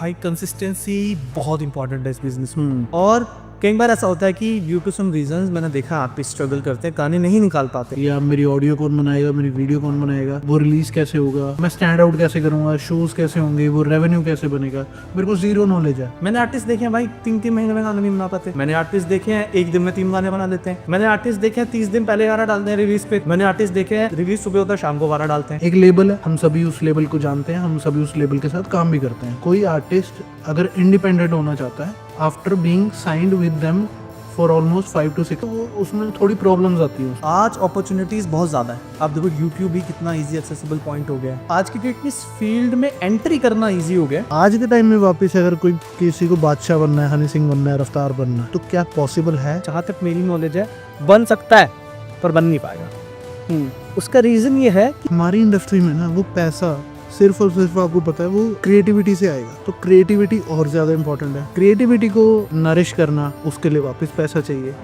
भाई कंसिस्टेंसी बहुत इंपॉर्टेंट है इस बिजनेस में। और कई बार ऐसा होता है कि ड्यू टू सम रीजंस मैंने देखा आर्टिस्ट स्ट्रगल करते हैं, गाने नहीं निकाल पाते। या मेरी ऑडियो कौन बनाएगा, मेरी वीडियो कौन बनाएगा, वो रिलीज कैसे होगा, मैं स्टैंड आउट कैसे करूंगा, शोज कैसे होंगे, वो रेवेन्यू कैसे बनेगा, मेरे को जीरो नॉलेज है। मैंने आर्टिस्ट देखे हैं भाई 3-3 महीने में गाने नहीं बना पाते। मैंने आर्टिस्ट देखे हैं 1 दिन में 3 गाने बना लेते हैं। मैंने आर्टिस्ट देखे हैं 30 दिन पहले गाना डालते हैं रिलीज पे। मैंने आर्टिस्ट देखे हैं रिलीज सुबह होता है शाम को गाना डालते हैं। एक लेबल है, हम सभी उस लेबल को जानते हैं, हम सभी उस लेबल के साथ काम भी करते हैं। कोई आर्टिस्ट अगर इंडिपेंडेंट होना चाहता है after being signed with them for almost 5 to 6, तो उसमें थोड़ी प्रॉब्लम्स आती है। आज अपॉर्चुनिटीज बहुत ज्यादा है। आप देखो यूट्यूब भी कितना इजी एक्सेसिबल पॉइंट हो गया है। आज की डेट में इस फील्ड में एंट्री करना इजी हो गया है। आज के टाइम में वापस अगर कोई किसी को बादशाह बनना है, हनी सिंह बनना है, रफ्तार बनना है, तो क्या पॉसिबल है? जहाँ तक मेरी नॉलेज है बन सकता है पर बन नहीं पाएगा। उसका रीजन ये है कि हमारी इंडस्ट्री में ना वो पैसा सिर्फ और सिर्फ आपको पता है वो क्रिएटिविटी से आएगा, तो क्रिएटिविटी और ज्यादा इंपॉर्टेंट है। क्रिएटिविटी को नरिश करना, उसके लिए वापस पैसा चाहिए।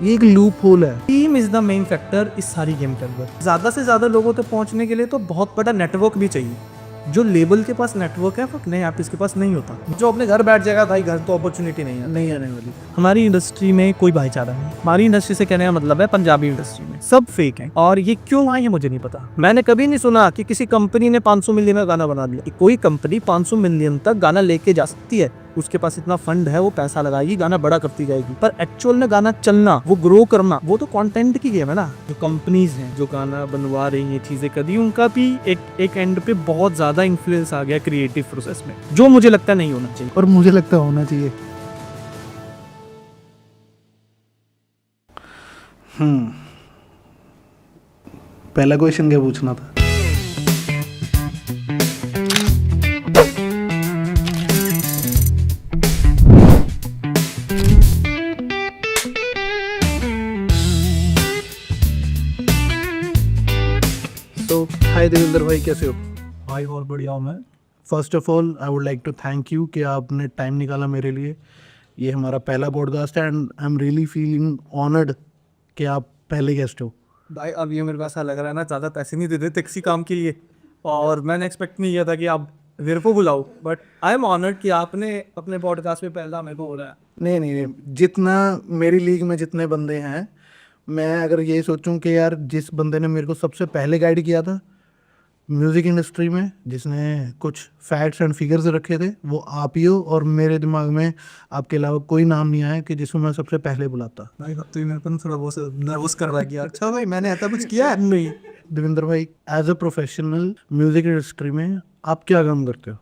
ये एक लूप होल है। Team is the main factor इस सारी गेम के अंदर। ज्यादा से ज्यादा लोगों तक पहुंचने के लिए तो बहुत बड़ा नेटवर्क भी चाहिए। जो लेबल के पास नेटवर्क है वो नए आर्टिस्ट के पास नहीं होता। जो अपने घर बैठ जाएगा भाई, घर तो अपॉर्चुनिटी नहीं है, नहीं आने वाली। हमारी इंडस्ट्री में कोई भाईचारा नहीं। हमारी इंडस्ट्री से कहने का मतलब है पंजाबी इंडस्ट्री में सब फेक है। और ये क्यों आए हैं मुझे नहीं पता। मैंने कभी नहीं सुना कि किसी कंपनी ने 500 मिलियन का गाना बना दिया। कोई कंपनी 500 मिलियन तक गाना लेके जा सकती है, उसके पास इतना फंड है, वो पैसा लगाएगी, गाना बड़ा करती जाएगी। पर एक्चुअल में गाना चलना, वो ग्रो करना, वो तो कंटेंट की गेम है ना। जो कंपनीज हैं जो गाना बनवा रही हैं चीजें कर रही, उनका भी एक एंड पे बहुत ज्यादा इन्फ्लुएंस आ गया क्रिएटिव प्रोसेस में, जो मुझे लगता नहीं होना चाहिए। और मुझे लगता है होना चाहिए। पहला क्वेश्चन क्या पूछना था? तो हाय देवेंद्र भाई, कैसे हो? भाई बहुत बढ़िया हूँ मैं। First of all I would like to thank you कि आपने टाइम निकाला मेरे लिए। ये हमारा पहला पॉडकास्ट है and I am really feeling honoured कि आप पहले गेस्ट हो। भाई अब ये मेरे को ऐसा लग रहा है ना, ज़्यादा पैसे नहीं देते किसी काम के लिए, और मैंने एक्सपेक्ट नहीं किया था कि आप मेरे को बुलाओ, बट आई एम ऑनर्ड कि आपने अपने पॉडकास्ट में पहला मेरे को हो रहा है। नहीं, जितना मेरी लीग में जितने बंदे हैं, मैं अगर ये सोचूं कि यार जिस बंदे ने मेरे को सबसे पहले गाइड किया था म्यूज़िक इंडस्ट्री में, जिसने कुछ फैक्ट्स एंड फिगर्स रखे थे, वो आप ही हो। और मेरे दिमाग में आपके अलावा कोई नाम नहीं आया कि जिसको मैं सबसे पहले बुलाता। भाई अब तो ये मेरे को थोड़ा बहुत नर्वस कर रहा है कि यार अच्छा भाई मैंने ऐसा कुछ किया है नहीं। देवेंद्र भाई, as a professional music industry में आप क्या काम करते हो?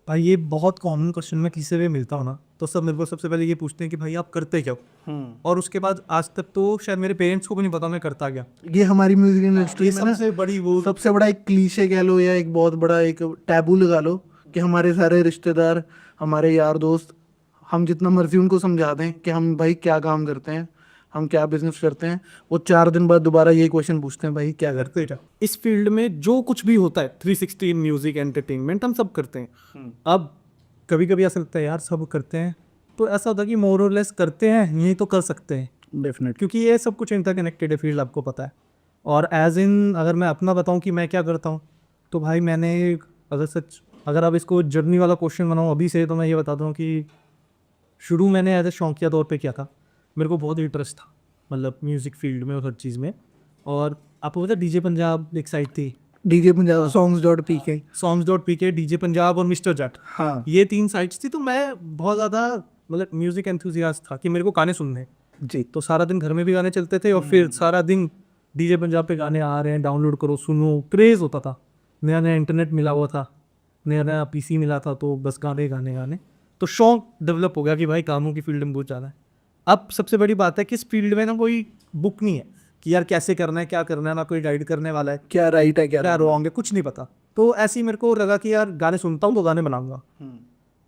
भाई ये बहुत कॉमन क्वेश्चन, मैं किसी से भी मिलता हूँ ना तो सब मेरे को सबसे पहले ये पूछते हैं कि भाई आप करते क्या हो। और उसके बाद आज तक तो शायद मेरे पेरेंट्स को भी नहीं पता मैं करता क्या। ये हमारी म्यूज़िक इंडस्ट्री में ना सबसे बड़ी वो सबसे बड़ा एक क्लीशे कह लो या एक बहुत बड़ा एक टैबू लगा लो कि हमारे सारे रिश्तेदार, हमारे यार दोस्त, हम जितना मर्जी उनको समझा दें कि हम भाई क्या काम करते हैं, हम क्या बिजनेस करते हैं, वो 4 दिन बाद दोबारा यही क्वेश्चन पूछते हैं, भाई क्या करते हैं? इस फील्ड में जो कुछ भी होता है 360 म्यूजिक एंटरटेनमेंट हम सब करते हैं। अब कभी कभी ऐसा लगता है यार सब करते हैं, तो ऐसा होता है कि मोर और लेस करते हैं, यही तो कर सकते हैं डेफिनेट, क्योंकि ये सब कुछ इंटरकनेक्टेड है फील्ड, आपको पता है। और एज इन अगर मैं अपना बताऊं कि मैं क्या करता हूं, तो भाई मैंने अगर आप इसको जर्नी वाला क्वेश्चन बनाऊं अभी से, तो मैं ये बताता हूँ कि शुरू मैंने एज ए शौकिया तौर पे किया था। मेरे को बहुत इंटरेस्ट था मतलब म्यूज़िक फील्ड में और हर चीज़ में। और आपको पता डीजे पंजाब एक साइट थी, DJ Punjab, songs.pk, DJ Punjab और मिस्टर जट, हाँ ये 3 साइट्स थी। तो मैं बहुत ज़्यादा मतलब म्यूज़िक एंथुजियास्ट था कि मेरे को गाने सुनने जी। तो सारा दिन घर में भी गाने चलते थे, और फिर सारा दिन डीजे पंजाब पे गाने आ रहे हैं, डाउनलोड करो सुनो, क्रेज़ होता था। नया नया इंटरनेट मिला हुआ था, नया नया पीसी मिला था, तो बस गाने तो शौक डेवलप हो गया कि भाई कामों की फील्ड में बहुत ज़्यादा है। अब सबसे बड़ी बात है कि इस फील्ड में ना कोई बुक नहीं है कि यार कैसे करना है, क्या करना है, ना कोई गाइड करने वाला है, क्या राइट है क्या रॉन्ग है, कुछ नहीं पता। तो ऐसे ही मेरे को लगा कि यार गाने सुनता हूँ तो गाने बनाऊंगा।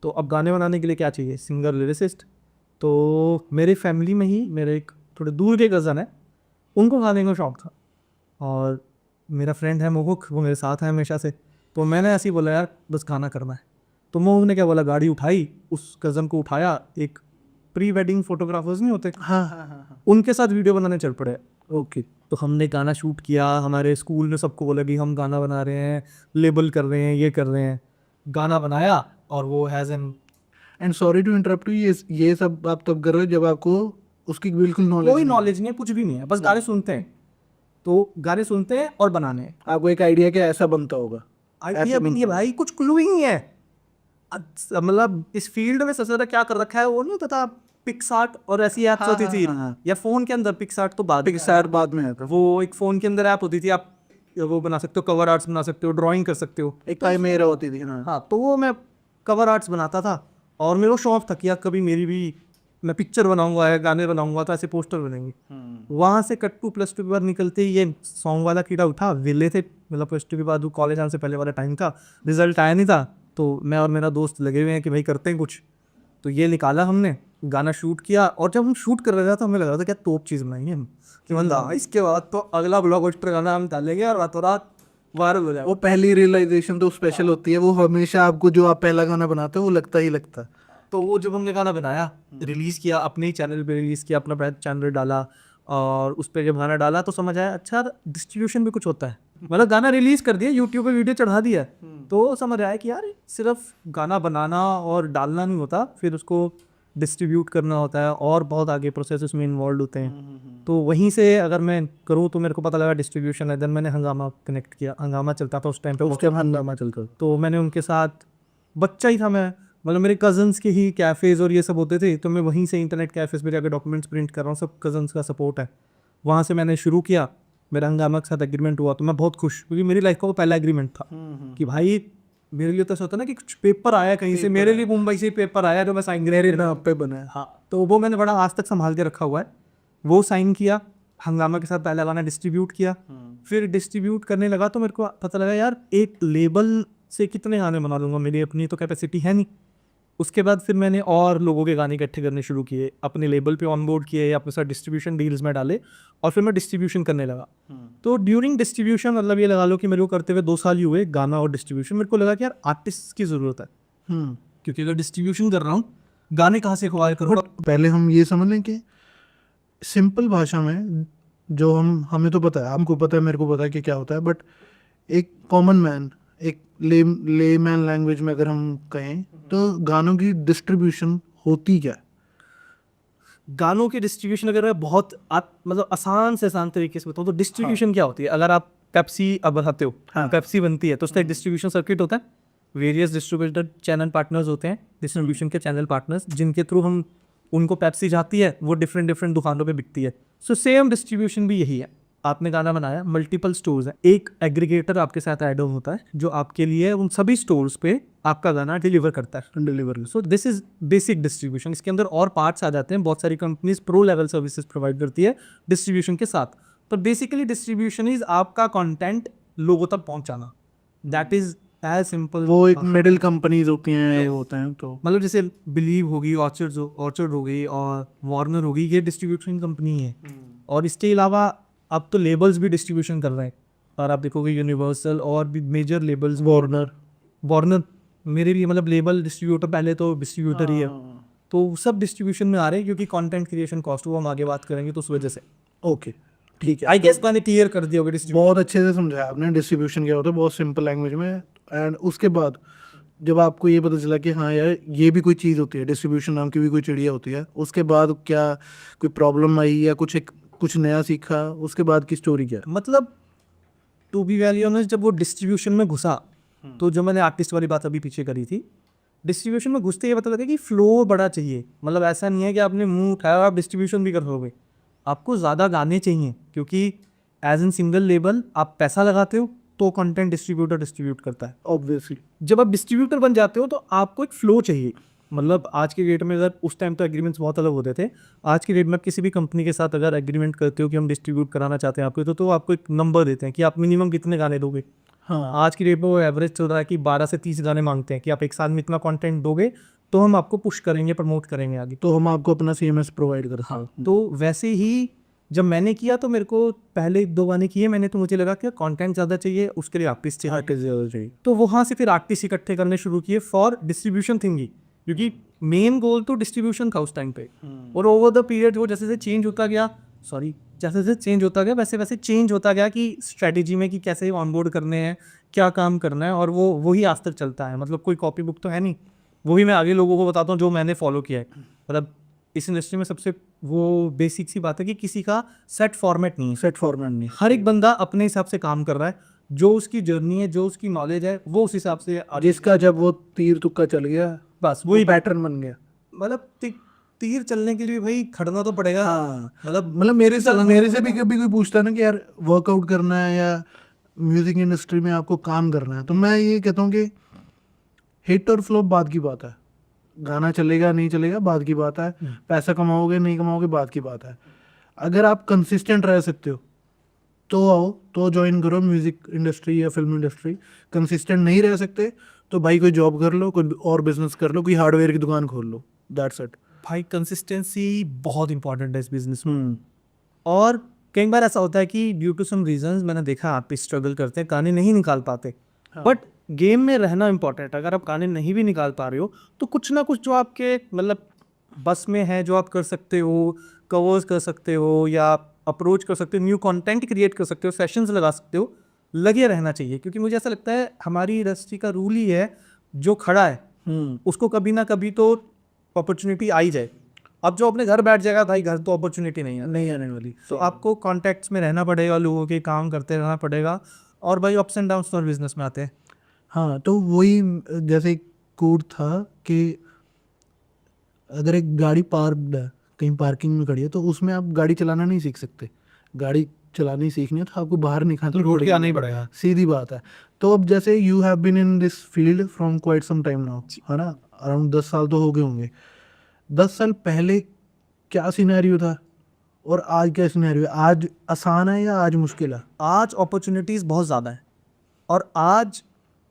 तो अब गाने बनाने के लिए क्या चाहिए? Singer, lyricist. तो मेरे फैमिली में ही मेरे एक थोड़े दूर के कज़न है, उनको गाने का शौक था, और मेरा फ्रेंड है मोहक, वो मेरे साथ है हमेशा से। तो मैंने ऐसे ही बोला यार बस गाना करना है। तो मोहक ने क्या बोला, गाड़ी उठाई, उस कज़न को उठाया, एक प्री वेडिंग फोटोग्राफर्स नहीं होते, हाँ, उनके साथ वीडियो बनाने चल पड़े। ओके। तो हमने गाना शूट किया, हमारे स्कूल ने सबको बोला कि हम गाना बना रहे हैं, लेबल कर रहे हैं, ये कर रहे हैं। गाना बनाया और वो has an end sorry to interrupt you, ये सब आप तब कर रहे हो जब आपको उसकी बिल्कुल कोई नॉलेज नॉलेज नहीं है, कुछ भी नहीं है, बस गाने सुनते हैं। तो गाने सुनते हैं और बनाने हैं। आपको एक आइडिया कि ऐसा बनता होगा। आइडिया भी नहीं है भाई, कुछ क्लू ही नहीं है। मतलब इस फील्ड में सबसे ज्यादा क्या कर रखा है वो नहीं पता, पिक्सआर्ट और ऐसी ऐप्स होती थी, या फोन के अंदर पिक्सआर्ट तो बाद पिक्सार बाद में आता वो एक फोन के अंदर ऐप होती थी, आप वो बना सकते हो, कवर आर्ट्स बना सकते हो, ड्राइंग कर सकते हो। एक मेरा होती थी ना। हाँ, तो वो मैं कवर आर्ट्स बनाता था और मेरा शौक था कि यार कभी मेरी भी मैं पिक्चर बनाऊंगा या गाने बनाऊंगा तो ऐसे पोस्टर बनेंगे। वहाँ से कट टू +2 के बाद निकलते ही ये सॉन्ग वाला कीड़ा उठा, विले थे, मतलब +2 के बाद वो कॉलेज आने से पहले वाला टाइम था, रिजल्ट आया नहीं था, तो मैं और मेरा दोस्त लगे हुए हैं कि भाई करते हैं कुछ। तो ये निकाला हमने, गाना शूट किया, और जब हम शूट कर रहे थे तो हमें लग रहा था क्या तोप चीज़ बनाएंगे हम, कि मतलब इसके बाद तो अगला ब्लॉकबस्टर गाना हम डालेंगे और रातों रात वायरल हो जाएगा। वो पहली रियलाइजेशन तो स्पेशल होती है, वो हमेशा आपको जो आप पहला गाना बनाते हो वो लगता ही लगता है। तो वो जब हमने गाना बनाया, रिलीज़ किया, अपने ही चैनल पे रिलीज़ किया, अपना चैनल डाला, और उस पर जब गाना डाला तो समझ आया अच्छा डिस्ट्रीब्यूशन भी कुछ होता है। मतलब गाना रिलीज़ कर दिया, यूट्यूब पे वीडियो चढ़ा दिया, तो समझ आया कि यार सिर्फ गाना बनाना और डालना नहीं होता, फिर उसको डिस्ट्रीब्यूट करना होता है और बहुत आगे प्रोसेस उसमें इन्वॉल्व होते हैं। तो वहीं से अगर मैं करूँ तो मेरे को पता लगा डिस्ट्रीब्यूशन है। देन मैंने हंगामा कनेक्ट किया, हंगामा चलता था उस टाइम पे, उसके बाद हंगामा चलता। तो मैंने उनके साथ, बच्चा ही था मैं, मतलब मेरे कज़न्स के ही कैफ़ेज़ और ये सब होते थे, तो मैं वहीं से इंटरनेट कैफ़ेज़ पे जाकर डॉक्यूमेंट्स प्रिंट कर रहा हूँ, सब कज़न्स का सपोर्ट है। वहाँ से मैंने शुरू किया, मेरा हंगामा के साथ एग्रीमेंट हुआ, तो मैं बहुत खुश, क्योंकि मेरी लाइफ का वो पहला एग्रीमेंट था कि भाई मेरे लिए तो ऐसा होता है ना कि कुछ पेपर आया कहीं से, मेरे लिए मुंबई से पेपर आया जो मैं साइन ग्रेड पे बना है। हाँ, तो वो मैंने बड़ा आज तक संभाल के रखा हुआ है। वो साइन किया, हंगामा के साथ पहला गाना डिस्ट्रीब्यूट किया, फिर डिस्ट्रीब्यूट करने लगा तो मेरे को पता लगा यार एक लेबल से कितने गाने बना लूँगा, मेरी अपनी तो कैपेसिटी है नहीं। उसके बाद फिर मैंने और लोगों के गाने इकट्ठे करने शुरू किए, अपने लेबल पे ऑनबोर्ड किए, अपने साथ डिस्ट्रीब्यूशन डील्स में डाले, और फिर मैं डिस्ट्रीब्यूशन करने लगा। तो ड्यूरिंग डिस्ट्रीब्यूशन, मतलब ये लगा लो कि मेरे को करते हुए 2 साल ही हुए, गाना और डिस्ट्रीब्यूशन, मेरे को लगा कि यार आर्टिस्ट की ज़रूरत है, क्योंकि अगर डिस्ट्रीब्यूशन कर रहा हूँ गाने कहाँ से एक्वायर करूँ। पहले हम ये समझ लें कि सिंपल भाषा में, जो हमें तो पता है, हमको पता है, मेरे को पता है कि क्या होता है, बट एक कॉमन मैन, एक लेमैन लैंग्वेज में अगर हम कहें तो गानों की डिस्ट्रीब्यूशन होती क्या है? गानों की डिस्ट्रीब्यूशन अगर मैं बहुत मतलब आसान से आसान तरीके से बताऊँ तो डिस्ट्रीब्यूशन क्या होती है, अगर आप पेप्सी अब बनाते हो, पेप्सी बनती है तो उसका एक डिस्ट्रीब्यूशन सर्किट होता है, वेरियस डिस्ट्रीब्यूटर चैनल पार्टनर्स होते हैं, डिस्ट्रीब्यूशन के चैनल पार्टनर्स, जिनके थ्रू हम उनको पेप्सी जाती है, वो डिफरेंट डिफरेंट दुकानों पे बिकती है। सो सेम डिस्ट्रीब्यूशन भी यही है, आपने गाना बनाया, मल्टीपल स्टोर्स हैं, एक एग्रीगेटर आपके साथ ऐड ऑन होता है जो आपके लिए उन सभी स्टोर्स पे आपका गाना डिलीवर करता है, deliver. So this is basic distribution. इसके अंदर और पार्ट्स आ जाते हैं, बहुत सारी companies pro level services provide करती है डिस्ट्रीब्यूशन के साथ, पर बेसिकली डिस्ट्रीब्यूशन इज आपका कंटेंट लोगों तक पहुंचाना, दैट इज एज सिंपल। वो एक मिडिल कंपनीज होती हैं, ये होते हैं, तो मतलब जैसे बिलीव होगी, ऑर्चर्ड हो गई और वार्नर होगी, ये डिस्ट्रीब्यूशन कंपनी है। और इसके अलावा अब तो लेबल्स भी डिस्ट्रीब्यूशन कर रहे हैं, और आप देखोगे यूनिवर्सल और भी मेजर लेबल्स, वार्नर मेरे भी मतलब लेबल डिस्ट्रीब्यूटर, पहले तो डिस्ट्रीब्यूटर ही है, तो सब डिस्ट्रीब्यूशन में आ रहे हैं, क्योंकि कंटेंट क्रिएशन कॉस्ट वो हम आगे बात करेंगे, तो उस वजह से। ओके, ठीक है। आई गेस मैंने क्लियर कर दिया होगा डिस्ट्रीब्यूशन। बहुत अच्छे से समझाया आपने डिस्ट्रीब्यूशन क्या होता है, बहुत सिंपल लैंग्वेज में। एंड उसके बाद जब आपको ये पता चला कि हाँ यार ये भी कोई चीज़ होती है, डिस्ट्रीब्यूशन नाम की भी कोई चिड़िया होती है, उसके बाद क्या कोई प्रॉब्लम आई या कुछ नया सीखा, उसके बाद की स्टोरी क्या है? मतलब टू बी वेरी ऑनेस्ट, जब वो डिस्ट्रीब्यूशन में घुसा, तो जो मैंने आर्टिस्ट वाली बात अभी पीछे करी थी, डिस्ट्रीब्यूशन में घुसते ये पता लगा कि फ्लो बड़ा चाहिए। मतलब ऐसा नहीं है कि आपने मुंह उठाया और आप डिस्ट्रीब्यूशन भी कर लोगे, आपको ज़्यादा गाने चाहिए, क्योंकि एज एन सिंगल लेबल आप पैसा लगाते हो तो कंटेंट डिस्ट्रीब्यूटर डिस्ट्रीब्यूट करता है। ऑब्वियसली जब आप डिस्ट्रीब्यूटर बन जाते हो तो आपको एक फ्लो चाहिए। मतलब आज के डेट में, अगर उस टाइम तो एग्रीमेंट्स बहुत अलग होते थे, आज के डेट में आप किसी भी कंपनी के साथ अगर एग्रीमेंट करते हो कि हम डिस्ट्रीब्यूट कराना चाहते हैं आपको, तो आपको एक नंबर देते हैं कि आप मिनिमम कितने गाने दोगे। हाँ, आज की डेट में वो एवरेज चल रहा है कि 12 से 30 गाने मांगते हैं कि आप एक साल में इतना कंटेंट दोगे तो हम आपको पुश करेंगे, प्रमोट करेंगे आगे। तो हम आपको अपना CMS प्रोवाइड करते हैं। तो वैसे ही जब मैंने किया तो मेरे को पहले 2 गाने किए मैंने, तो मुझे लगा कि कंटेंट ज़्यादा चाहिए, उसके लिए आर्टिस्ट चाहिए। तो वहाँ से फिर आर्टिस्ट इकट्ठे करने शुरू किए फॉर डिस्ट्रीब्यूशन थिंगी, क्योंकि मेन गोल तो डिस्ट्रीब्यूशन था उस टाइम पे। और ओवर द पीरियड वो जैसे जैसे चेंज होता गया, जैसे जैसे चेंज होता गया वैसे वैसे चेंज होता गया कि स्ट्रेटेजी में कि कैसे ऑनबोर्ड करने हैं, क्या काम करना है, और वो वही आज तक चलता है। मतलब कोई कॉपी बुक तो है नहीं, वही मैं आगे लोगों को बताता हूँ जो मैंने फॉलो किया है। मतलब इस इंडस्ट्री में सबसे वो बेसिक सी बात है कि किसी का सेट फॉर्मेट नहीं है, सेट फॉर्मेट नहीं। हर एक बंदा अपने हिसाब से काम कर रहा है, जो उसकी जर्नी है, जो उसकी नॉलेज है, वो उस हिसाब से जिसका जब वो तीर तुक्का चल गया बस वही वही पैटर्न बन गया। मतलब तीर चलने के लिए भाई खड़ना तो पड़ेगा। हाँ मतलब मेरे से भी कभी कोई पूछता है ना कि यार वर्कआउट करना है या म्यूजिक इंडस्ट्री में आपको काम करना है, तो मैं ये कहता हूँ कि हिट और फ्लॉप बात की बात है, गाना चलेगा नहीं चलेगा बात की बात है, पैसा कमाओगे नहीं कमाओगे बात की बात है। अगर आप कंसिस्टेंट रह सकते हो तो आओ, तो ज्वाइन करो म्यूजिक इंडस्ट्री या फिल्म इंडस्ट्री। कंसिस्टेंट नहीं रह सकते तो भाई कोई जॉब कर लो, कोई और बिजनेस कर लो, कोई हार्डवेयर की दुकान खोल लो, दैट्स इट। भाई कंसिस्टेंसी बहुत इंपॉर्टेंट है इस बिजनेस में। और कई बार ऐसा होता है कि ड्यू टू सम रीजंस मैंने देखा आप भी स्ट्रगल करते हैं, गाने नहीं निकाल पाते, बट गेम में रहना इंपॉर्टेंट है। अगर आप गाने नहीं भी निकाल पा रहे हो तो कुछ ना कुछ जो आपके मतलब बस में है, जो आप कर सकते हो, कवर्स कर सकते हो या अप्रोच कर सकते हो, न्यू कंटेंट क्रिएट कर सकते हो, सेशंस लगा सकते हो, लगे रहना चाहिए। क्योंकि मुझे ऐसा लगता है हमारी इंडस्ट्री का रूल ही है, जो खड़ा है उसको कभी ना कभी तो अपॉर्चुनिटी आ ही जाए। अब जो अपने घर बैठ जाएगा भाई, घर तो अपॉर्चुनिटी नहीं है, नहीं आने वाली। तो आपको कॉन्टैक्ट्स में रहना पड़ेगा, लोगों के काम करते रहना पड़ेगा, और भाई अप्स एंड डाउन्स तो बिजनेस में आते हैं। हाँ तो वही, जैसे एक कोड था कि अगर एक गाड़ी पार्क्ड है कहीं पार्किंग में खड़ी है तो उसमें आप गाड़ी चलाना नहीं सीख सकते। गाड़ी चलानी सीखनी है तो आपको बाहर निकालना रोड पे आना ही पड़ेगा। सीधी बात है। तो अब जैसे you have been in this field from quite some time now, है ना, अराउंड 10 साल तो हो गए होंगे। 10 साल पहले क्या सिनेरियो था और आज क्या सिनेरियो है? आज आसान है या आज मुश्किल है? आज अपॉर्चुनिटीज़ बहुत ज़्यादा है, और आज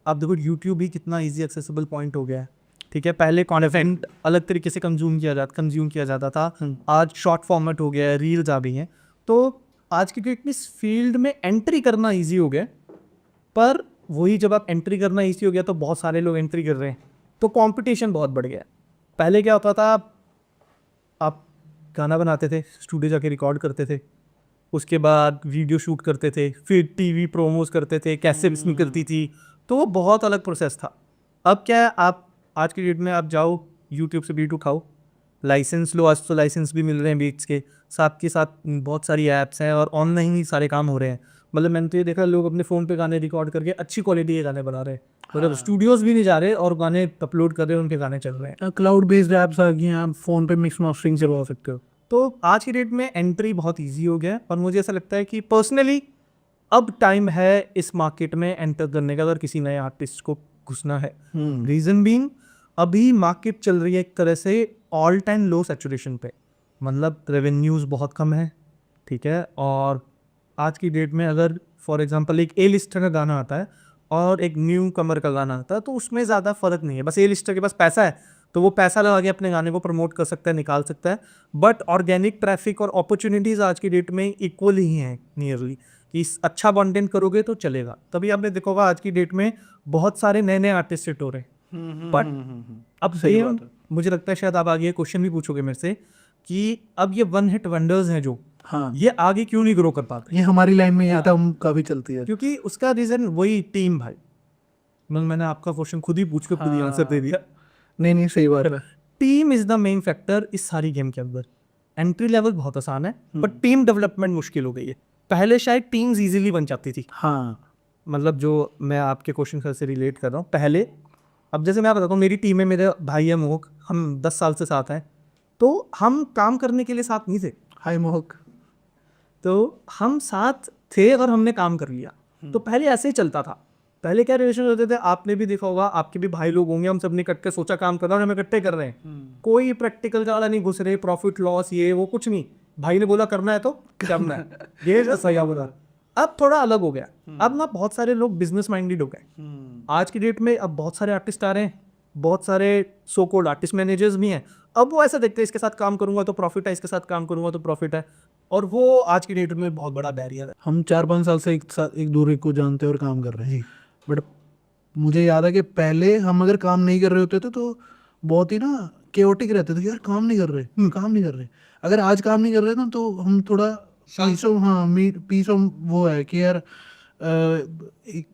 आप देखो यूट्यूब ही कितना इजी एक्सेसिबल पॉइंट हो गया है। ठीक है, पहले कॉन्टेंट अलग तरीके से कंज्यूम किया जाता था, आज शॉर्ट फॉर्मेट हो गया है, रील्स आ गई हैं। तो आज की डेट में इस फील्ड में एंट्री करना ईजी हो गया, पर वही जब आप एंट्री करना ईजी हो गया तो बहुत सारे लोग एंट्री कर रहे हैं, तो कंपटीशन बहुत बढ़ गया है। पहले क्या होता था, आप गाना बनाते थे, स्टूडियो जाके रिकॉर्ड करते थे, उसके बाद वीडियो शूट करते थे, फिर टीवी प्रोमोज करते थे, कैसेट्स निकलती थी, तो वो बहुत अलग प्रोसेस था। अब क्या है, आप आज की डेट में आप जाओ यूट्यूब से बीट उठाओ, लाइसेंस लो, आज तो लाइसेंस भी मिल रहे हैं बीट्स के साथ के साथ, बहुत सारी ऐप्स हैं और ऑनलाइन ही सारे काम हो रहे हैं। मतलब मैंने तो ये देखा, लोग अपने फ़ोन पे गाने रिकॉर्ड करके अच्छी क्वालिटी के गाने बना रहे हैं, मतलब स्टूडियोज भी नहीं जा रहे और गाने अपलोड कर रहे हैं, उनके गाने चल रहे हैं। क्लाउड बेस्ड ऐप्स आ गई हैं, आप फ़ोन पे मिक्स मास्टरिंग करवा सकते हो। तो आज की डेट में एंट्री बहुत इजी हो गया है, और मुझे ऐसा लगता है कि पर्सनली अब टाइम है इस मार्केट में एंटर करने का, अगर किसी नए आर्टिस्ट को घुसना है। रीज़न बीइंग, अभी मार्केट चल रही है एक तरह से ऑल टाइम लो सैचुरेशन पे, मतलब रेवेन्यूज़ बहुत कम है। ठीक है, और आज की डेट में अगर फॉर एग्जांपल एक ए लिस्टर का गाना आता है और एक न्यू कमर का गाना आता है, तो उसमें ज़्यादा फ़र्क नहीं है। बस ए लिस्टर के पास पैसा है तो वो पैसा लगा के अपने गाने को प्रमोट कर सकता है, निकाल सकता है, बट ऑर्गेनिक ट्रैफिक और अपॉर्चुनिटीज़ आज की डेट में इक्वल ही हैं नियरली, कि अच्छा कंटेंट करोगे तो चलेगा। तभी आपने देखा होगा आज की डेट में बहुत सारे नए नए आर्टिस्ट हिट हो रहे हैं। बट अब सही ये बात है। मुझे लगता है शायद आप आगे क्वेश्चन भी पूछोगे मेरे से कि अब ये वन हिट वंडर्स हैं जो, हाँ, ये आगे क्यों नहीं ग्रो कर पाते? ये हमारी लाइन में ये टर्म काफ़ी चलती है। क्योंकि उसका रीज़न वही टीम भाई। मतलब मैंने आपका क्वेश्चन खुद ही पूछ के खुद ही आंसर दे दिया। नहीं सही बात है। Team is the main factor इस सारी गेम के अंदर। एंट्री लेवल बहुत आसान है, बट टीम डेवलपमेंट मुश्किल हो गई है। पहले शायद टीम्स इजीली बन जाती थी, हाँ, मतलब जो मैं आपके क्वेश्चन से रिलेट कर रहा हूँ पहले। अब जैसे मैं बताता हूँ, मेरी टीम में मेरे भाई है मोहक, हम 10 साल से साथ हैं, तो हम काम करने के लिए साथ नहीं थे, हाय मोहक। तो हम साथ थे और हमने काम कर लिया। तो पहले ऐसे ही चलता था। पहले क्या रिलेशन होते थे, आपने भी देखा होगा, आपके भी भाई लोग होंगे, हम सब ने इकट्ठे सोचा काम करना और हम इकट्ठे कर रहे हैं, कोई प्रैक्टिकल वाला नहीं घुस रहे, प्रॉफिट लॉस ये वो कुछ नहीं, भाई ने बोला करना है तो करना है, ये सही बोला। अब थोड़ा अलग हो गया, अब ना बहुत सारे लोग बिजनेस माइंडेड हो गए। आज की डेट में अब बहुत सारे आर्टिस्ट आ रहे हैं, बहुत सारे सो कॉल्ड आर्टिस्ट मैनेजर्स भी हैं। अब वो ऐसा देखते हैं, इसके साथ काम करूंगा तो प्रॉफिट है, इसके साथ काम करूंगा तो प्रॉफिट है, और वो आज की डेट में बहुत बड़ा बैरियर है। हम 4-5 साल से एक दूसरे को जानते हैं और काम कर रहे हैं, बट मुझे याद है कि पहले हम अगर काम नहीं कर रहे होते थे तो बहुत ही ना केओटिक रहते थे, यार काम नहीं कर रहे, काम नहीं कर रहे। अगर आज काम नहीं कर रहे ना तो हम थोड़ा पीस ऑफ, हाँ, पीस ऑफ वो है कि यार एक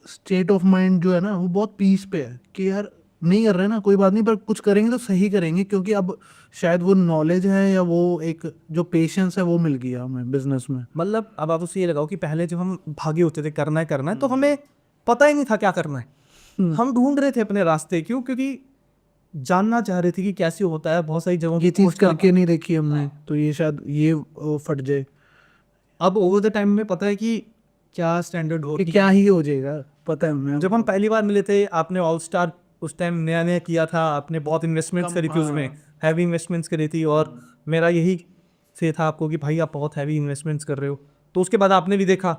स्टेट ऑफ माइंड जो है ना वो बहुत पीस पे है कि यार नहीं कर रहे ना, कोई बात नहीं, पर कुछ करेंगे तो सही करेंगे, क्योंकि अब शायद वो नॉलेज है या वो एक जो पेशेंस है वो मिल गया हमें बिजनेस में। मतलब अब आप उसे ये लगाओ कि पहले जब हम भागे होते थे करना है तो हमें पता ही नहीं था क्या करना है। हम ढूंढ रहे थे अपने रास्ते, क्यों? क्योंकि जानना चाह रहे थे कि कैसे होता है, बहुत सारी जगहों ये की चीज़ खोज कर- करके नहीं देखी हमने, तो ये शायद ये फट जाए अब ओवर द टाइम में पता है कि क्या स्टैंडर्ड हो। कि क्या ही हो जाएगा, पता है हमें। जब हम पहली बार मिले थे, आपने ऑल स्टार उस टाइम नया नया किया था, आपने बहुत इन्वेस्टमेंट्स करी थी उसमें, हैवी इन्वेस्टमेंट्स करी थी, और मेरा यही से था आपको कि भाई आप बहुत हैवी इन्वेस्टमेंट्स कर रहे हो। तो उसके बाद आपने भी देखा,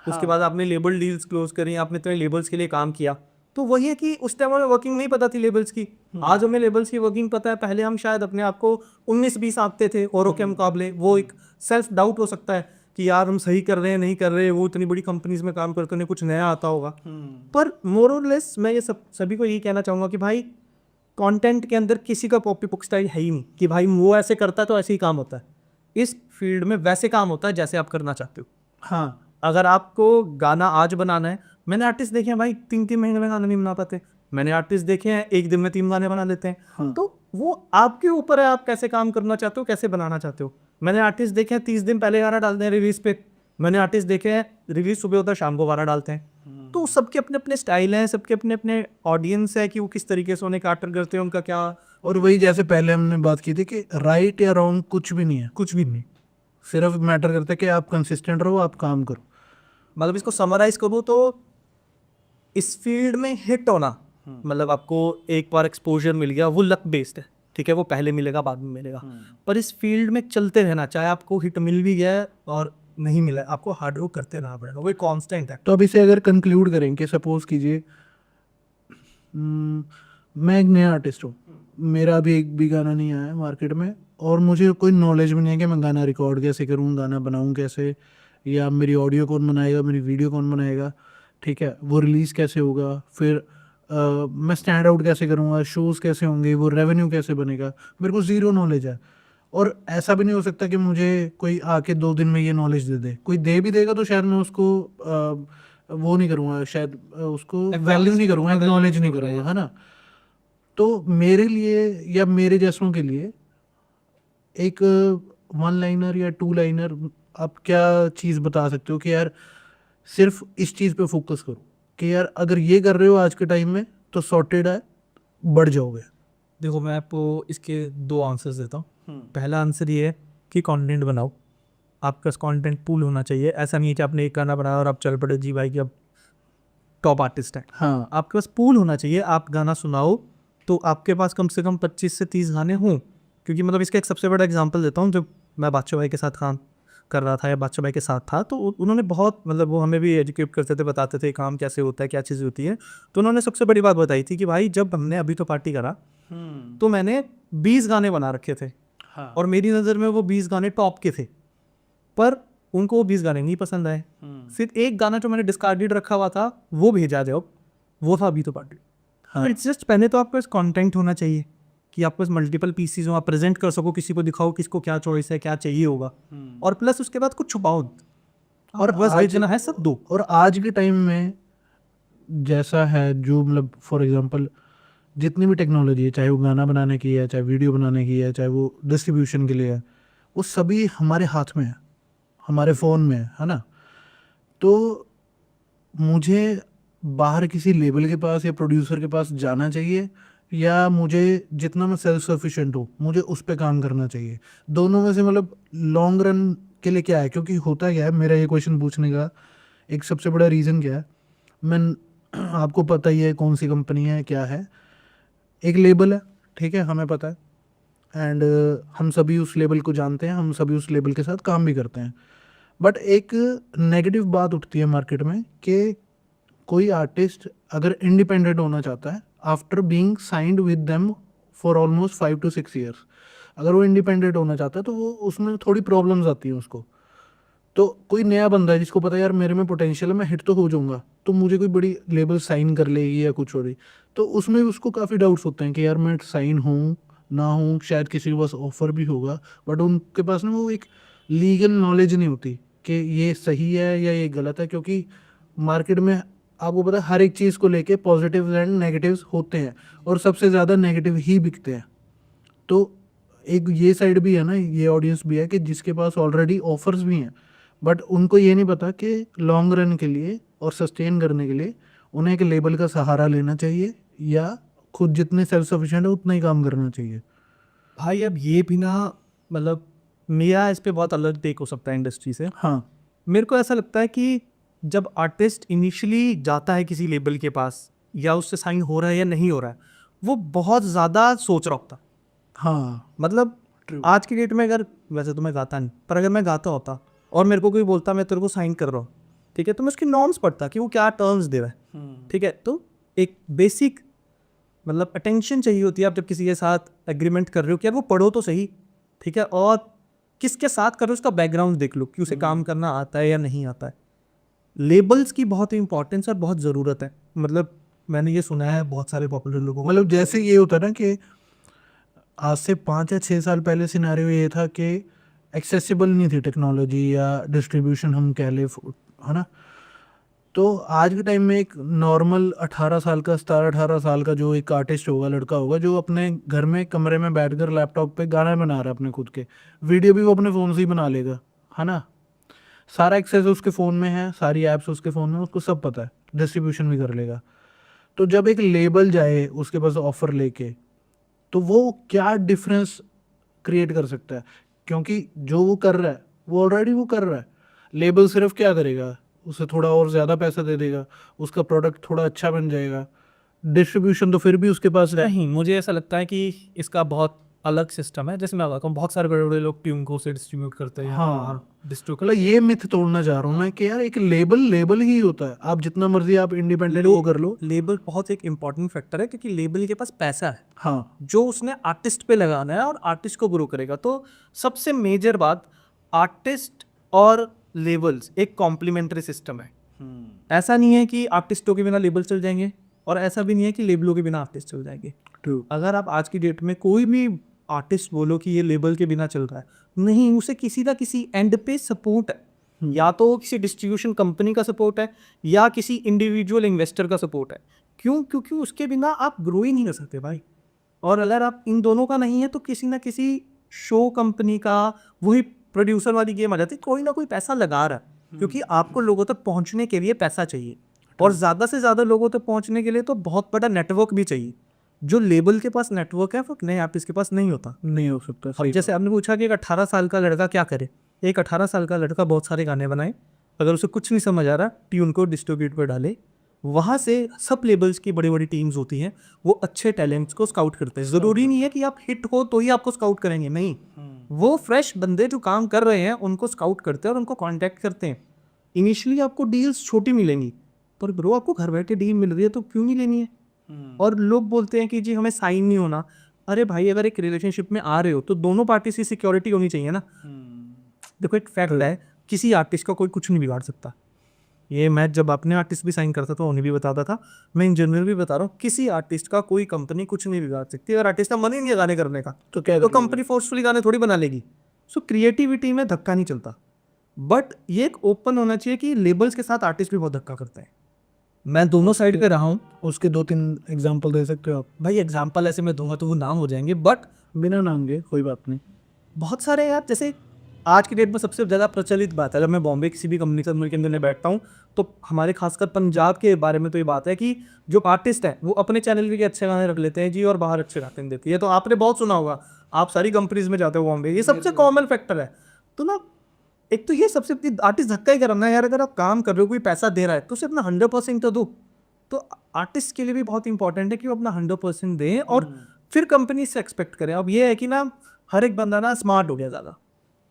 उसके बाद आपने लेबल डील्स क्लोज करी, आपने तो लेबल्स के लिए काम किया। तो वही है कि उस टाइम हमें वर्किंग नहीं पता थी लेबल्स की, आज हमें लेबल्स की वर्किंग पता है। पहले हम शायद अपने आप को 19-20 आंकते थे औरों के मुकाबले, वो एक सेल्फ डाउट हो सकता है कि यार हम सही कर रहे हैं नहीं कर रहे, वो इतनी बड़ी कंपनीज में काम करते उन्हें कुछ नया आता होगा। पर मोर और लेस मैं ये सभी को यही कहना चाहूँगा कि भाई कंटेंट के अंदर किसी का कॉपी बुक स्टाइल है ही नहीं कि भाई वो ऐसे करता है तो ऐसे ही काम होता है। इस फील्ड में वैसे काम होता है जैसे आप करना चाहते हो। हाँ, अगर आपको गाना आज बनाना है, मैंने आर्टिस्ट देखे हैं भाई 3-3 महीने में गाना नहीं बना पाते, मैंने आर्टिस्ट देखे हैं 1 दिन में 3 गाने बना लेते हैं। हाँ। तो वो आपके ऊपर है, आप कैसे काम करना चाहते हो, कैसे बनाना चाहते हो। मैंने आर्टिस्ट देखे हैं 30 दिन पहले गाना डालते हैं रिलीज पे, मैंने आर्टिस्ट देखे हैं रिलीज सुबह होता है शाम को गाना डालते हैं। तो सबके अपने अपने स्टाइल हैं, सबके अपने अपने ऑडियंस है कि वो किस तरीके से उन्हें काटर करते हैं, उनका क्या। और वही जैसे पहले हमने बात की थी कि राइट या रॉन्ग कुछ भी नहीं है, कुछ भी नहीं। सिर्फ मैटर करता है कि आप कंसिस्टेंट रहो, आप काम करो। मतलब इसको समराइज करूँ तो इस फील्ड में हिट होना, मतलब आपको एक बार एक्सपोजर मिल गया, वो लक बेस्ड है, ठीक है, वो पहले मिलेगा बाद में मिलेगा। पर इस फील्ड में चलते रहना, चाहे आपको हिट मिल भी गया है और नहीं मिला है, आपको हार्ड वर्क करते रहना पड़ेगा, वो कांस्टेंट है। तो अब इसे अगर कंक्लूड करें कि सपोज कीजिए मैं एक नया आर्टिस्ट हूँ, मेरा अभी एक भी गाना नहीं आया है मार्केट में, और मुझे कोई नॉलेज भी नहीं है कि मैं गाना रिकॉर्ड कैसे करूँ, गाना बनाऊँ कैसे, या मेरी ऑडियो कौन बनाएगा, मेरी वीडियो कौन बनाएगा, ठीक है, वो रिलीज़ कैसे होगा, फिर मैं स्टैंड आउट कैसे करूँगा, शोज़ कैसे होंगे, वो रेवेन्यू कैसे बनेगा, मेरे को ज़ीरो नॉलेज है। और ऐसा भी नहीं हो सकता कि मुझे कोई आके 2 दिन में ये नॉलेज दे दे, कोई दे भी देगा तो शायद मैं उसको वो नहीं करूँगा, शायद उसको वैल्यू नहीं करूँगा, एक्नॉलेज नहीं करूँगा, है ना। तो मेरे लिए या मेरे जैसों के लिए एक 1 लाइनर या 2 लाइनर आप क्या चीज़ बता सकते हो कि यार सिर्फ इस चीज़ पे फोकस करो, कि यार अगर ये कर रहे हो आज के टाइम में तो सॉर्टेड है, बढ़ जाओगे। देखो मैं आपको इसके 2 आंसर्स देता हूँ। पहला आंसर ये है कि कंटेंट बनाओ, आपका कंटेंट पूल होना चाहिए। ऐसा नहीं है कि आपने एक गाना बनाया और आप चल पड़े जी भाई कि अब टॉप आर्टिस्ट है। हाँ, आपके पास पूल होना चाहिए, आप गाना सुनाओ तो आपके पास कम से कम 25 से 30 गाने हों। क्योंकि मतलब इसका एक सबसे बड़ा एग्जांपल देता हूँ, जब मैं बादशाह भाई के साथ काम कर रहा था या बादशाह भाई के साथ था, तो उन्होंने बहुत, मतलब वो हमें भी एजुकेट करते थे, बताते थे काम कैसे होता है, क्या चीज़ होती है। तो उन्होंने सबसे बड़ी बात बताई थी कि भाई जब हमने अभी तो पार्टी करा तो मैंने 20 गाने बना रखे थे, हाँ, और मेरी नज़र में वो 20 गाने टॉप के थे, पर उनको वो 20 गाने नहीं पसंद आए। फिर एक गाना जो मैंने डिस्कार्डेड रखा हुआ था वो भेजा जब, वो था अभी तो पार्टी। हाँ। इट्स जस्ट पहले तो आपके पास कंटेंट होना चाहिए कि आपके पास मल्टीपल पीसीज हो, आप प्रेजेंट कर सको, किसी को दिखाओ किसको क्या चॉइस है, क्या चाहिए होगा, और प्लस उसके बाद कुछ छुपाओ और बस आज- भेजना है सब दो। और आज के टाइम में जैसा है, जो मतलब फॉर एग्जांपल जितनी भी टेक्नोलॉजी है, चाहे वो गाना बनाने की है, चाहे वीडियो बनाने की है, चाहे वो डिस्ट्रीब्यूशन के लिए है, वो सभी हमारे हाथ में है, हमारे फ़ोन में है ना। तो मुझे बाहर किसी लेबल के पास या प्रोड्यूसर के पास जाना चाहिए, या मुझे जितना मैं सेल्फ सफिशिएंट हूँ मुझे उस पर काम करना चाहिए? दोनों में से मतलब लॉन्ग रन के लिए क्या है? क्योंकि होता क्या है, मेरा ये क्वेश्चन पूछने का एक सबसे बड़ा रीज़न क्या है, मैं आपको पता ही है कौन सी कंपनी है क्या है, एक लेबल है, ठीक है, हमें पता है, एंड हम सभी उस लेबल को जानते हैं, हम सभी उस लेबल के साथ काम भी करते हैं। बट एक नेगेटिव बात उठती है मार्केट में कि कोई आर्टिस्ट अगर इंडिपेंडेंट होना चाहता है after being signed with them for almost 5 to 6 years, अगर वो इंडिपेंडेंट होना चाहता है तो वो उसमें थोड़ी प्रॉब्लम्स आती हैं उसको। तो कोई नया बंदा है जिसको पता है यार मेरे में पोटेंशियल है, मैं हिट तो हो जाऊंगा, तो मुझे कोई बड़ी लेबल साइन कर लेगी या कुछ हो रही, तो उसमें भी उसको काफ़ी डाउट्स होते हैं कि यार मैं साइन हूँ ना हूँ, शायद किसी के पास ऑफर भी होगा, बट उनके पास ना वो एक लीगल नॉलेज नहीं होती कि ये सही है या ये गलत है, क्योंकि मार्केट में आपको पता है हर एक चीज़ को लेके पॉजिटिव्स एंड नेगेटिव्स होते हैं, और सबसे ज़्यादा नेगेटिव ही बिकते हैं। तो एक ये साइड भी है ना, ये ऑडियंस भी है कि जिसके पास ऑलरेडी ऑफर्स भी हैं, बट उनको ये नहीं पता कि लॉन्ग रन के लिए और सस्टेन करने के लिए उन्हें एक लेबल का सहारा लेना चाहिए, या खुद जितने सेल्फ सफिशिएंट है उतना ही काम करना चाहिए। भाई अब ये भी ना, मतलब मेरा इस पे बहुत अलग टेक हो सकता है इंडस्ट्री से। हाँ मेरे को ऐसा लगता है कि जब आर्टिस्ट इनिशियली जाता है किसी लेबल के पास, या उससे साइन हो रहा है या नहीं हो रहा है, वो बहुत ज़्यादा सोच रहा होता। हाँ मतलब True. आज की डेट में, अगर वैसे तो मैं गाता नहीं, पर अगर मैं गाता होता और मेरे को कोई बोलता मैं तेरे को साइन कर रहा हूँ, ठीक है, तो मैं उसकी नॉर्म्स पढ़ता कि वो क्या टर्म्स दे रहा है, ठीक है। तो एक बेसिक मतलब अटेंशन चाहिए होती है आप जब किसी के साथ एग्रीमेंट कर रहे हो कि यार वो पढ़ो तो सही, ठीक है, और किसके साथ कर रहे हो उसका बैकग्राउंड देख लो कि उसे काम करना आता है या नहीं आता है। लेबल्स की बहुत इंपॉर्टेंस और बहुत ज़रूरत है। मतलब मैंने ये सुना है बहुत सारे पॉपुलर लोगों को, मतलब जैसे ये होता है ना कि आज से 5 या 6 साल पहले सिनेरियो ये था कि एक्सेसिबल नहीं थी टेक्नोलॉजी या डिस्ट्रीब्यूशन हम कह ले, है ना। तो आज के टाइम में एक नॉर्मल 18 साल का 17-18 साल का जो एक आर्टिस्ट होगा, लड़का होगा, जो अपने घर में कमरे में बैठकर लैपटॉप पे गाना बना रहा है अपने खुद के, वीडियो भी वो अपने फ़ोन से ही बना लेगा, है ना। सारा एक्सेस उसके फ़ोन में है, सारी ऐप्स उसके फ़ोन में, उसको सब पता है, डिस्ट्रीब्यूशन भी कर लेगा। तो जब एक लेबल जाए उसके पास ऑफर लेके, तो वो क्या डिफरेंस क्रिएट कर सकता है, क्योंकि जो वो कर रहा है वो ऑलरेडी वो कर रहा है। लेबल सिर्फ क्या करेगा, उसे थोड़ा और ज़्यादा पैसा दे देगा, उसका प्रोडक्ट थोड़ा अच्छा बन जाएगा, डिस्ट्रीब्यूशन तो फिर भी उसके पास है। नहीं, मुझे ऐसा लगता है कि इसका बहुत अलग सिस्टम है। जैसे मैं बताता हूँ, बहुत सारे बड़े बड़े लोग ट्यून को से डिस्ट्रीब्यूट करते हैं, हाँ, डिस्ट्रीब्यूट मतलब ये मिथ तोड़ना चाह रहा हूँ मैं कि यार एक लेबल लेबल ही होता है, आप जितना मर्जी आप इंडिपेंडेंट वो कर लो। लेबल बहुत एक इंपॉर्टेंट फैक्टर है, क्योंकि लेबल के पास पैसा है हाँ जो उसने आर्टिस्ट पे लगाना है और आर्टिस्ट को ग्रो करेगा। तो सबसे मेजर बात, आर्टिस्ट और लेबल्स एक कॉम्प्लीमेंट्री सिस्टम है। ऐसा नहीं है कि आर्टिस्टों के बिना लेबल चल जाएंगे, और ऐसा भी नहीं है कि लेबलों के बिना आर्टिस्ट चल जाएंगे। ट्रू। अगर आप आज की डेट में कोई भी आर्टिस्ट बोलो कि ये लेबल के बिना चल रहा है, नहीं, उसे किसी ना किसी एंड पे सपोर्ट है। या तो वो किसी डिस्ट्रीब्यूशन कंपनी का सपोर्ट है, या किसी इंडिविजुअल इन्वेस्टर का सपोर्ट है। क्यों? क्योंकि उसके बिना आप ग्रो ही नहीं कर सकते भाई। और अगर आप इन दोनों का नहीं है तो किसी ना किसी शो कंपनी का, वही प्रोड्यूसर वाली गेम आ जाती है, कोई ना कोई पैसा लगा रहा है, क्योंकि आपको लोगों तक पहुंचने के लिए पैसा चाहिए, और ज़्यादा से ज़्यादा लोगों तक पहुंचने के लिए तो बहुत बड़ा नेटवर्क भी चाहिए। जो लेबल के पास नेटवर्क है वो नए आर्टिस्ट के पास नहीं होता। नहीं हो सकता, अब सही जैसे आपने पूछा कि एक 18 साल का लड़का क्या करे, एक 18 साल का लड़का बहुत सारे गाने बनाए, अगर उसे कुछ नहीं समझ आ रहा, ट्यून को डिस्ट्रीब्यूट पर डाले, वहाँ से सब लेबल्स की बड़ी बड़ी टीम्स होती हैं, वो अच्छे टैलेंट्स को स्काउट करते हैं। ज़रूरी नहीं है कि आप हिट हो तो ही आपको स्काउट करेंगे, नहीं, वो फ्रेश बंदे जो काम कर रहे हैं उनको स्काउट करते हैं और उनको कॉन्टैक्ट करते हैं। इनिशियली आपको डील्स छोटी मिलेंगी, पर ब्रो आपको घर बैठे डील मिल रही है तो क्यों नहीं लेनी है। और लोग बोलते हैं कि जी हमें साइन नहीं होना। अरे भाई, अगर एक रिलेशनशिप में आ रहे हो तो दोनों पार्टी से सिक्योरिटी होनी चाहिए ना। देखो, एक फैक्ट है, किसी आर्टिस्ट का कोई कुछ नहीं बिगाड़ सकता। ये मैं जब अपने आर्टिस्ट भी साइन करता था उन्हें भी बताता था, मैं इन जनरल भी बता रहा हूँ, किसी आर्टिस्ट का कोई कंपनी कुछ नहीं बिगाड़ सकती। अगर आर्टिस्ट का मन ही नहीं है गाने करने का तो क्या तो करोगे? कंपनी फोर्सफुली गाने थोड़ी बना लेगी। सो क्रिएटिविटी में धक्का नहीं चलता, बट ये एक ओपन होना चाहिए कि लेबल्स के साथ आर्टिस्ट भी बहुत धक्का करते हैं। मैं दोनों साइड पे रहा हूँ। उसके 2-3 एग्जांपल दे सकते हो आप? भाई एग्जाम्पल ऐसे मैं दूंगा तो वो नाम हो जाएंगे, बट बिना नाम के कोई बात नहीं। बहुत सारे यार, जैसे आज की डेट में सबसे ज़्यादा प्रचलित बात है, जब मैं बॉम्बे किसी भी कंपनी के अंदर बैठता हूँ तो हमारे खासकर पंजाब के बारे में तो ये बात है कि जो आर्टिस्ट हैं वो अपने चैनल के अच्छे गाने रख लेते हैं जी, और बाहर अच्छे गाने नहीं देती है। तो आपने बहुत सुना होगा, आप सारी कंपनीज में जाते हो बॉम्बे, ये सबसे कॉमन फैक्टर है। तो ना, एक तो ये सबसे आर्टिस्ट धक्का ही करना है यार। अगर आप काम कर रहे हो, कोई पैसा दे रहा है तो उसे अपना 100% तो दो। तो आर्टिस्ट के लिए भी बहुत इंपॉर्टेंट है कि वो अपना 100% दें और फिर कंपनी से एक्सपेक्ट करें। अब ये है कि ना, हर एक बंदा ना स्मार्ट हो गया ज़्यादा।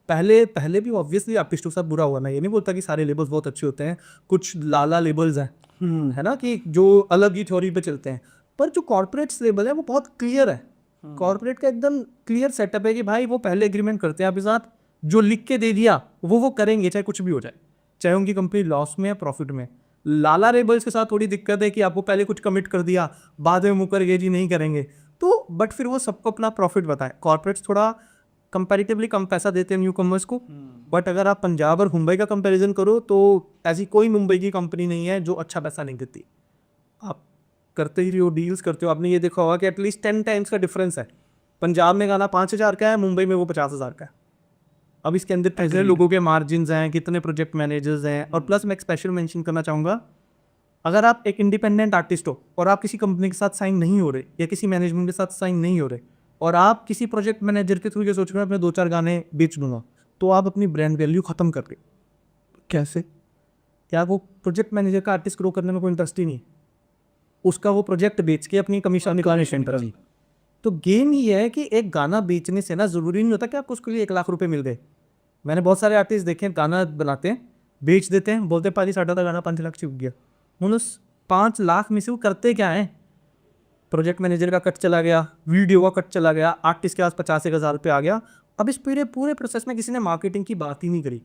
पहले भी ऑब्वियसली आर्टिस्टों के साथ बुरा हुआ, मैं ये नहीं बोलता कि सारे लेबल्स बहुत अच्छे होते हैं, कुछ लाला लेबल्स हैं, है ना, कि जो अलग ही थ्योरी पे चलते हैं। पर जो कॉर्पोरेट्स लेबल है वो बहुत क्लियर है। कॉर्पोरेट का एकदम क्लियर सेटअप है कि भाई वो पहले एग्रीमेंट करते हैं आपके साथ, जो लिख के दे दिया वो करेंगे, चाहे कुछ भी हो जाए, चाहे उनकी कंपनी लॉस में या प्रॉफिट में। लाला लेबल्स के साथ थोड़ी दिक्कत है कि आपको पहले कुछ कमिट कर दिया, बाद में मुकर गए जी नहीं करेंगे, तो बट फिर वो सबको अपना प्रॉफिट बताएं। कॉर्पोरेट्स थोड़ा कंपैरेटिवली कम पैसा देते हैं न्यू कमर्स को, बट अगर आप पंजाब और मुंबई का कंपैरिजन करो तो ऐसी कोई मुंबई की कंपनी नहीं है जो अच्छा पैसा नहीं देती। आप करते ही हो, डील्स करते हो, आपने ये देखा होगा कि एटलीस्ट 10 टाइम्स का डिफरेंस है। पंजाब में गाना 5,000 का है, मुंबई में वो 50,000 का है। अब इसके अंदर कितने लोगों के मार्जिन हैं, कितने प्रोजेक्ट मैनेजर्स हैं, और प्लस मैं एक स्पेशल मेंशन करना चाहूँगा, अगर आप एक इंडिपेंडेंट आर्टिस्ट हो और आप किसी कंपनी के साथ साइन नहीं हो रहे या किसी मैनेजमेंट के साथ साइन नहीं हो रहे और आप किसी प्रोजेक्ट मैनेजर के थ्रू ये सोच रहे हो अपने 2-4 गाने बेच दूंगा, तो आप अपनी ब्रांड वैल्यू खत्म कर रहे हो। कैसे? क्या वो प्रोजेक्ट मैनेजर का आर्टिस्ट ग्रो करने में कोई इंटरेस्ट ही नहीं, उसका वो प्रोजेक्ट बेच के अपनी कमीशन निकालने से इंटरेस्ट। तो गेम ये है कि एक गाना बेचने से ना ज़रूरी नहीं होता कि आपको उसके लिए 1 लाख रुपए मिल गए। मैंने बहुत सारे आर्टिस्ट देखे हैं, गाना बनाते हैं, बेच देते हैं, बोलते हैं पाजी साढ़ा का गाना 5 लाख चुक गया। उन उस 5 लाख में से वो करते क्या है? प्रोजेक्ट मैनेजर का कट चला गया, वीडियो का कट चला गया, आर्टिस्ट के पास 50,000 रुपये आ गया। अब इस पूरे प्रोसेस में किसी ने मार्केटिंग की बात ही नहीं करी,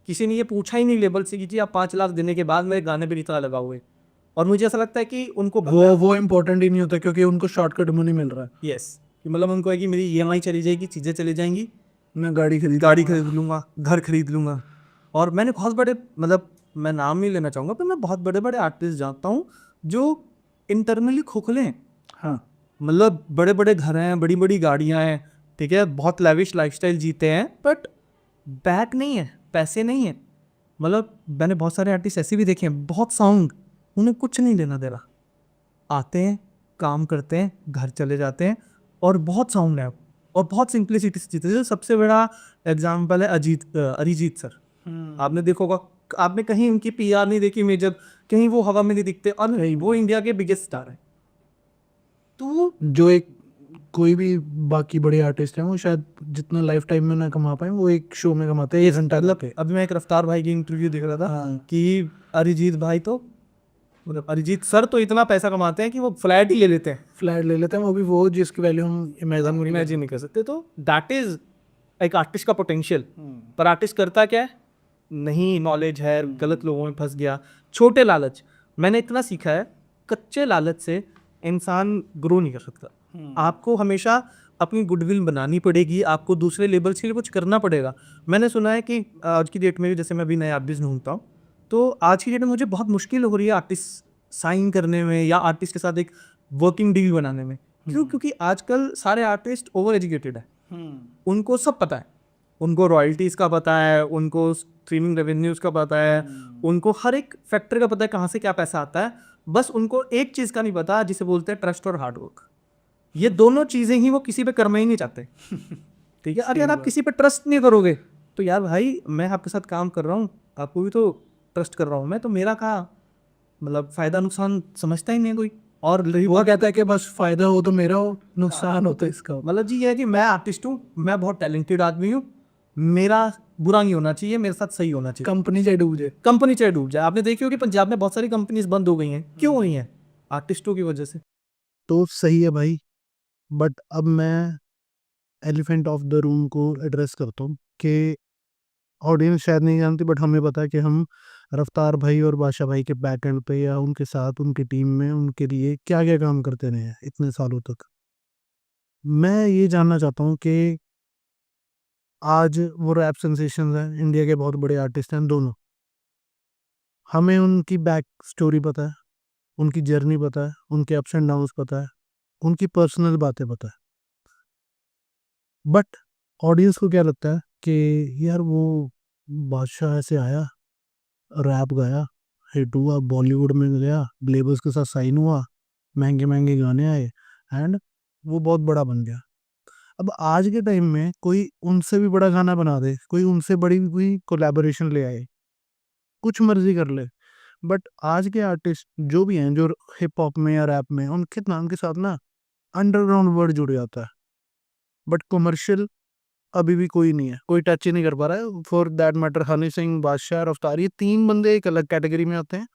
किसी ने ये पूछा ही नहीं लेबल से कि जी आप 5 लाख देने के बाद मेरे गाने पर इतना लगा हुए। और मुझे ऐसा लगता है कि उनको वो इम्पोर्टेंट ही नहीं होता क्योंकि उनको शॉर्टकट मनी मिल रहा है। यस, कि मतलब उनको है कि मेरी EMI चली जाएगी, चीज़ें चली जाएंगी, मैं गाड़ी खरीद लूँगा, घर खरीद लूँगा। और मैंने बहुत बड़े, मतलब मैं नाम नहीं लेना चाहूँगा, पर मैं बहुत बड़े बड़े आर्टिस्ट जानता हूँ जो इंटरनली खोखले हैं। हाँ, मतलब बड़े बड़े घर हैं, बड़ी बड़ी गाड़ियाँ हैं, ठीक है, बहुत लैविश लाइफस्टाइल जीते हैं, बट बैक नहीं है, पैसे नहीं है। मतलब मैंने बहुत सारे आर्टिस्ट ऐसे भी देखे हैं, बहुत साउंड, उन्हें कुछ नहीं लेना दे रहा, आते हैं, काम करते हैं, घर चले जाते हैं, और बहुत साउंड है और बहुत सिंप्लिसिटी से जीते हैं। सबसे बड़ा एग्जाम्पल है अरिजीत सर। आपने देखा होगा, आपने कहीं उनकी PR नहीं देखी मेजर, कहीं वो हवा में नहीं दिखते, और नहीं, वो इंडिया के बिगेस्ट स्टार है। तो जो एक कोई भी बाकी बड़े आर्टिस्ट हैं वो शायद जितना लाइफ टाइम में ना कमा पाए वो एक शो में कमाते हैं। 1 घंटा मतलब अभी मैं एक रफ्तार भाई की इंटरव्यू देख रहा था कि अरिजीत भाई तो, मतलब अरिजीत सर तो इतना पैसा कमाते हैं कि वो फ्लैट ही ले लेते हैं, फ्लैट ले लेते हैं, वो भी वो जिसकी वैल्यू हम इमेजिन नहीं कर सकते। तो दैट इज एक आर्टिस्ट का पोटेंशियल। पर आर्टिस्ट करता क्या है? नहीं नॉलेज है, गलत लोगों में फंस गया, छोटे लालच। मैंने इतना सीखा है, कच्चे लालच से इंसान ग्रो नहीं कर सकता। आपको हमेशा अपनी गुडविल बनानी पड़ेगी, आपको दूसरे लेबल्स के लिए कुछ करना पड़ेगा। मैंने सुना है कि आज की डेट में, जैसे मैं अभी नए आर्टिस्ट ढूंढता हूँ, तो आज की डेट में मुझे बहुत मुश्किल हो रही है आर्टिस्ट साइन करने में या आर्टिस्ट के साथ एक वर्किंग डील बनाने में। क्यों? क्योंकि आजकल सारे आर्टिस्ट ओवर एजुकेटेड है, उनको सब पता है, उनको रॉयल्टीज़ का पता है, उनको स्ट्रीमिंग रेवेन्यूज़ का पता है, उनको हर एक फैक्टर का पता है कहाँ से क्या पैसा आता है। बस उनको एक चीज़ का नहीं पता, जिसे बोलते हैं ट्रस्ट और हार्डवर्क। ये दोनों चीज़ें ही वो किसी पे करना ही नहीं चाहते। ठीक है, अगर आप किसी पे ट्रस्ट नहीं करोगे तो यार भाई, मैं आपके साथ काम कर रहा हूँ, आपको भी तो ट्रस्ट कर रहा हूँ मैं, तो मेरा कहाँ, मतलब फ़ायदा नुकसान समझता ही नहीं है कोई। और वो कहता है कि बस फायदा हो तो मेरा हो, नुकसान हो तो इसका हो। मतलब जी ये है कि मैं आर्टिस्ट हूँ, मैं बहुत टैलेंटेड आदमी हूँ, मेरा बुरा नहीं होना चाहिए, मेरे साथ सही होना चाहिए। कंपनी चाहे डूब जाए, कंपनी चाहे डूब जाए। आपने देखी होगी पंजाब में बहुत सारी कंपनीज बंद हो गई हैं, क्यों हुई हैं? आर्टिस्टों की वजह से। तो सही है भाई। बट अब मैं एलिफेंट ऑफ द रूम को एड्रेस करता हूँ कि ऑडियंस शायद नहीं जानती, बट हमें पता है कि हम रफ्तार भाई और बादशाह भाई के बैक एंड पे या उनके साथ उनकी टीम में उनके लिए क्या क्या काम करते रहे हैं इतने सालों तक। मैं ये जानना चाहता हूँ कि आज वो रैप सेंसेशन हैं, इंडिया के बहुत बड़े आर्टिस्ट हैं दोनों, हमें उनकी बैक स्टोरी पता है, उनकी जर्नी पता है, उनके अप्स एंड डाउन्स पता है, उनकी पर्सनल बातें पता है। बट ऑडियंस को क्या लगता है कि यार वो बादशाह ऐसे आया, रैप गाया, हिट हुआ, बॉलीवुड में गया, लेबल्स के साथ साइन हुआ, महंगे महंगे गाने आए, एंड वो बहुत बड़ा बन गया। अब आज के टाइम में कोई उनसे भी बड़ा गाना बना दे, कोई उनसे बड़ी कोई कोलैबोरेशन ले आए, कुछ मर्जी कर ले, बट आज के आर्टिस्ट जो भी हैं जो हिप हॉप में या रैप में, उनके नाम के साथ ना अंडरग्राउंड वर्ड जुड़ जाता है। बट कमर्शियल अभी भी कोई नहीं है, कोई टच ही नहीं कर पा रहा है। For that matter Honey Singh, बादशाह, रफ्तार, ये 3 बंदे एक अलग कैटेगरी में आते हैं,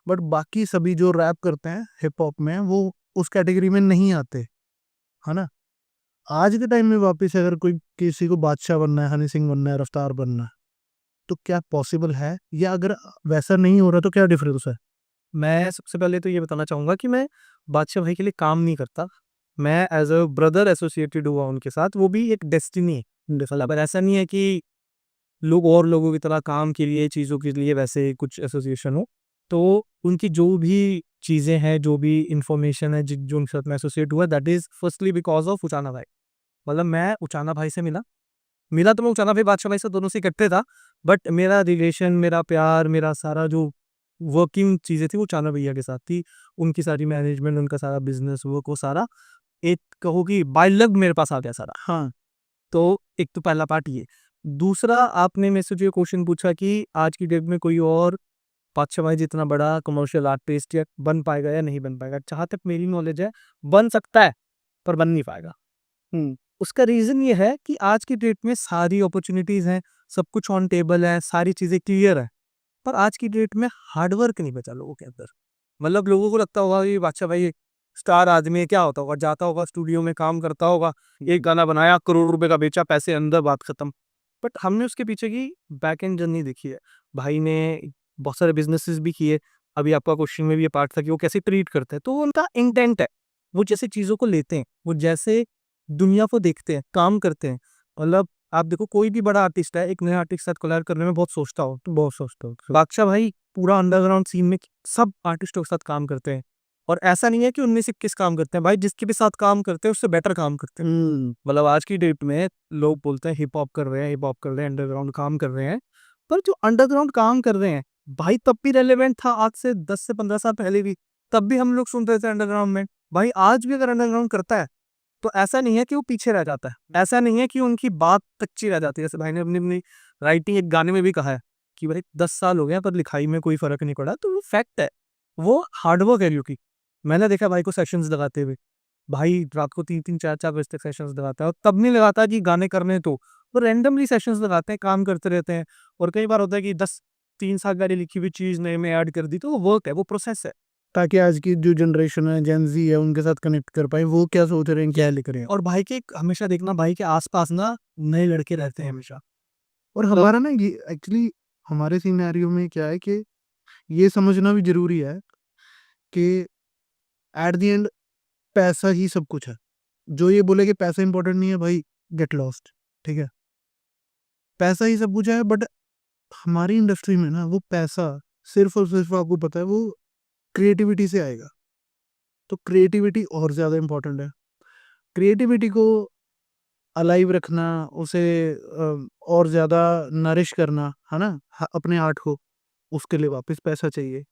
बट बाकी सभी जो रैप करते हैं हिप हॉप में वो उस कैटेगरी में नहीं आते, है ना। आज के टाइम में वापस अगर कोई किसी को बादशाह बनना है, हनी सिंह बनना है, रफ्तार बनना है, तो क्या पॉसिबल है? या अगर वैसा नहीं हो रहा तो क्या डिफरेंस है? मैं सबसे पहले तो ये बताना चाहूँगा कि मैं बादशाह भाई के लिए काम नहीं करता। मैं एज़ अ ब्रदर एसोसिएटेड हुआ उनके साथ, वो भी एक डेस्टिनी है। पर ऐसा नहीं है कि लोग और लोगों की तरह काम के लिए, चीज़ों के लिए वैसे कुछ एसोसिएशन हो। तो उनकी जो भी चीज़ें हैं, जो भी इन्फॉर्मेशन है जो उनके साथ मैं एसोसिएट हुआ, that is firstly because of Uchana भाई। मतलब मैं उचाना भाई से मिला। मिला तो मैं उचाना भाई, बादशाह भाई से, दोनों से इकट्ठे था, बट मेरा रिलेशन, मेरा प्यार, मेरा सारा जो वर्किंग चीज़ें थी वो उचाना भैया के साथ थी। उनकी सारी मैनेजमेंट, उनका सारा बिज़नेस वर्क, वो सारा एक कहो कि बाय लक मेरे पास आ गया सारा। हाँ। तो एक तो पहला पार्ट ये। दूसरा, आपने मेरे से जो क्वेश्चन पूछा कि आज की डेट में कोई और बादशाह भाई जितना बड़ा कमर्शियल आर्टिस्ट या बन पाएगा या नहीं बन पाएगा। जहाँ तक मेरी नॉलेज है, बन सकता है, पर बन नहीं पाएगा। हुँ। उसका रीज़न ये है कि आज की डेट में सारी अपॉर्च्युनिटीज़ हैं, सब कुछ ऑन टेबल है, सारी चीज़ें क्लियर है। पर आज की डेट में हार्ड वर्क नहीं बचा लोगों के अंदर। मतलब लोगों को लगता होगा कि बादशाह भाई एक स्टार आदमी है, क्या होता होगा? जाता होगा स्टूडियो में काम करता होगा, एक गाना बनाया, करोड़ रुपए का बेचा, पैसे अंदर, बात खत्म। बट हमने उसके पीछे की बैक एंड जर्नी देखी है। भाई ने बहुत सारे बिज़नेसेस भी किए। अभी आपका क्वेश्चन में भी ये पार्ट था कि वो कैसे ट्रीट करते हैं। तो वो उनका इंटेंट है। वो जैसे चीज़ों को लेते हैं, वो जैसे दुनिया को देखते हैं, काम करते हैं। मतलब आप देखो, कोई भी बड़ा आर्टिस्ट है, एक नए आर्टिस्ट के साथ कोलैब करने में बहुत सोचता हो, तो बहुत सोचता हो। बादशाह भाई पूरा अंडरग्राउंड सीन में सब आर्टिस्टों के साथ काम करते हैं। और ऐसा नहीं है कि 19-21 काम करते हैं, भाई जिसके भी साथ काम करते हैं उससे बेटर काम करते हैं। मतलब आज की डेट में लोग बोलते हैं हिप हॉप कर रहे हैं, हिप हॉप कर रहे हैं, अंडरग्राउंड काम कर रहे हैं। पर जो अंडरग्राउंड काम कर रहे हैं, भाई तब भी रेलेवेंट था, आज से 10 से 15 साल पहले भी। तब भी हम लोग सुन रहे थे अंडरग्राउंड में। भाई आज भी अगर अंडरग्राउंड करता है, तो ऐसा नहीं है कि वो पीछे रह जाता है। ऐसा नहीं है कि उनकी बात कच्ची रह जाती है। जैसे भाई ने अपनी राइटिंग एक गाने में भी कहा है कि भाई 10 साल हो गए हैं, पर लिखाई में कोई फ़र्क नहीं पड़ा। तो वो फैक्ट है। वो हार्ड वर्क है, क्योंकि मैंने देखा भाई को सेशंस लगाते हुए। भाई रात को 3-3 4-4 बजे तक सेशंस लगाता है, और तब नहीं लगाता कि गाने करने हैं तो। वो रैंडमली सेशंस लगाते हैं, काम करते रहते हैं। और कई बार होता है कि 10 3 साल पहले लिखी हुई चीज़ नए में ऐड कर दी, तो वो वर्क है, वो प्रोसेस है। ताकि आज की जो जनरेशन है, जेन ज़ी है, उनके साथ कनेक्ट कर पाएँ, वो क्या सोच रहे हैं, क्या लिख रहे हैं। और भाई के हमेशा देखना, भाई के आस-पास ना नए लड़के रहते हैं हमेशा। और हमारा ना ये एक्चुअली हमारे सिनेरियो में क्या है कि ये समझना भी ज़रूरी है कि एट द एंड पैसा ही सब कुछ है। जो ये बोले कि पैसा इंपॉर्टेंट नहीं है, भाई गेट लॉस्ट, ठीक है? पैसा ही सब कुछ है, बट हमारी इंडस्ट्री में ना वो पैसा सिर्फ़ और सिर्फ़ आपको पता है वो क्रिएटिविटी से आएगा। तो क्रिएटिविटी और ज़्यादा इम्पोर्टेंट है। क्रिएटिविटी को अलाइव रखना, उसे और ज़्यादा नरिश करना, है ना? अपने आर्ट को, उसके लिए वापस पैसा चाहिए।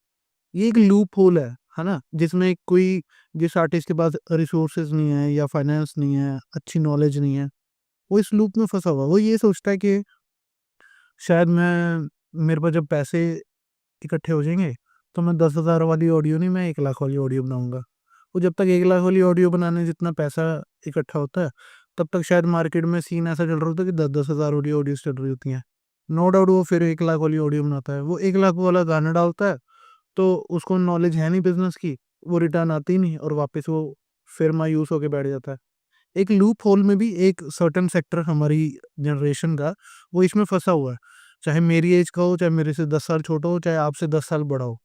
ये एक लूप होल है ना? जिसमें कोई जिस आर्टिस्ट के पास रिसोर्सेज़ नहीं है या फाइनेंस नहीं है, अच्छी नॉलेज नहीं है, वो इस लूप में फँसा हुआ है। वो ये सोचता है कि शायद मेरे पास जब पैसे इकट्ठे हो जाएँगे, तो मैं 10,000 वाली ऑडियो नहीं, मैं 1 लाख वाली ऑडियो बनाऊँगा। वो जब तक 1 लाख वाली ऑडियो बनाने जितना पैसा इकट्ठा होता है, तब तक शायद मार्केट में सीन ऐसा चल रहा होता है कि 10-10 हज़ार ऑडियोज़ चल रही होती हैं। नो डाउट वो फिर 1 लाख वाली ऑडियो बनाता है। वो 1 लाख वाला गाना डालता है, तो उसको नॉलेज है नहीं बिज़नेस की, वो रिटर्न आती नहीं और वापस वो फिर मायूस होके बैठ जाता है। एक लूप होल में भी एक सर्टेन सेक्टर हमारी जनरेशन का, वो इसमें फँसा हुआ है। चाहे मेरी एज का हो, चाहे मेरे से 10 साल छोटा हो, चाहे आपसे 10 साल बड़ा हो।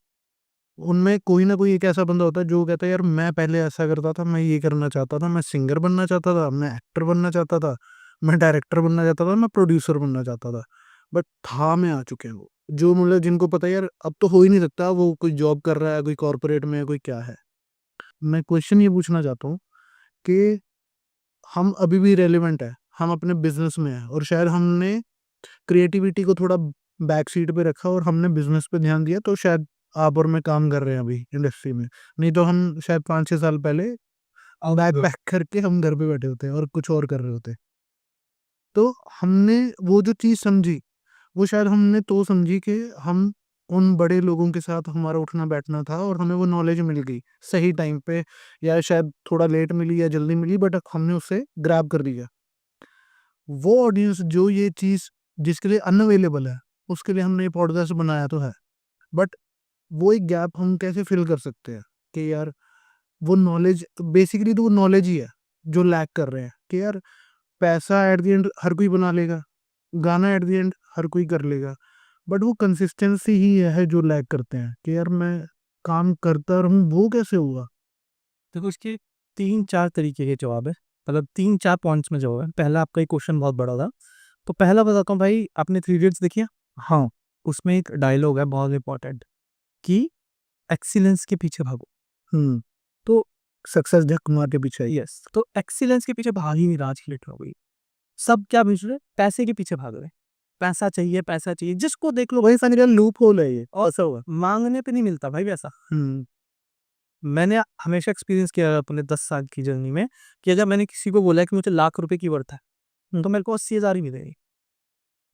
उनमें कोई ना कोई एक ऐसा बंदा होता है जो कहता है यार मैं पहले ऐसा करता था, मैं ये करना चाहता था, मैं सिंगर बनना चाहता था, मैं एक्टर बनना चाहता था, मैं डायरेक्टर बनना चाहता था, मैं प्रोड्यूसर बनना चाहता था। बट था में आ चुके हैं वो। जो मतलब जिनको पता है यार अब तो हो ही नहीं सकता, वो कोई जॉब कर रहा है, कोई कॉर्पोरेट में है, कोई क्या है। मैं क्वेश्चन ये पूछना चाहता हूँ कि हम अभी भी रेलेवेंट है, हम अपने बिज़नेस में हैं और शायद हमने क्रिएटिविटी को थोड़ा बैक सीट पे रखा और हमने बिज़नेस पे ध्यान दिया, तो शायद आप और मैं काम कर रहे हैं अभी इंडस्ट्री में। नहीं तो हम शायद 5-6 साल पहले बैग पैक करके हम घर पे बैठे होते और कुछ और कर रहे होते। तो हमने वो जो चीज़ समझी, वो शायद हमने तो समझी कि हम उन बड़े लोगों के साथ हमारा उठना-बैठना था और हमें वो नॉलेज मिल गई, सही टाइम पे, या शायद थोड़ा लेट मिली या जल्दी मिली, बट हमने उसे ग्रैब कर लिया। वो ऑडियंस जो ये चीज़ जिसके लिए अनअवेलेबल है, उसके लिए हमने ये पॉडकास्ट बनाया तो है। बट वो एक गैप हम कैसे फ़िल कर सकते हैं कि यार वो नॉलेज, बेसिकली तो वो नॉलेज ही है, जो लैक कर रहे हैं कि यार पैसा एट द एंड हर कोई बना लेगा, गाना एट द एंड हर कोई कर लेगा। बट वो कंसिस्टेंसी ही है जो लैक करते हैं कि यार मैं काम करता रहूँ, वो कैसे होगा? देखो, इसके 3-4 तरीके के जवाब है। मतलब 3-4 पॉइंट्स में जो है, पहला आपका एक क्वेश्चन बहुत बड़ा था। तो पहला बताता हूँ भाई, आपने थ्री इडियट्स देखी है? हाँ, उसमें एक डायलॉग है बहुत इंपॉर्टेंट कि एक्सीलेंस के पीछे भागो। हम्म। तो सक्सेस झक मार के पीछे आई। यस, तो एक्सीलेंस के पीछे भाग ही नहीं रहा आज की डेट में कोई। सब क्या पूछ रहे? पैसे के पीछे भाग रहे हैं। पैसा चाहिए, जिसको देख लो वही समझ रहा लूप होल है ये। और ऐसा हुआ। मांगने पे नहीं मिलता भाई वैसा। हम्म। मैंने हमेशा एक्सपीरियंस किया है अपने 10 साल की जर्नी में कि अगर मैंने किसी को बोला है कि मुझे लाख रुपए की वर्थ है, तो मेरे को 80,000 ही मिलेगी।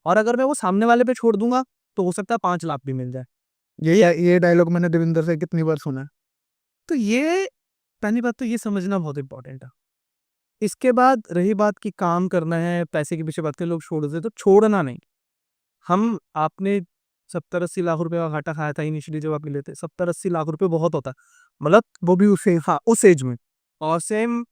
और अगर मैं वो सामने वाले पे छोड़ दूंगा तो हो सकता है 5 लाख भी मिल जाए। ये डायलॉग मैंने देविंदर से कितनी बार सुना है। तो ये पहली बात तो ये समझना बहुत इंपॉर्टेंट है। इसके बाद रही बात कि काम करना है, पैसे के पीछे बात कर लोग छोड़ देते, तो छोड़ना नहीं। हम आपने 70-80 लाख रुपए का घाटा खाया था इनिशियली जब आप मिले थे। 70-80 लाख रुपए बहुत होता है, मतलब वो भी उसे। हाँ उस एज में। और सेम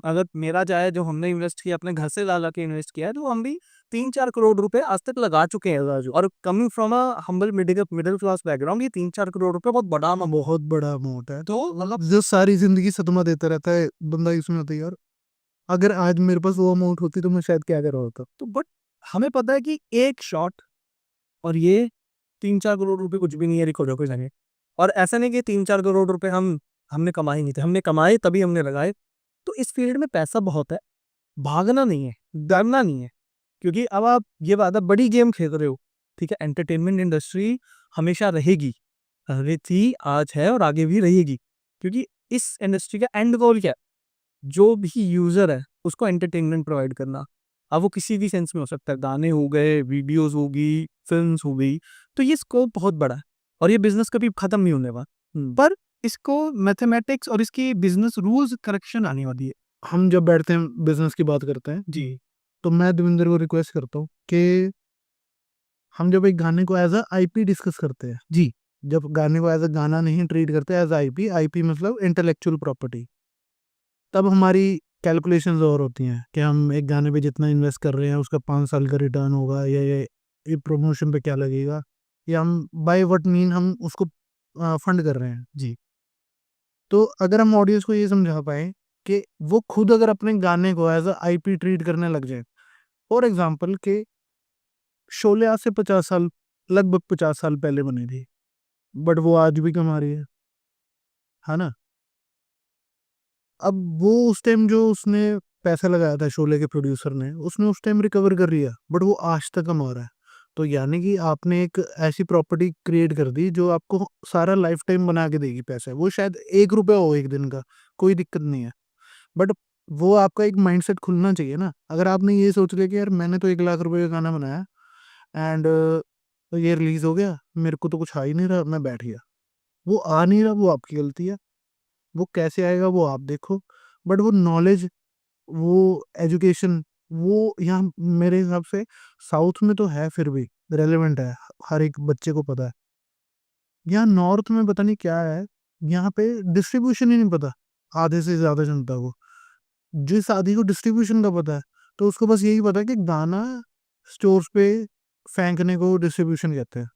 अगर मेरा जाए, जो हमने इन्वेस्ट किया अपने घर से ला के इन्वेस्ट किया है, तो हम भी 3-4 करोड़ रुपए आज तक लगा चुके हैं राजू। और coming from a humble middle class background, ये 3-4 करोड़ रुपए बहुत बड़ा amount बहुत बड़ा अमाउंट है। तो मतलब जो सारी जिंदगी सदमा देता रहता है बंदा, इसमें होता है यार, अगर आज मेरे पास वो अमाउंट होती तो मैं शायद क्या कर रहा होता। तो बट हमें पता है कि एक शॉट और ये 3-4 करोड़ रुपए कुछ भी नहीं है रिकॉर्ड के जगह। और ऐसा नहीं कि 3-4 करोड़ रुपए हमने कमाए नहीं थे, हमने कमाए तभी हमने लगाए। तो इस फील्ड में पैसा बहुत है, भागना नहीं है, डरना नहीं है। क्योंकि अब आप ये बात है, बड़ी गेम खेल रहे हो, ठीक है। एंटरटेनमेंट इंडस्ट्री हमेशा रहेगी, पहले थी, आज है और आगे भी रहेगी। क्योंकि इस इंडस्ट्री का एंड गोल क्या है? जो भी यूजर है उसको एंटरटेनमेंट प्रोवाइड करना। अब वो किसी भी सेंस में हो सकता है, गाने हो गए, वीडियोस होगी, फिल्म्स हो गई। तो ये स्कोप बहुत बड़ा है और ये बिजनेस कभी खत्म नहीं होने वाला। पर इसको मैथमेटिक्स और इसकी बिजनेस रूल्स करेक्शन आने वाली है। हम जब बैठते हैं बिजनेस की बात करते हैं, जी तो मैं देविंदर को रिक्वेस्ट करता हूँ कि हम जब एक गाने को एज अ आईपी डिस्कस करते हैं, जी जब गाने को एज अ गाना नहीं ट्रीट करते, एज आईपी, आईपी मतलब इंटेलेक्चुअल प्रॉपर्टी, तब हमारी कैलकुलेशंस और होती हैं कि हम एक गाने पे जितना इन्वेस्ट कर रहे हैं उसका 5 साल का रिटर्न होगा, या ये प्रमोशन पे क्या लगेगा, या हम बाय व्हाट मीन हम उसको फंड कर रहे हैं। जी तो अगर हम ऑडियंस को ये समझा पाए कि वो खुद अगर अपने गाने को एज अ आईपी ट्रीट करने लग जाए, फॉर एग्जाम्पल के शोले आज से 50 साल, लगभग 50 साल पहले बनी थी, बट वो आज भी कमा रही है ना। अब वो उस टाइम जो उसने पैसा लगाया था शोले के प्रोड्यूसर ने, उसने उस टाइम रिकवर कर लिया, बट वो आज तक कमा रहा है। तो यानी कि आपने एक ऐसी प्रॉपर्टी क्रिएट कर दी जो आपको सारा लाइफ टाइम बना के देगी पैसा। वो शायद 1 रुपया हो एक दिन का, कोई दिक्कत नहीं है, बट वो आपका एक माइंडसेट खुलना चाहिए ना। अगर आपने ये सोच लिया कि यार मैंने तो 1 लाख रुपए का गाना बनाया एंड ये रिलीज हो गया, मेरे को तो कुछ आ ही नहीं रहा, मैं बैठ गया, वो आ नहीं रहा, वो आपकी गलती है। वो कैसे आएगा वो आप देखो, बट वो नॉलेज, वो एजुकेशन, वो यहाँ मेरे हिसाब से साउथ में तो है, फिर भी रेलेवेंट है, हर एक बच्चे को पता है। यहाँ नॉर्थ में पता नहीं क्या है, यहाँ पे डिस्ट्रीब्यूशन ही नहीं पता आधे से ज्यादा जनता को। जिस आदि को डिस्ट्रीब्यूशन का पता है, तो उसको बस यही पता है कि गाना स्टोर्स पे फेंकने को डिस्ट्रीब्यूशन कहते हैं।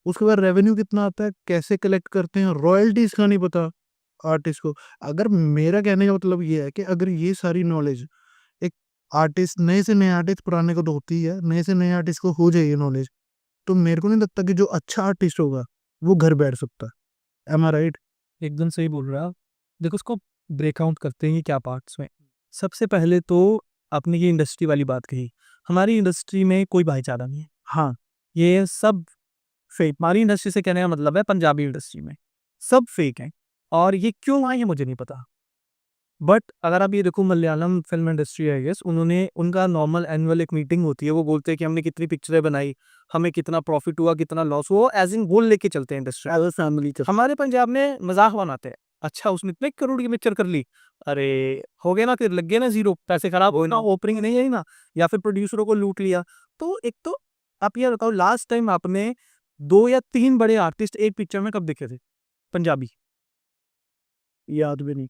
उसके बाद रेवेन्यू कितना आता है, कैसे कलेक्ट करते हैं, रॉयल्टीज का नहीं पता आर्टिस्ट को। अगर मेरा कहने का मतलब ये है कि अगर ये सारी नॉलेज एक आर्टिस्ट, नए से नए आर्टिस्ट, पुराने को तो होती ही है, नए से नए आर्टिस्ट को हो जाए ये नॉलेज, तो मेरे को नहीं लगता कि जो अच्छा आर्टिस्ट होगा वो घर बैठ सकता है। एम आई राइट? एकदम सही बोल रहे हो आप। देखो उसको ब्रेकआउट करते हैं ये क्या पार्ट्स में। सबसे पहले तो आपने ये इंडस्ट्री वाली बात कही, हमारी इंडस्ट्री में कोई भाईचारा नहीं है। हाँ, ये सब फेक, हमारी इंडस्ट्री से कहने का मतलब है पंजाबी इंडस्ट्री में सब फेक हैं। और ये क्यों आए हैं मुझे नहीं पता। बट अगर आप ये देखो मलयालम फिल्म इंडस्ट्री है, यस, उन्होंने उनका नॉर्मल एनुअल एक मीटिंग होती है, वो बोलते हैं कि हमने कितनी पिक्चरें बनाई, हमें कितना प्रॉफिट हुआ, कितना लॉस हुआ, एज इन गोल लेके चलते हैं इंडस्ट्री। As a family. हमारे पंजाब में मजाक बनाते हैं, अच्छा उसने इतने करोड़ की पिक्चर कर ली, अरे हो गए ना, फिर लग गए ना जीरो, पैसे खराब हो ना, ओपनिंग नहीं आई ना, या फिर प्रोड्यूसरों को लूट लिया। तो एक तो आप ये बताओ, लास्ट टाइम आपने 2 या 3 बड़े आर्टिस्ट एक पिक्चर में कब दिखे थे पंजाबी? याद भी नहीं।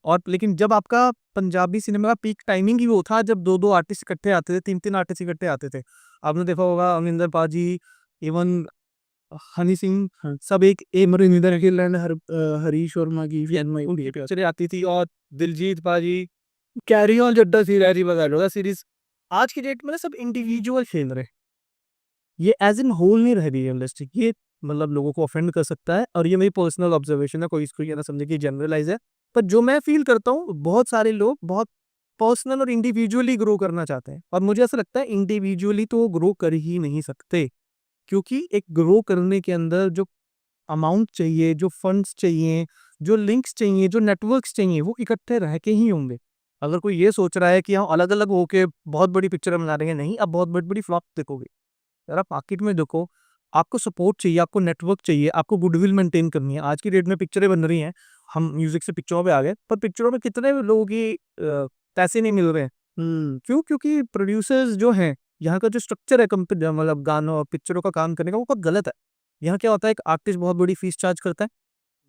और लेकिन जब आपका पंजाबी सिनेमा का पीक टाइमिंग ही वो था जब 2-2 आर्टिस्ट इकट्ठे आते थे, 3-3 आर्टिस्ट इकट्ठे आते थे। आपने देखा होगा अमरिंदर पाजी, इवन हनी सिंह, हाँ, सब एक एक अमरिंदर गिल एंड हरीश वर्मा की चले आती थी। और दिलजीत पाजी, कैरी ऑन जड्डा सीरीज आज की डेट में ना सब इंडिविजुअल खेल रहे हैं। ये एज इन होल नहीं रह रही है इंडस्ट्री। ये मतलब लोगों को ऑफेंड कर सकता है, और ये मेरी पर्सनल ऑब्जर्वेशन है, कोई इसको ये ना समझे कि जनरलाइज है। पर जो मैं फील करता हूँ, बहुत सारे लोग बहुत पर्सनल और इंडिविजुअली ग्रो करना चाहते हैं, और मुझे ऐसा लगता है इंडिविजुअली तो वो ग्रो कर ही नहीं सकते, क्योंकि एक ग्रो करने के अंदर जो अमाउंट चाहिए, जो फंड्स चाहिए, जो लिंक्स चाहिए, जो नेटवर्क्स चाहिए, वो इकट्ठे रह के ही होंगे। अगर कोई ये सोच रहा है कि हम अलग अलग होके बहुत बड़ी पिक्चर बना रहे हैं, नहीं, अब बहुत बड़ी बड़ी फ्लॉप देखोगे। यार आप मार्केट में देखो, आपको सपोर्ट चाहिए, आपको नेटवर्क चाहिए, आपको गुडविल मेंटेन करनी है। आज की डेट में पिक्चरें बन रही हैं, हम म्यूजिक से पिक्चरों पे आ गए, पर पिक्चरों में कितने लोगों की पैसे नहीं मिल रहे हैं। क्यों? क्योंकि प्रोड्यूसर्स जो हैं, यहाँ का जो स्ट्रक्चर है कंपनी मतलब गानों और पिक्चरों का काम करने का, वो बहुत गलत है। यहाँ क्या होता है, एक आर्टिस्ट बहुत बड़ी फीस चार्ज करता है,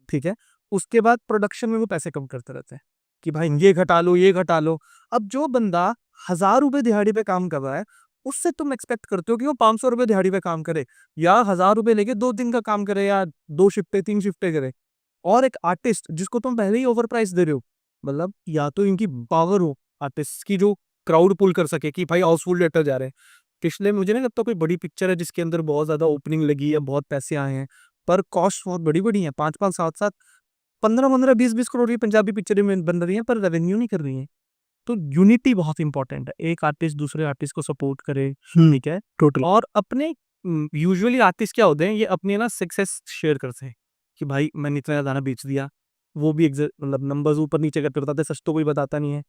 ठीक है, उसके बाद प्रोडक्शन में वो पैसे कम करते रहते हैं कि भाई ये घटा लो, ये घटा लो। अब जो बंदा 1000 रुपए दिहाड़ी पे काम कर रहा है, उससे तुम एक्सपेक्ट करते हो कि वो 500 रुपए दिहाड़ी पे काम करे, या 1000 रुपए लेके 2 दिन का काम करे, या 2 शिफ्टे 3 शिफ्टे करे। और एक आर्टिस्ट जिसको तुम पहले ही ओवर प्राइस दे रहे हो, मतलब या तो इनकी पावर हो आर्टिस्ट की जो क्राउड पुल कर सके कि भाई हाउसफुल लेटर जा रहे हैं। पिछले मुझे नहीं लगता कोई बड़ी पिक्चर है जिसके अंदर बहुत ज्यादा ओपनिंग लगी है, बहुत पैसे आए हैं, पर कॉस्ट बहुत बड़ी बड़ी है, 5-5 7-7 15-15 20-20 करोड़ की पंजाबी पिक्चरें में बन रही हैं, पर रेवेन्यू नहीं कर रही हैं। तो यूनिटी बहुत इंपॉर्टेंट है, एक आर्टिस्ट दूसरे आर्टिस्ट को सपोर्ट करे, ठीक है, टोटल। और अपने यूजुअली आर्टिस्ट क्या होते हैं, ये अपनी ना सक्सेस शेयर करते हैं कि भाई मैंने इतना गाना बेच दिया, वो भी मतलब नंबर्स ऊपर नीचे करते बताते, सच तो कोई बताता नहीं है।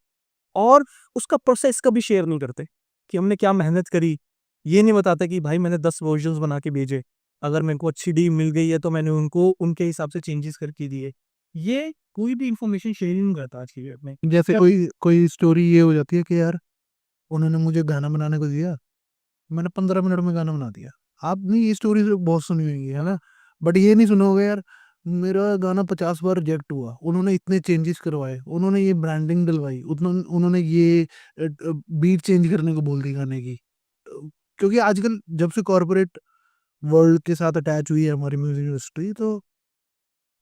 और उसका प्रोसेस कभी शेयर नहीं करते कि हमने क्या मेहनत करी, ये नहीं बताते कि भाई मैंने 10 वर्जन्स बना के भेजे, अगर मेरे को अच्छी डील मिल गई है तो मैंने उनको उनके हिसाब से चेंजेस करके दिए। ये कोई भी इंफॉर्मेशन शेयर नहीं करता आज की डेट में। जैसे कोई कोई स्टोरी ये हो जाती है कि यार उन्होंने मुझे गाना बनाने को दिया, मैंने 15 मिनट में गाना बना दिया। आपने ये स्टोरी बहुत सुनी हुई है ना, बट ये नहीं सुना होगा यार मेरा गाना 50 बार रिजेक्ट हुआ, उन्होंने इतने चेंजेस करवाए, उन्होंने ये ब्रांडिंग डलवाई, उन्होंने ये बीट चेंज करने को बोल दी गाने की। क्योंकि आजकल जब से कॉर्पोरेट वर्ल्ड के साथ अटैच हुई है हमारी म्यूजिक इंडस्ट्री, तो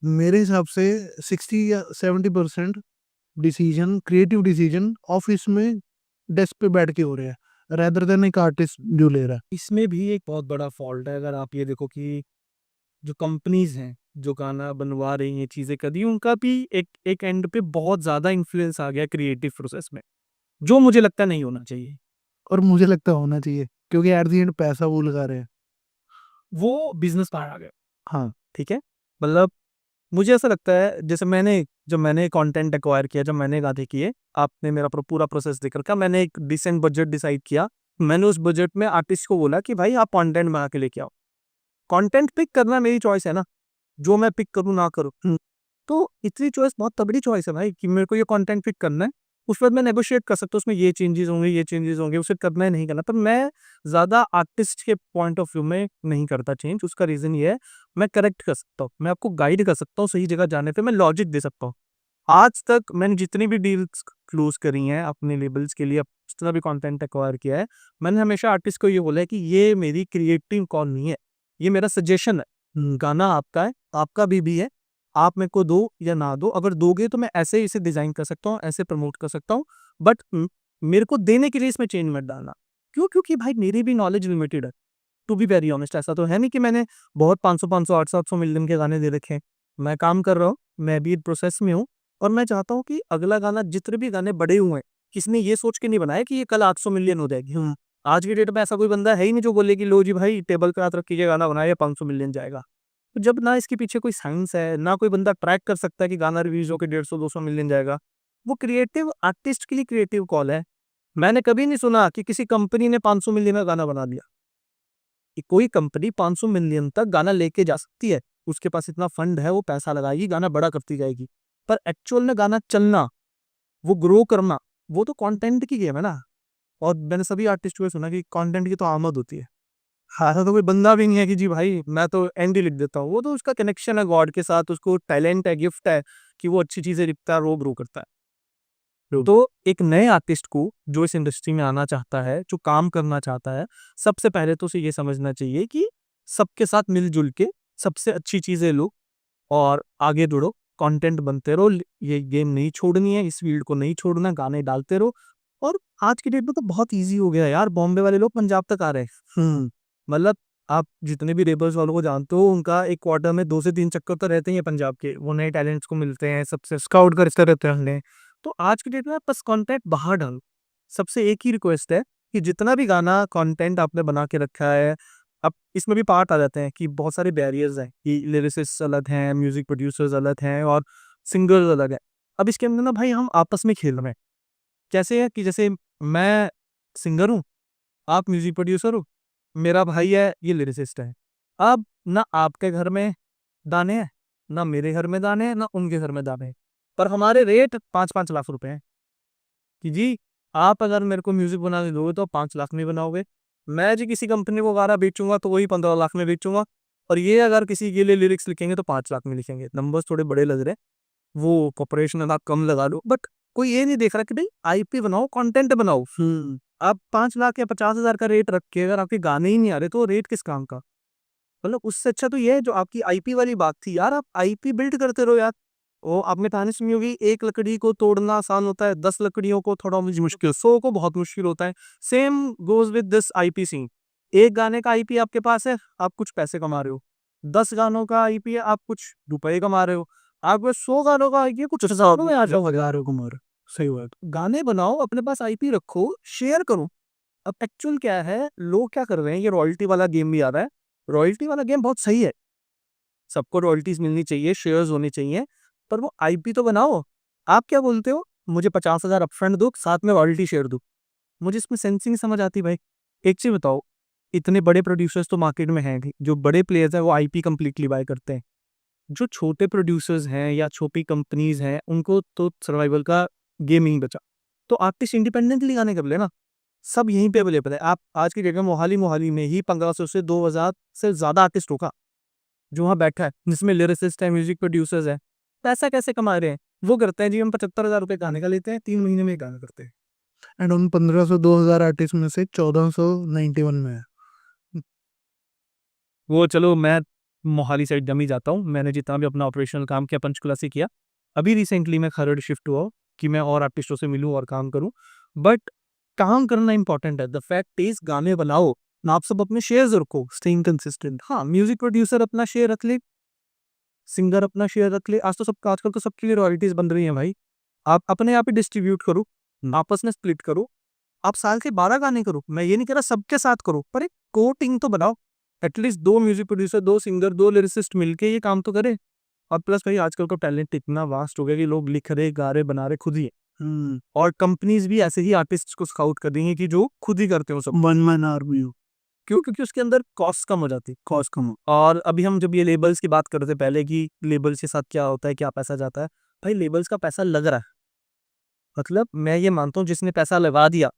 मेरे हिसाब से 60 या 70% डिसीजन, क्रिएटिव डिसीजन ऑफिस में डेस्क पे बैठ के हो रहे हैं, रेदर देन एक आर्टिस्ट जो ले रहा है। इसमें भी एक बहुत बड़ा फॉल्ट है। अगर आप ये देखो कि जो कंपनीज हैं जो गाना बनवा रही हैं, चीजें कर रही हैं, उनका भी एक एक एंड पे बहुत ज्यादा इन्फ्लुएंस आ गया क्रिएटिव प्रोसेस में, जो मुझे लगता नहीं होना चाहिए। और मुझे लगता है होना चाहिए, क्योंकि एट द एंड पैसा वो लगा रहे हैं। वो बिजनेस पार्ट आ गया। हाँ। ठीक है, मतलब मुझे ऐसा लगता है, जैसे जब मैंने कंटेंट एक्वायर किया, जब मैंने गाने किए, आपने मेरा पूरा प्रोसेस देख रखा, मैंने एक डिसेंट बजट डिसाइड किया। मैंने उस बजट में आर्टिस्ट को बोला कि भाई आप कंटेंट बना के लेके आओ। कंटेंट पिक करना मेरी चॉइस है ना, जो मैं पिक करूँ ना करूँ। तो इतनी चॉइस बहुत तगड़ी चॉइस है भाई कि मेरे को ये कंटेंट पिक करना है। उसके बाद मैं नेगोशिएट कर सकता हूँ, उसमें ये चेंजेस होंगे, ये चेंजेस होंगे, उसे करना है नहीं करना। पर मैं ज़्यादा आर्टिस्ट के पॉइंट ऑफ व्यू में नहीं करता चेंज। उसका रीज़न ये है, मैं करेक्ट कर सकता हूँ, मैं आपको गाइड कर सकता हूँ सही जगह जाने पे, मैं लॉजिक दे सकता हूँ। आज तक मैंने जितनी भी डील्स क्लोज करी हैं अपने लेबल्स के लिए, जितना भी कंटेंट एक्वायर किया है, मैंने हमेशा आर्टिस्ट को ये बोला है कि ये मेरी क्रिएटिव कॉल नहीं है, ये मेरा सजेशन है। गाना आपका है, आपका भी है, आप मेरे को दो या ना दो, अगर दोगे तो मैं ऐसे इसे डिजाइन कर सकता हूँ, ऐसे प्रमोट कर सकता हूँ, बट मेरे को देने के लिए इसमें चेंज मत डालना। क्यों? क्योंकि भाई मेरी भी नॉलेज लिमिटेड है, टू बी वेरी ऑनेस्ट। ऐसा तो है नहीं कि मैंने बहुत 500 800 मिलियन के गाने दे रखे हैं। मैं काम कर रहा हूँ, मैं भी प्रोसेस में हूँ, और मैं चाहता हूँ कि अगला गाना, जितने भी गाने बड़े हुए हैं, किसी ने ये सोच के नहीं बनाया कि ये कल 800 मिलियन हो जाएगी। आज की डेट में ऐसा कोई बंदा है ही नहीं जो बोले कि लो जी भाई टेबल पे हाथ रख कीजिए, गाना बनाया 500 मिलियन जाएगा। तो जब ना इसके पीछे कोई साइंस है, ना कोई बंदा ट्रैक कर सकता है कि गाना रिव्यूज होकर 150-200 मिलियन जाएगा, वो क्रिएटिव आर्टिस्ट के लिए क्रिएटिव कॉल है। मैंने कभी नहीं सुना कि किसी कंपनी ने 500 मिलियन का गाना बना दिया। कि कोई कंपनी 500 मिलियन तक गाना लेके जा सकती है, उसके पास इतना फंड है, वो पैसा लगाएगी, गाना बड़ा करती जाएगी। पर एक्चुअल में गाना चलना, वो ग्रो करना, वो तो कंटेंट की गेम है ना। और मैंने सभी आर्टिस्ट को सुना कि कंटेंट की तो आमद होती है। हाँ, ऐसा तो कोई बंदा भी नहीं है कि जी भाई मैं तो एंड ही लिख देता हूँ। वो तो उसका कनेक्शन है गॉड के साथ, उसको टैलेंट है, गिफ्ट है कि वो अच्छी चीजें लिखता है, वो ग्रो करता है। तो एक नए आर्टिस्ट को जो इस इंडस्ट्री में आना चाहता है, जो काम करना चाहता है, सबसे पहले तो उसे ये समझना चाहिए कि सबके साथ मिलजुल के सबसे अच्छी चीजें लो और आगे बढ़ो। कंटेंट बनते रहो, ये गेम नहीं छोड़नी है, इस फील्ड को नहीं छोड़ना, गाने डालते रहो। और आज की डेट में तो बहुत ईज़ी हो गया है यार, बॉम्बे वाले लोग पंजाब तक आ रहे हैं। मतलब आप जितने भी रेबल्स वालों को जानते हो, उनका एक क्वार्टर में 2 से 3 चक्कर तो रहते ही हैं पंजाब के। वो नए टैलेंट्स को मिलते हैं, सबसे स्काउट करते रहते हैं उन्हें। तो आज की डेट में आप बस कंटेंट बाहर डालो। सबसे एक ही रिक्वेस्ट है कि जितना भी गाना कंटेंट आपने बना के रखा है, अब इसमें भी पार्ट आ जाते हैं कि बहुत सारे बैरियर्स हैं कि लिरिसिस्ट्स अलग हैं, म्यूजिक प्रोड्यूसर्स अलग हैं और सिंगर्स अलग हैं। अब इसके अंदर ना भाई हम आपस में खेल रहे हैं। कैसे है कि जैसे मैं सिंगर हूँ, आप म्यूजिक प्रोड्यूसर हो, मेरा भाई है ये लिरिसिस्ट है। अब ना आपके घर में दाने हैं, ना मेरे घर में दाने हैं, ना उनके घर में दाने हैं, पर हमारे रेट 5-5 लाख रुपए हैं कि जी आप अगर मेरे को म्यूजिक बना के दोगे तो 5 लाख में बनाओगे। मैं जी किसी कंपनी को गाना बेचूंगा तो वही 15 लाख में बेचूंगा, और ये अगर किसी के लिए लिरिक्स लिखेंगे तो 5 लाख में लिखेंगे। नंबर्स थोड़े बड़े लग रहे हैं, वो कॉर्पोरेशन आप कम लगा दो, बट कोई ये नहीं देख रहा कि भाई आईपी बनाओ, कंटेंट बनाओ। आप 5 लाख या 50,000 का रेट रख के अगर आपके गाने ही नहीं आ रहे तो रेट किस काम का। मतलब उससे अच्छा तो ये है जो आपकी आईपी वाली बात थी यार, आप आईपी बिल्ड करते रहो यार। वो आपने कहानी सुनी होगी, एक लकड़ी को तोड़ना आसान होता है, 10 लकड़ियों को थोड़ा मुश्किल, 100 को बहुत मुश्किल होता है। Same goes with this IP scene. एक गाने का आईपी आपके पास है, आप कुछ पैसे कमा रहे हो। 10 गानों का आईपी है, आप कुछ रुपए कमा रहे हो। आपके 100 गानों का आईपी है, कुछ हजारों में आ जाओ, हजारों कुमार। सही बात। गाने बनाओ, अपने पास आईपी रखो, शेयर करो। अब एक्चुअल क्या है, लोग क्या कर रहे हैं, ये रॉयल्टी वाला गेम भी आ रहा है। रॉयल्टी वाला गेम बहुत सही है, सबको रॉयल्टीज मिलनी चाहिए, शेयर्स होने चाहिए, पर वो आईपी तो बनाओ। आप क्या बोलते हो, मुझे 50,000 अपफ्रंट दो, साथ में रॉयल्टी शेयर दो। मुझे इसमें सेंस ही नहीं समझ आती भाई। एक चीज बताओ, इतने बड़े प्रोड्यूसर्स तो मार्केट में हैं नहीं, जो बड़े प्लेयर्स हैं वो आईपी कंप्लीटली बाय करते हैं। जो छोटे प्रोड्यूसर्स हैं या छोटी कंपनीज हैं, उनको तो सर्वाइवल का गेम ही बचा। तो आर्टिस्ट इंडिपेंडेंटली गाने कर लेना, सब यहीं पे अवेलेबल है। आप आज की डेट में मोहाली मोहाली में ही 1500 से 2000 से ज्यादा आर्टिस्ट होगा जो वहाँ बैठा है, जिसमें लिरिसिस्ट है, म्यूजिक प्रोड्यूसर्स है। पैसा कैसे कमा रहे हैं, वो करते हैं जी, हम 75,000 रुपये गाने का लेते हैं, 3 महीने में एक गाना करते हैं। एंड उन 1500-2000 आर्टिस्ट में से 1491 में है। वो चलो मैं मोहाली साइड जम ही जाता हूँ, मैंने जितना भी अपना ऑपरेशनल काम किया पंचकुला से किया। अभी रिसेंटली मैं खरड़ शिफ्ट हुआ हूँ कि मैं और आर्टिस्टों से मिलूँ और काम करूँ। बट काम करना इंपॉर्टेंट है, द फैक्ट इज गाने बनाओ ना, आप सब अपने शेयर्स रखो, स्टेइंग कंसिस्टेंट। हाँ, म्यूजिक प्रोड्यूसर अपना शेयर रख ले, सिंगर अपना शेयर रख ले। आज तो सब, आजकल तो सबके लिए रॉयल्टीज बन रही हैं भाई। आप अपने आप ही डिस्ट्रीब्यूट करो, आपस में स्प्लिट करो। आप साल के 12 गाने करो, मैं ये नहीं कह रहा सबके साथ करो, पर एक कोर टीम तो बनाओ। At least 2 music producer, 2 singer, 2 lyricist मिलके ये काम तो करे। और प्लस भाई आजकल का टैलेंट इतना वास्ट हो गया कि लोग लिख रहे, गा रहे, बना रहे खुद ही है। और कंपनीज भी ऐसे ही आर्टिस्ट को स्काउट कर रही हैं कि जो खुद ही करते हो सब। वन मैन आर्मी हो। क्यों? क्योंकि उसके अंदर कॉस्ट कम हो जाती है, कॉस्ट कम हो। और अभी हम जब ये लेबल्स की बात कर रहे थे पहले कि लेबल्स के साथ क्या होता है, क्या पैसा जाता है, भाई लेबल्स का पैसा लग रहा है। मतलब मैं ये मानता हूँ जिसने पैसा लगा दिया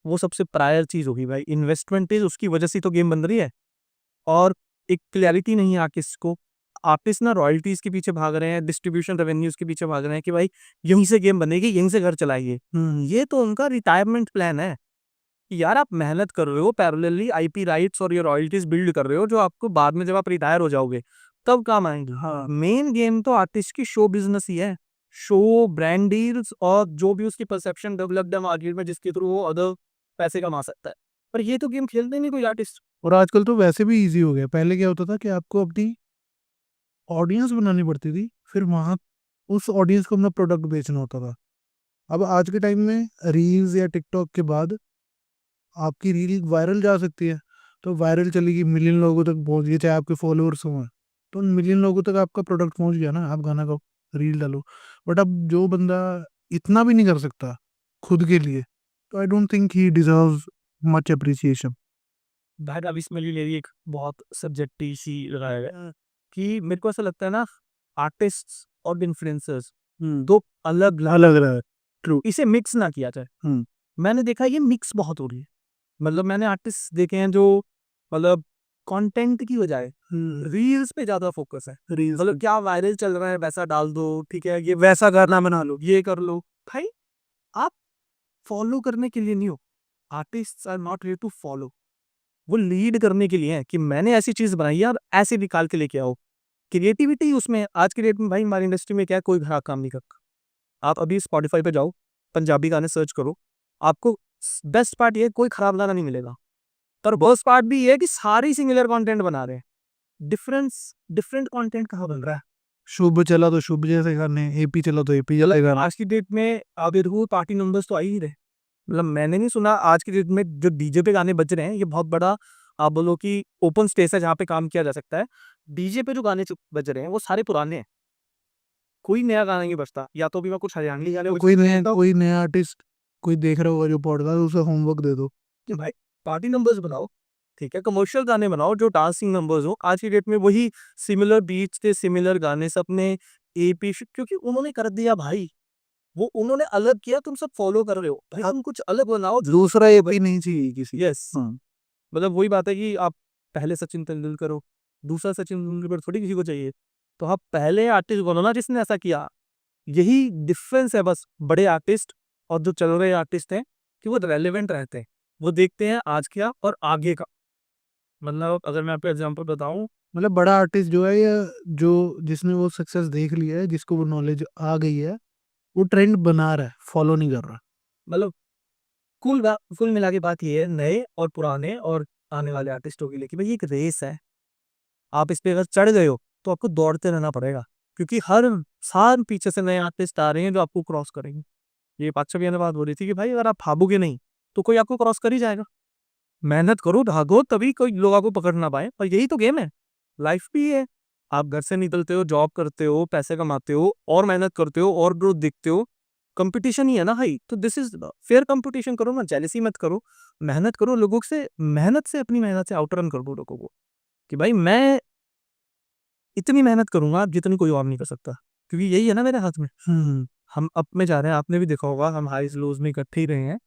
वो सबसे प्रायर चीज होगी भाई। इन्वेस्टमेंट इज, उसकी वजह से तो गेम बन रही है। और एक क्लैरिटी नहीं है आर्टिस्ट को। आर्टिस्ट ना रॉयल्टीज के पीछे भाग रहे हैं, डिस्ट्रीब्यूशन रेवेन्यूज के पीछे भाग रहे हैं कि भाई यहीं से गेम बनेगी, यहीं से घर चलाइए। ये तो उनका रिटायरमेंट प्लान है। यार आप मेहनत कर रहे हो, पैरेलली आईपी राइट्स और ये रॉयल्टीज बिल्ड कर रहे हो, जो आपको बाद में जब आप रिटायर हो जाओगे तब काम आएंगे। हाँ, मेन गेम तो आर्टिस्ट की शो बिजनेस ही है। शो, ब्रांड डील्स और जो भी उसकी परसेप्शन डेवलप्ड है मार्केट में, जिसके थ्रू वो अदर पैसे कमा सकता है। पर ये तो गेम खेलते नहीं कोई आर्टिस्ट। और आजकल तो वैसे भी इजी हो गया। पहले क्या होता था कि आपको अपनी ऑडियंस बनानी पड़ती थी, फिर वहाँ उस ऑडियंस को अपना प्रोडक्ट बेचना होता था। अब आज के टाइम में रील्स या टिकटॉक के बाद आपकी रील वायरल जा सकती है, तो वायरल चलेगी, मिलियन लोगों तक पहुंच गई, चाहे आपके फॉलोअर्स हों, तो उन मिलियन लोगों तक आपका प्रोडक्ट पहुंच गया ना। आप गाना गाओ, रील डालो। बट अब जो बंदा इतना भी नहीं कर सकता खुद के लिए, तो I don't think he deserves much appreciation. भाई अब इसमें भी मेरी एक बहुत सब्जेक्टिव सी राय है कि मेरे को ऐसा लगता है ना, आर्टिस्ट और इन्फ्लुएंसर्स दो अलग अलग रहा है। ट्रू, इसे मिक्स ना किया जाए। मैंने देखा ये मिक्स बहुत हो रही है। मतलब मैंने आर्टिस्ट देखे हैं जो मतलब कंटेंट की बजाय रील्स पे ज्यादा फोकस है। रील्स मतलब क्या वायरल चल रहा है वैसा डाल दो, ठीक है, ये वैसा गाना बना लो, ये कर लो। भाई आप फॉलो करने के लिए नहीं हो, artist are not here to follow. वो लीड करने के लिए है कि मैंने ऐसी चीज बनाई है और ऐसे निकाल के लेके आओ। क्रिएटिविटी उसमें है। आज की डेट में भाई हमारी इंडस्ट्री में क्या है, कोई खराब काम नहीं करता। आप अभी स्पॉटिफाई पे जाओ, पंजाबी गाने सर्च करो, आपको बेस्ट पार्ट ये है, कोई खराब गाना नहीं मिलेगा। पर वर्स्ट पार्ट भी ये है कि सारे सिमिलर कंटेंट बना रहे हैं। डिफरेंट कंटेंट कहाँ बन रहा है? शुभ चला तो शुभ जैसे गाने, एपी चला तो एपी जैसे गाना। आज की डेट में आप ये देखो, पार्टी नंबर्स तो आ ही रहे। मतलब मैंने नहीं सुना आज की डेट में जो डीजे पे गाने बज रहे हैं, ये बहुत बड़ा आप बोलो कि ओपन स्पेस है जहाँ पे काम किया जा सकता है। डीजे पे जो गाने बज रहे हैं वो सारे पुराने हैं, कोई नया गाना नहीं बजता। या तो भी मैं कुछ हरियाणवी गाने कोई नया आर्टिस्ट कोई देख रहा होगा जो पॉडकास्ट, उसे होमवर्क दे दो कि भाई पार्टी नंबर्स बनाओ, ठीक है, कमर्शियल गाने बनाओ जो डांसिंग नंबर्स हो। आज की डेट में वही सिमिलर बीट्स थे, सिमिलर गाने सबने एपी, क्योंकि उन्होंने कर दिया भाई, वो उन्होंने अलग किया, तुम सब फॉलो कर रहे हो। भाई हम कुछ अलग बनाओ। दूसरा ये भाई नहीं चाहिए किसी। यस, हाँ, मतलब वही बात है कि आप पहले सचिन तेंदुलकर हो, दूसरा सचिन तेंदुलकर थोड़ी किसी को चाहिए। तो आप पहले आर्टिस्ट बनो ना जिसने ऐसा किया। यही डिफरेंस है बस बड़े आर्टिस्ट और जो चल रहे आर्टिस्ट हैं, कि वो रेलेवेंट रहते हैं, वो देखते हैं आज क्या और आगे का। मतलब अगर मैं आपको एग्जांपल बताऊं, मतलब बड़ा आर्टिस्ट जो है, या जो जिसने वो सक्सेस देख लिया है, जिसको वो नॉलेज आ गई है, वो ट्रेंड बना रहा है, फॉलो नहीं कर रहा। मतलब कुल मिला के बात ये है, नए और पुराने और आने वाले आर्टिस्टों के लिए, कि भाई ये एक रेस है। आप इस पे अगर चढ़ गए हो तो आपको दौड़ते रहना पड़ेगा, क्योंकि हर साल पीछे से नए आर्टिस्ट आ रहे हैं जो आपको क्रॉस करेंगे। ये बादशाह भैया ने बात बोली थी कि भाई अगर आप भागोगे नहीं तो कोई आपको क्रॉस कर ही जाएगा। मेहनत करो, भागो, तभी कोई लोग आपको पकड़ ना पाए। और यही तो गेम है, लाइफ भी है। आप घर से निकलते हो, जॉब करते हो, पैसे कमाते हो और मेहनत करते हो और ग्रोथ दिखते हो। कंपटीशन ही है ना भाई, तो दिस इज फेयर कंपटीशन करो ना, जेलसी मत करो। मेहनत करो, लोगों से मेहनत से, अपनी मेहनत से आउटरन कर दो लोगों को, कि भाई मैं इतनी मेहनत करूंगा जितनी कोई और नहीं कर सकता, क्योंकि यही है ना मेरे हाथ में। हम अप में जा रहे हैं, आपने भी देखा होगा, हम हाईज लोज में इकट्ठे ही रहे हैं।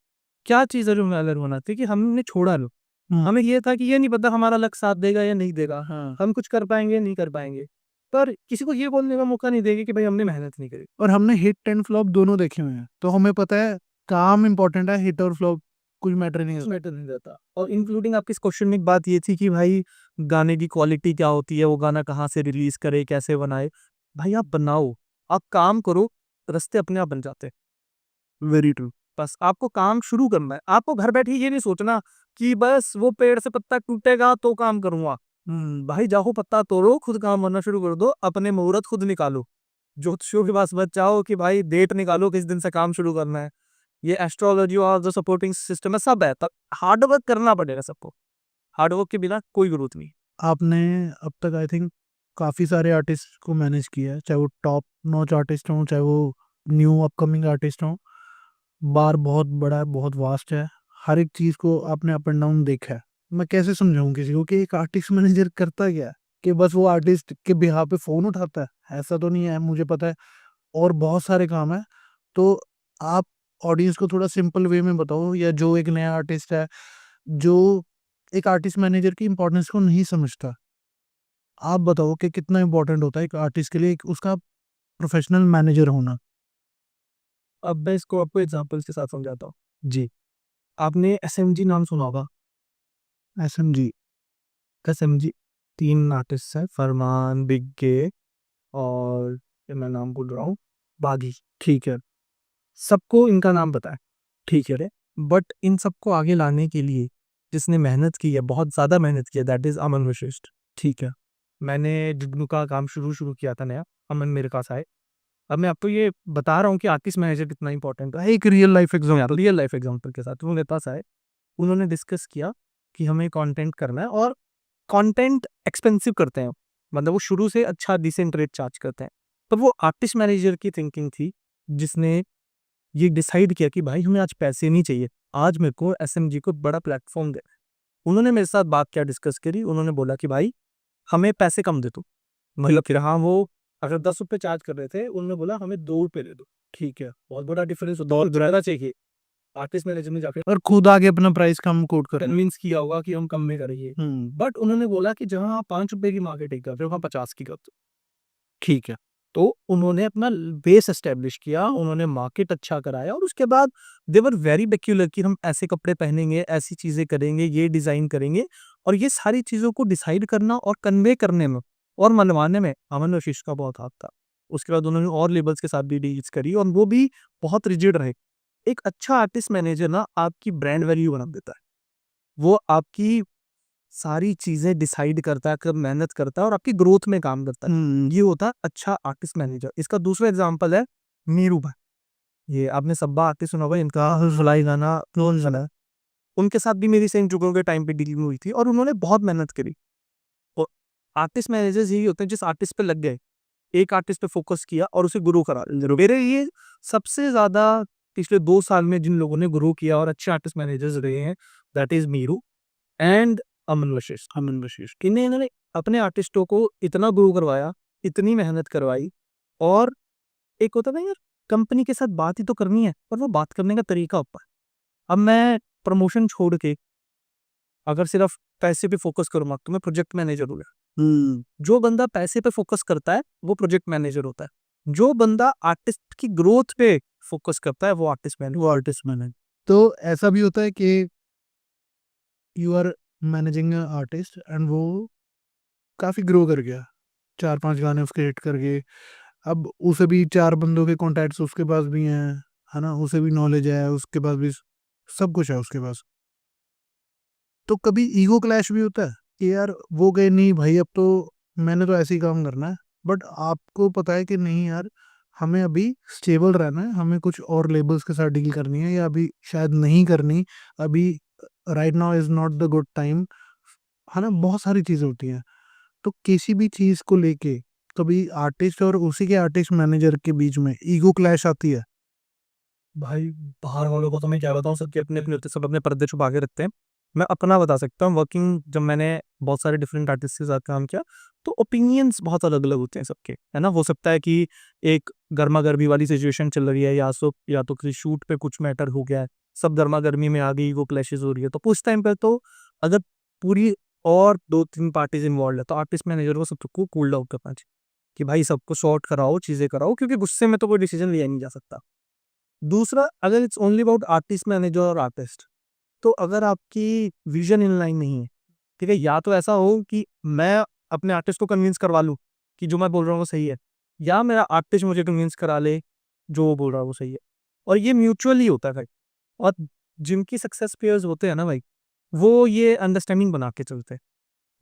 क्या चीज़ है जो हमें अलग बनाती है, कि हमने छोड़ा लो। हमें ये था कि ये नहीं पता हमारा लक साथ देगा या नहीं देगा, हाँ। हम कुछ कर पाएंगे नहीं कर पाएंगे, पर किसी को ये बोलने का मौका नहीं देंगे कि भाई हमने मेहनत नहीं करी। और हमने हिट एंड फ्लॉप दोनों देखे हुए हैं, तो हमें पता है काम इंपॉर्टेंट है, हिट और फ्लॉप कुछ मैटर नहीं कुछ है। मैटर नहीं रहता। और इंक्लूडिंग आपके इस क्वेश्चन में एक बात ये थी कि भाई गाने की क्वालिटी क्या होती है, वो गाना कहाँ से रिलीज करे, कैसे बनाए। भाई आप बनाओ, आप काम करो, रास्ते अपने आप बन जाते हैं। Very true. बस आपको काम शुरू करना है। आपको घर बैठे ये नहीं सोचना कि बस वो पेड़ से पत्ता टूटेगा तो काम करूंगा। भाई जाओ, पत्ता तोड़ो, खुद काम करना शुरू कर दो, अपने मुहूर्त खुद निकालो, ज्योतिषियों के पास मत जाओ कि भाई डेट निकालो किस दिन से काम शुरू करना है। ये एस्ट्रोलॉजी और जो सपोर्टिंग सिस्टम है सब है, तब हार्ड वर्क करना पड़ेगा सबको। हार्ड वर्क के बिना कोई ग्रोथ नहीं। आपने अब तक आई थिंक काफ़ी सारे आर्टिस्ट को मैनेज किया है, चाहे वो टॉप नॉच आर्टिस्ट हों, चाहे वो न्यू अपकमिंग आर्टिस्ट हों। बार बहुत बड़ा है, बहुत वास्ट है, हर एक चीज़ को आपने अप एंड डाउन देखा है। मैं कैसे समझाऊं किसी को कि एक आर्टिस्ट मैनेजर करता क्या है, कि बस वो आर्टिस्ट के बिहाफ पे फ़ोन उठाता है? ऐसा तो नहीं है, मुझे पता है और बहुत सारे काम है। तो आप ऑडियंस को थोड़ा सिंपल वे में बताओ, या जो एक नया आर्टिस्ट है जो एक आर्टिस्ट मैनेजर की इंपॉर्टेंस को नहीं समझता, आप बताओ कि कितना इंपॉर्टेंट होता है एक आर्टिस्ट के लिए उसका प्रोफेशनल मैनेजर होना। अब मैं इसको आपको एग्जांपल्स के साथ समझाता हूँ। जी। आपने एसएमजी नाम सुना होगा। एसएमजी। एसएमजी 3 आर्टिस्ट हैं, फरमान, बिग गे और ये मैं नाम भूल रहा हूँ, बागी। ठीक है। सबको इनका नाम पता है, ठीक है। बट इन सबको आगे लाने के लिए जिसने मेहनत की है, बहुत ज़्यादा मेहनत की है, दैट इज़ अमन वशिष्ठ। ठीक है। मैंने जुगनू का काम शुरू किया था नया, अमन मेरे पास आए। अब मैं आपको ये बता रहा हूँ कि आर्टिस्ट मैनेजर कितना इंपॉर्टेंट है। एक real life example. Real life example के साथ वो मेरे पास आए, उन्होंने डिस्कस किया कि हमें कंटेंट करना है और कंटेंट एक्सपेंसिव करते हैं, मतलब वो शुरू से अच्छा डिसेंट रेट चार्ज करते हैं। पर वो आर्टिस्ट मैनेजर की थिंकिंग थी जिसने ये डिसाइड किया कि भाई हमें आज पैसे नहीं चाहिए, आज मेरे को एसएमजी को बड़ा प्लेटफॉर्म दे। उन्होंने मेरे साथ बात क्या डिस्कस करी, उन्होंने बोला कि भाई हमें पैसे कम दे दो। मतलब फिर हाँ, वो अगर 10 रुपये चार्ज कर रहे थे, उन्होंने बोला हमें 2 रुपये दे दो। ठीक है, बहुत बड़ा डिफरेंस रहना चाहिए। आर्टिस्ट मैनेजर ने जाकर और खुद आगे अपना प्राइस कम कोट कर। कन्विंस किया होगा कि हम कम में करेंगे, बट उन्होंने बोला कि जहां आप 5 रुपए की मार्केटिंग कर रहे हो, वहां 50 की कर दो। ठीक है। तो उन्होंने अपना बेस एस्टेब्लिश किया, उन्होंने मार्केट अच्छा कराया और उसके बाद दे वर वेरी पेक्यूलर कि हम ऐसे कपड़े पहनेंगे, ऐसी चीजें करेंगे, ये डिजाइन करेंगे। और ये सारी चीजों को डिसाइड करना और कन्वे करने में और मनवाने में अमन आशीष का बहुत हाथ था। उसके बाद उन्होंने और लेबल्स के साथ भी डील्स करी और वो भी बहुत रिजिड रहे। एक अच्छा आर्टिस्ट मैनेजर ना आपकी ब्रांड वैल्यू बना देता है। वो आपकी सारी चीजें डिसाइड करता है, कब मेहनत करता है और आपकी ग्रोथ में काम करता है। ये होता है अच्छा आर्टिस्ट मैनेजर। इसका दूसरा एग्जांपल है नीरू भाई। ये आपने सब्बा आर्टिस्ट सुना होगा, इनका जुलाई गाना क्लोन गाना है। उनके साथ भी मेरी सेंट जुगों के टाइम पे डीलिंग हुई थी और उन्होंने बहुत मेहनत करी। और आर्टिस्ट मैनेजर्स यही होते हैं जिस आर्टिस्ट पे लग गए, एक आर्टिस्ट पे फोकस किया और उसे ग्रो करा। मेरे लिए सबसे ज्यादा पिछले 2 साल में जिन लोगों ने ग्रो किया और अच्छे आर्टिस्ट मैनेजर्स रहे हैं, दैट इज मीरू एंड अमन वशिष्ठ। किन्हें इन्होंने अपने आर्टिस्टों को इतना ग्रो करवाया, इतनी मेहनत करवाई। और एक होता है ना यार, कंपनी के साथ बात ही तो करनी है, पर वो बात करने का तरीका होता है। अब मैं प्रमोशन छोड़ के अगर सिर्फ पैसे पे फोकस करूंगा तो मैं प्रोजेक्ट मैनेजर हो गया। जो बंदा पैसे पे फोकस करता है वो प्रोजेक्ट मैनेजर होता है। जो बंदा आर्टिस्ट की ग्रोथ पे फोकस करता है वो आर्टिस्ट मैनेजर। तो ऐसा भी होता है कि you are managing artist and वो काफ़ी ग्रो कर गया, 4-5 गाने उसके हिट कर गए। अब उसे भी 4 बंदों के कॉन्टैक्ट्स उसके पास भी हैं, है ना? उसे भी नॉलेज है, उसके पास भी सब कुछ है उसके पास। तो कभी ईगो क्लैश भी होता है कि यार वो कहे नहीं भाई अब तो मैंने तो ऐसे ही काम करना है, बट आपको पता है कि नहीं यार हमें अभी स्टेबल रहना है, हमें कुछ और लेबल्स के साथ डील करनी है या अभी शायद नहीं करनी, अभी right now is not the good time, है ना? बहुत सारी चीज़ें होती हैं। तो किसी भी चीज़ को लेके कभी आर्टिस्ट और उसी के आर्टिस्ट मैनेजर के बीच में ईगो क्लैश आती है। भाई बाहर वालों को तो मैं क्या बताऊं, सबके अपने अपने होते हैं, सब अपने पर्दे छुपा के रखते हैं। मैं अपना बता सकता हूँ, वर्किंग जब मैंने बहुत सारे डिफरेंट आर्टिस्ट के साथ काम किया तो ओपिनियंस बहुत अलग अलग होते हैं सबके, है ना। हो सकता है कि एक गर्मा गर्मी वाली सिचुएशन चल रही है, या तो किसी शूट पे कुछ मैटर हो गया है, सब गर्मा गर्मी में आ गई, वो क्लैशेस हो रही है, तो उस टाइम पे तो अगर पूरी और 2-3 पार्टीज इन्वॉल्व है तो आर्टिस्ट मैनेजर को सबको कूल डाउन करना चाहिए कि भाई सबको सॉर्ट कराओ, चीजें कराओ, क्योंकि गुस्से में तो कोई डिसीजन लिया नहीं जा सकता। दूसरा, अगर it's only about artist manager और आर्टिस्ट, तो अगर आपकी विजन इन लाइन नहीं है, ठीक है, या तो ऐसा हो कि मैं अपने आर्टिस्ट को कन्विंस करवा लूँ कि जो मैं बोल रहा हूँ वो सही है, या मेरा आर्टिस्ट मुझे कन्विंस करा ले जो वो बोल रहा है वो सही है। और ये म्यूचुअली होता है भाई। और जिनकी सक्सेस पेयर्स होते हैं ना भाई, वो ये अंडरस्टैंडिंग बना के चलते हैं।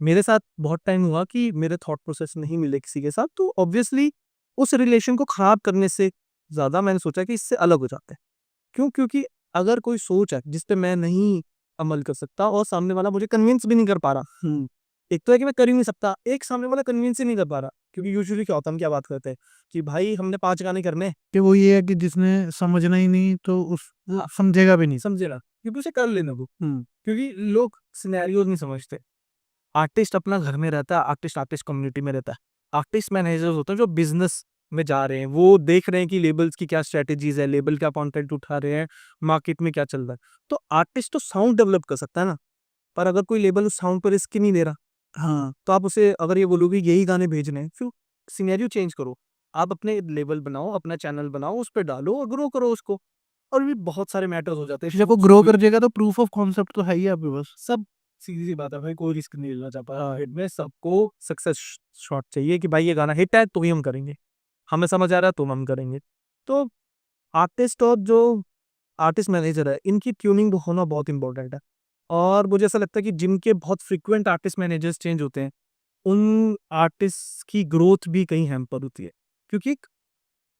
मेरे साथ बहुत टाइम हुआ कि मेरे थॉट प्रोसेस नहीं मिले किसी के साथ, तो ऑब्वियसली उस रिलेशन को खराब करने से ज्यादा मैंने सोचा कि इससे अलग हो जाते हैं। क्यों? क्योंकि अगर कोई सोच है जिस पे मैं नहीं अमल कर सकता और सामने वाला मुझे कन्विंस भी नहीं कर पा रहा, एक तो है कि मैं कर ही नहीं सकता, एक सामने वाला कन्विंस ही नहीं कर पा रहा, क्योंकि यूजुअली क्या होता है, हम क्या बात करते हैं कि भाई हमने 5 गाने करने हैं। कि वो ये है कि जिसने समझना ही नहीं तो वो हाँ, समझेगा भी नहीं। समझेगा, क्योंकि उसे कर लेना वो। क्योंकि लोग सिनेरियोज नहीं समझते। आर्टिस्ट अपना घर में रहता है, आर्टिस्ट आर्टिस्ट कम्युनिटी में रहता है। आर्टिस्ट मैनेजर्स होते हैं जो बिजनेस में जा रहे हैं, वो देख रहे हैं कि लेबल्स की क्या स्ट्रेटेजीज है, लेबल क्या कंटेंट उठा रहे हैं, मार्केट में क्या चल रहा है। तो आर्टिस्ट तो साउंड डेवलप कर सकता है ना, पर अगर कोई लेबल उस साउंड पर रिस्क ही नहीं ले रहा, हाँ, तो आप उसे अगर ये बोलोगे यही गाने भेजने हैं, फिर सिनेरियो चेंज करो। आप अपने लेबल बनाओ, अपना चैनल बनाओ, उस पर डालो और ग्रो करो उसको। और भी बहुत सारे मैटर्स हो जाते हैं जब वो ग्रो कर जाएगा तो प्रूफ ऑफ कॉन्सेप्ट तो है ही आपके पास। सब। सीधी सी बात है भाई, कोई रिस्क नहीं लेना चाहता हिट में। सबको सक्सेस शॉट चाहिए कि भाई ये गाना हिट है तो ही हम करेंगे, हमें समझ आ रहा है तो हम करेंगे। तो आर्टिस्ट और जो आर्टिस्ट मैनेजर है, इनकी ट्यूनिंग होना बहुत इंपॉर्टेंट है। और मुझे ऐसा लगता है कि जिनके बहुत फ्रिक्वेंट आर्टिस्ट मैनेजर्स चेंज होते हैं, उन आर्टिस्ट की ग्रोथ भी कहीं हैम्पर होती है, क्योंकि एक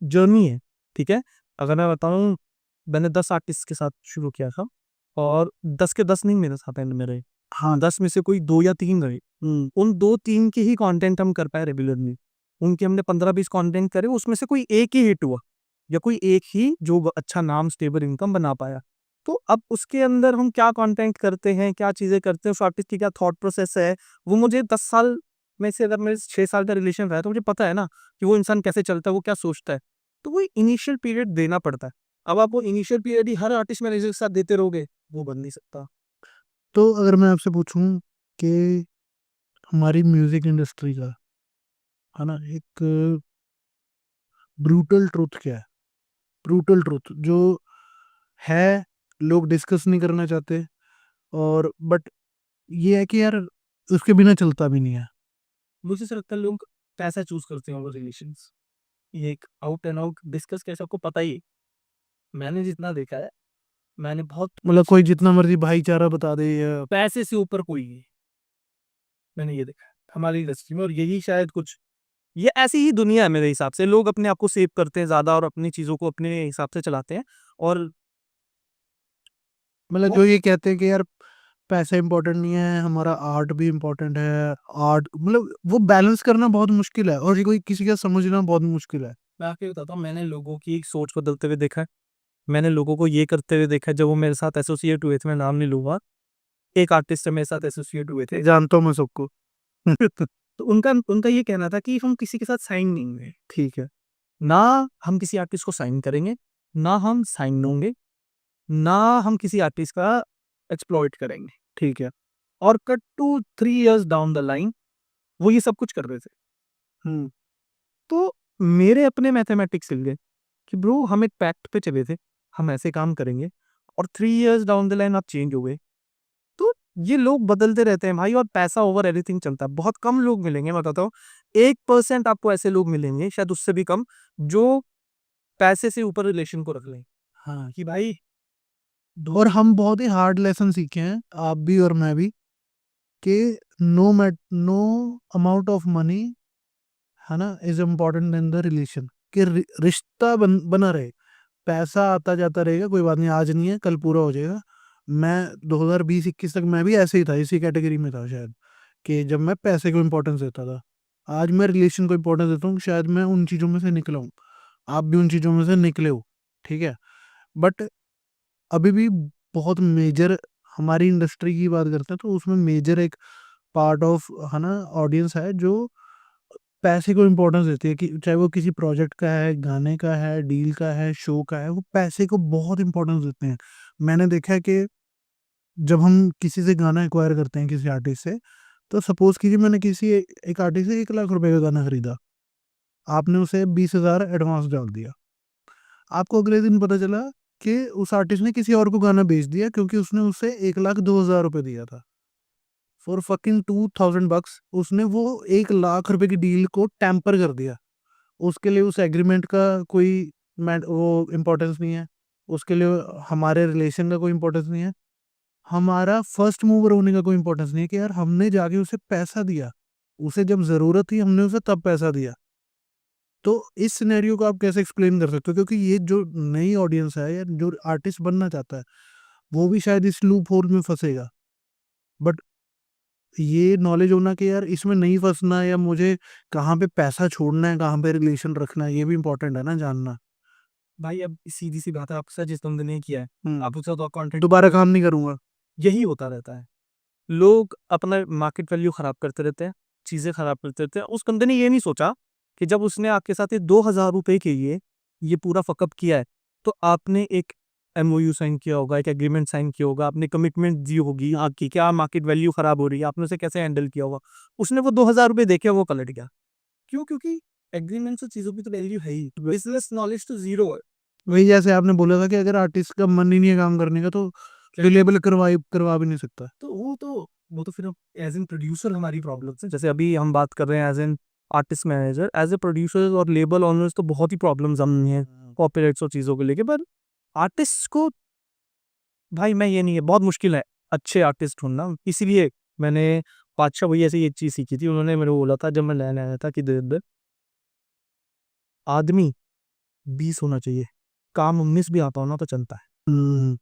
जर्नी है। ठीक है, अगर मैं बताऊं, मैंने 10 आर्टिस्ट के साथ शुरू किया था और 10 के 10 नहीं मेरे साथ एंड में रहे। हाँ, 10 में से कोई 2 या 3 रहे। उन 2-3 के ही कंटेंट हम कर पाए रेगुलरली। उनके हमने 15-20 कंटेंट करे, उसमें से कोई एक ही हिट हुआ या कोई एक ही जो अच्छा नाम, स्टेबल इनकम बना पाया। तो अब उसके अंदर हम क्या कंटेंट करते हैं, क्या चीज़ें करते हैं, उस आर्टिस्ट की क्या थॉट प्रोसेस है, वो मुझे 10 साल में से अगर मेरे 6 साल का रिलेशन रहा है तो मुझे पता है ना कि वो इंसान कैसे चलता है, वो क्या सोचता है। तो वो इनिशियल पीरियड देना पड़ता है। अब आप वो इनिशियल पीरियड ही हर आर्टिस्ट मैनेजर के साथ देते रहोगे, वो बन नहीं सकता। तो अगर मैं आपसे पूछूं कि हमारी म्यूजिक इंडस्ट्री का, है ना, एक ब्रूटल ट्रुथ क्या है? ब्रूटल ट्रुथ जो है, लोग डिस्कस नहीं करना चाहते, और बट ये है कि यार उसके बिना चलता भी नहीं है। मुझे ऐसा लगता है लोग पैसा चूज करते हैं ओवर रिलेशंस। ये एक आउट एंड आउट डिस्कस कैसे आपको पता ही है। मैंने जितना देखा है, मैंने बहुत मतलब कोई जितना मर्जी भाईचारा बता दे या पैसे से ऊपर कोई नहीं, मैंने ये देखा है हमारी इंडस्ट्री में। और यही शायद कुछ, ये ऐसी ही दुनिया है मेरे हिसाब से। लोग अपने आप को सेव करते हैं ज्यादा और अपनी चीजों को अपने हिसाब से चलाते हैं। और मतलब वो जो ये कहते हैं कि यार पैसा इंपॉर्टेंट नहीं है, हमारा आर्ट भी इम्पोर्टेंट है। आर्ट मतलब वो बैलेंस करना बहुत मुश्किल है, और ये कोई किसी का समझना बहुत मुश्किल है। मैं आपको बताता हूँ, मैंने लोगों की सोच बदलते हुए देखा है। मैंने लोगों को ये करते हुए देखा है, जब वो मेरे साथ एसोसिएट हुए थे, मैं नाम नहीं लूंगा, एक आर्टिस्ट से मेरे साथ एसोसिएट हुए थे। जानता हूँ मैं सबको। तो उनका उनका ये कहना था कि हम किसी के साथ साइन नहीं हुए, ठीक है, ना हम किसी आर्टिस्ट को साइन करेंगे, ना हम साइन होंगे, ना हम किसी आर्टिस्ट का एक्सप्लॉइट करेंगे, ठीक है। और cut to 3 years down the line वो ये सब कुछ कर रहे थे। हम्म। तो मेरे अपने मैथमेटिक्स हिल गए कि ब्रो हम एक पैक्ट पे चले थे, हम ऐसे काम करेंगे, और 3 इयर्स डाउन द लाइन आप चेंज हो गए। तो ये लोग बदलते रहते हैं भाई, और पैसा ओवर एवरीथिंग चलता है। बहुत कम लोग मिलेंगे, मैं बताता हूँ, 1% आपको ऐसे लोग मिलेंगे, शायद उससे भी कम, जो पैसे से ऊपर रिलेशन को रख लें। हाँ। कि भाई और हम बहुत ही हार्ड लेसन सीखे हैं, आप भी और मैं भी, कि नो अमाउंट ऑफ मनी, है ना, is important in the relation. कि रिश्ता बना रहे। पैसा आता जाता रहेगा, कोई बात नहीं, आज नहीं है कल पूरा हो जाएगा। मैं 2020-21 तक मैं भी ऐसे ही था, इसी कैटेगरी में था शायद, कि जब मैं पैसे को इम्पोर्टेंस देता था। आज मैं रिलेशन को इम्पोर्टेंस देता हूँ, शायद मैं उन चीज़ों में से निकला हूँ, आप भी उन चीज़ों में से निकले हो, ठीक है। बट अभी भी बहुत मेजर, हमारी इंडस्ट्री की बात करते हैं तो उसमें मेजर एक पार्ट ऑफ, है ना, ऑडियंस है जो पैसे को इम्पोर्टेंस देती है। कि चाहे वो किसी प्रोजेक्ट का है, गाने का है, डील का है, शो का है, वो पैसे को बहुत इम्पोर्टेंस देते हैं। मैंने देखा है कि जब हम किसी से गाना एक्वायर करते हैं किसी आर्टिस्ट से, तो सपोज कीजिए मैंने किसी एक आर्टिस्ट से 1 लाख रुपए का गाना खरीदा, आपने उसे 20,000 एडवांस डाल दिया, आपको अगले दिन पता चला कि उस आर्टिस्ट ने किसी और को गाना बेच दिया, क्योंकि उसने उसे 1,02,000 रुपये दिया था, फॉर फकिंग 2,000 bucks। उसने वो 1 लाख रुपए की डील को टैम्पर कर दिया। उसके लिए उस एग्रीमेंट का कोई वो इम्पोर्टेंस नहीं है, उसके लिए हमारे रिलेशन का कोई इम्पोर्टेंस नहीं है, हमारा फर्स्ट मूवर होने का कोई इम्पोर्टेंस नहीं है, कि यार हमने जाके उसे पैसा दिया, उसे जब जरूरत थी हमने उसे तब पैसा दिया। तो इस सिनेरियो को आप कैसे एक्सप्लेन कर सकते हो? क्योंकि ये जो नई ऑडियंस है या जो आर्टिस्ट बनना चाहता है, वो भी शायद इस लूप होल में फंसेगा। बट ये नॉलेज होना कि यार इसमें नहीं फंसना, या मुझे कहाँ पे पैसा छोड़ना है, कहाँ पे रिलेशन रखना है, ये भी इम्पोर्टेंट है ना जानना। भाई अब सीधी सी बात है, आपके साथ जिस बंदे ने किया है, आप उसका तो कंटेंट दोबारा काम नहीं करूंगा। यही होता रहता है। लोग अपना मार्केट वैल्यू खराब करते रहते हैं, चीजें खराब करते रहते हैं। उस बंदे ने ये नहीं सोचा कि जब उसने आपके साथ ये 2,000 रुपए के लिए ये पूरा फकअप किया है, तो आपने एक एमओयू साइन किया होगा, एक एग्रीमेंट साइन किया होगा, आपने कमिटमेंट दी होगी आपकी, क्या मार्केट वैल्यू खराब हो रही है, आपने उसे कैसे हैंडल किया होगा। उसने वो 2,000 रुपए देखे, वो पलट गया। क्यों? क्योंकि एग्रीमेंट से चीजों की तो वैल्यू है ही, बिजनेस नॉलेज तो जीरो है। वही जैसे आपने बोला था कि अगर आर्टिस्ट का मन ही नहीं है काम करने का, तो लेबल करवा भी नहीं सकता। तो वो तो फिर एज एन प्रोड्यूसर हमारी प्रॉब्लम है। जैसे अभी हम बात कर रहे हैं as an artist manager, as a producer और लेबल ऑनर्स, तो बहुत ही प्रॉब्लम्स हम हैं कॉपीराइट्स और चीज़ों को लेके। पर आर्टिस्ट को, भाई मैं ये नहीं है, बहुत मुश्किल है अच्छे आर्टिस्ट ढूंढना। इसीलिए मैंने बादशाह भैया से ये चीज़ सीखी थी। उन्होंने मेरे को बोला था जब मैं नया आया था कि दे आदमी 20 होना चाहिए, काम 19 भी आता हो ना तो चलता है। हम्म।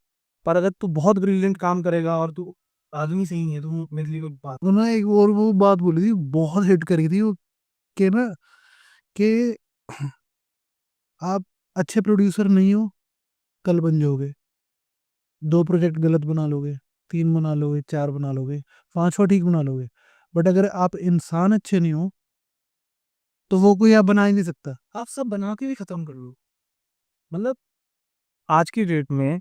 पर अगर तू बहुत ब्रिलियंट काम करेगा और तू आदमी सही नहीं है, तो मेरे लिए कोई बात। उन्होंने एक और वो बात बोली थी, बहुत हिट करी थी वो, कि ना, कि आप अच्छे प्रोड्यूसर नहीं हो, कल बन जाओगे। 2 प्रोजेक्ट गलत बना लोगे, 3 बना लोगे, 4 बना लोगे, 5वां ठीक बना लोगे। बट अगर आप इंसान अच्छे नहीं हो, तो वो कोई आप बना ही नहीं सकता। आप सब बना के भी खत्म कर लो। मतलब आज की डेट में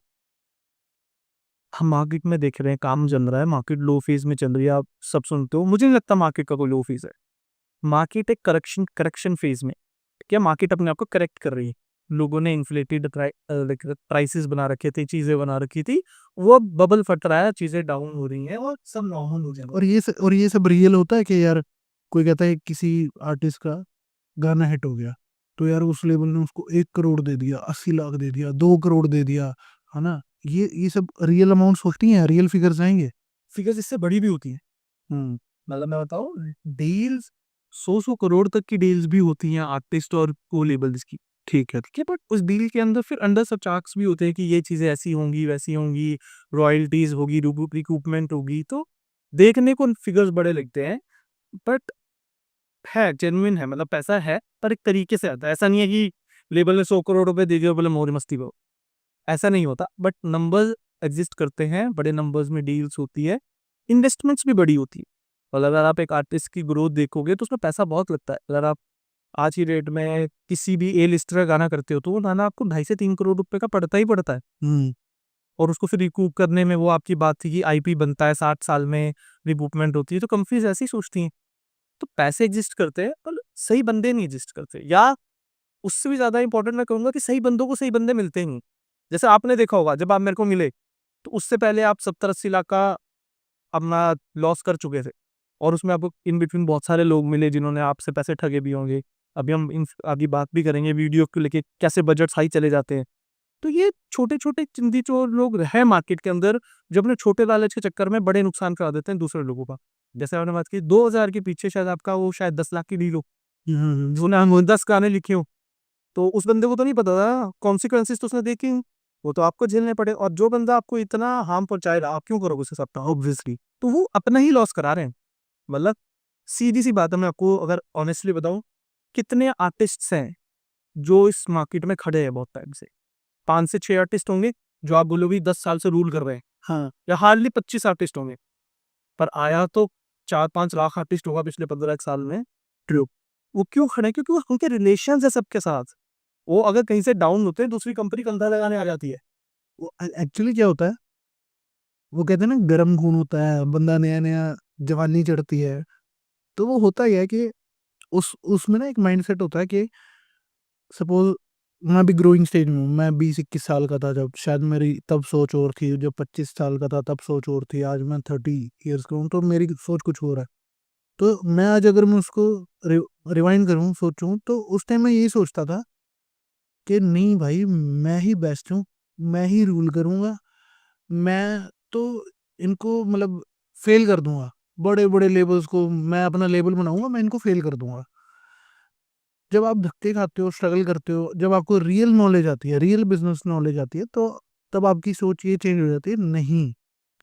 हम मार्केट में देख रहे हैं, काम चल रहा है, मार्केट लो फेज में चल रही है, आप सब सुनते हो। मुझे नहीं लगता मार्केट का कोई लो फेज है। मार्केट एक करेक्शन करेक्शन फेज में, क्या मार्केट अपने आप को करेक्ट कर रही है। लोगों ने इन्फ्लेटेड प्राइसेस बना रखे थे, चीजें बना रखी थी, वो बबल फट रहा है, चीजें डाउन हो रही हैं और सब नॉर्मल हो जाएगा। और ये सब रियल होता है कि यार कोई कहता है किसी आर्टिस्ट का गाना हिट हो गया, तो यार उस लेवल ने उसको 1 करोड़ दे दिया, 80 लाख दे दिया, 2 करोड़ दे दिया, है ना। ये सब रियल अमाउंट्स होती हैं, रियल फिगर्स आएंगे। फिगर्स इससे बड़ी भी होती है। हम्म मतलब मैं बताऊं, डील्स 100 करोड़ तक की डील्स भी होती हैं आर्टिस्ट और को लेबल्स की। ठीक है। ठीक है, बट उस डील के अंदर फिर अंडर सब चार्ट्स भी होते हैं कि ये चीजें ऐसी होंगी वैसी होंगी, रॉयल्टीज होगी, रिकूपमेंट होगी, तो देखने को फिगर्स बड़े लगते हैं। बट है, जेन्युइन है, मतलब पैसा है पर एक तरीके से आता है। ऐसा नहीं है कि लेबल ने 100 करोड़ रुपए दे दिया बोले मोर मस्ती करो, ऐसा नहीं होता। बट नंबर्स एग्जिस्ट करते हैं, बड़े नंबर्स में डील्स होती है, इन्वेस्टमेंट्स भी बड़ी होती है। और अगर आप एक आर्टिस्ट की ग्रोथ देखोगे तो उसमें पैसा बहुत लगता है। अगर आप आज की डेट में किसी भी ए लिस्ट का गाना करते हो तो वो गाना आपको 2.5 से 3 करोड़ रुपए का पड़ता ही पड़ता है। हम्म और उसको फिर रिकूप करने में, वो आपकी बात थी कि आईपी बनता है 60 साल में, रिकूपमेंट होती है, तो कंपनीज ऐसी सोचती हैं। तो पैसे एग्जिस्ट करते हैं पर सही बंदे नहीं एग्जिस्ट करते, या उससे भी ज्यादा इंपॉर्टेंट मैं कहूंगा कि सही बंदों को सही बंदे मिलते ही नहीं। जैसे आपने देखा होगा, जब आप मेरे को मिले तो उससे पहले आप 70-80 लाख का अपना लॉस कर चुके थे, और उसमें आपको इन बिटवीन बहुत सारे लोग मिले जिन्होंने आपसे पैसे ठगे भी होंगे। अभी हम इन आगे बात भी करेंगे वीडियो को लेके, कैसे बजट हाई चले जाते हैं। तो ये छोटे छोटे चिंदी चोर लोग हैं मार्केट के अंदर, जो अपने छोटे लालच के चक्कर में बड़े नुकसान करा देते हैं दूसरे लोगों का। जैसे आपने बात की 2000 के पीछे, शायद आपका वो शायद 10 लाख की डील हो, जिसने हम 10 गाने लिखे हो, तो उस बंदे को तो नहीं पता था कॉन्सिक्वेंसेस, तो उसने देखी, वो तो आपको झेलने पड़े। और जो बंदा आपको इतना हार्म पहुंचाएगा, आप क्यों करोगे उसे सबका, ऑब्वियसली तो वो अपना ही लॉस करा रहे हैं। मतलब सीधी सी बात है, मैं आपको अगर ऑनेस्टली बताऊं, कितने आर्टिस्ट्स हैं जो इस मार्केट में खड़े हैं बहुत टाइम से, 5 से 6 आर्टिस्ट होंगे जो आप बोलोगे 10 साल से रूल कर रहे हैं, हाँ। या हार्डली 25 आर्टिस्ट होंगे। पर आया तो 4-5 लाख आर्टिस्ट होगा पिछले 15 साल में। ट्रू। वो क्यों खड़े हैं? क्योंकि वो उनके रिलेशन है सबके साथ। वो अगर कहीं से डाउन होते हैं, दूसरी कंपनी कंधा लगाने आ जाती है। वो एक्चुअली क्या होता है, वो कहते हैं ना गर्म खून होता है, बंदा नया नया जवानी चढ़ती है, तो वो होता ही है कि उसमें ना एक माइंडसेट होता है कि सपोज मैं अभी ग्रोइंग स्टेज में हूँ, मैं 20-21 साल का था जब, शायद मेरी तब सोच और थी, जब 25 साल का था तब सोच और थी, आज मैं 30 ईयर्स का हूँ तो मेरी सोच कुछ और है। तो मैं आज अगर मैं उसको रिवाइंड करूँ, सोचूं, तो उस टाइम मैं यही सोचता था कि नहीं भाई, मैं ही बेस्ट हूँ, मैं ही रूल करूँगा, मैं तो इनको मतलब फेल कर दूंगा, बड़े बड़े लेबल्स को मैं अपना लेबल बनाऊंगा, मैं इनको फेल कर दूंगा। जब आप धक्के खाते हो, स्ट्रगल करते हो, जब आपको रियल नॉलेज आती है, रियल बिजनेस नॉलेज आती है, तो तब आपकी सोच ये चेंज हो जाती है, नहीं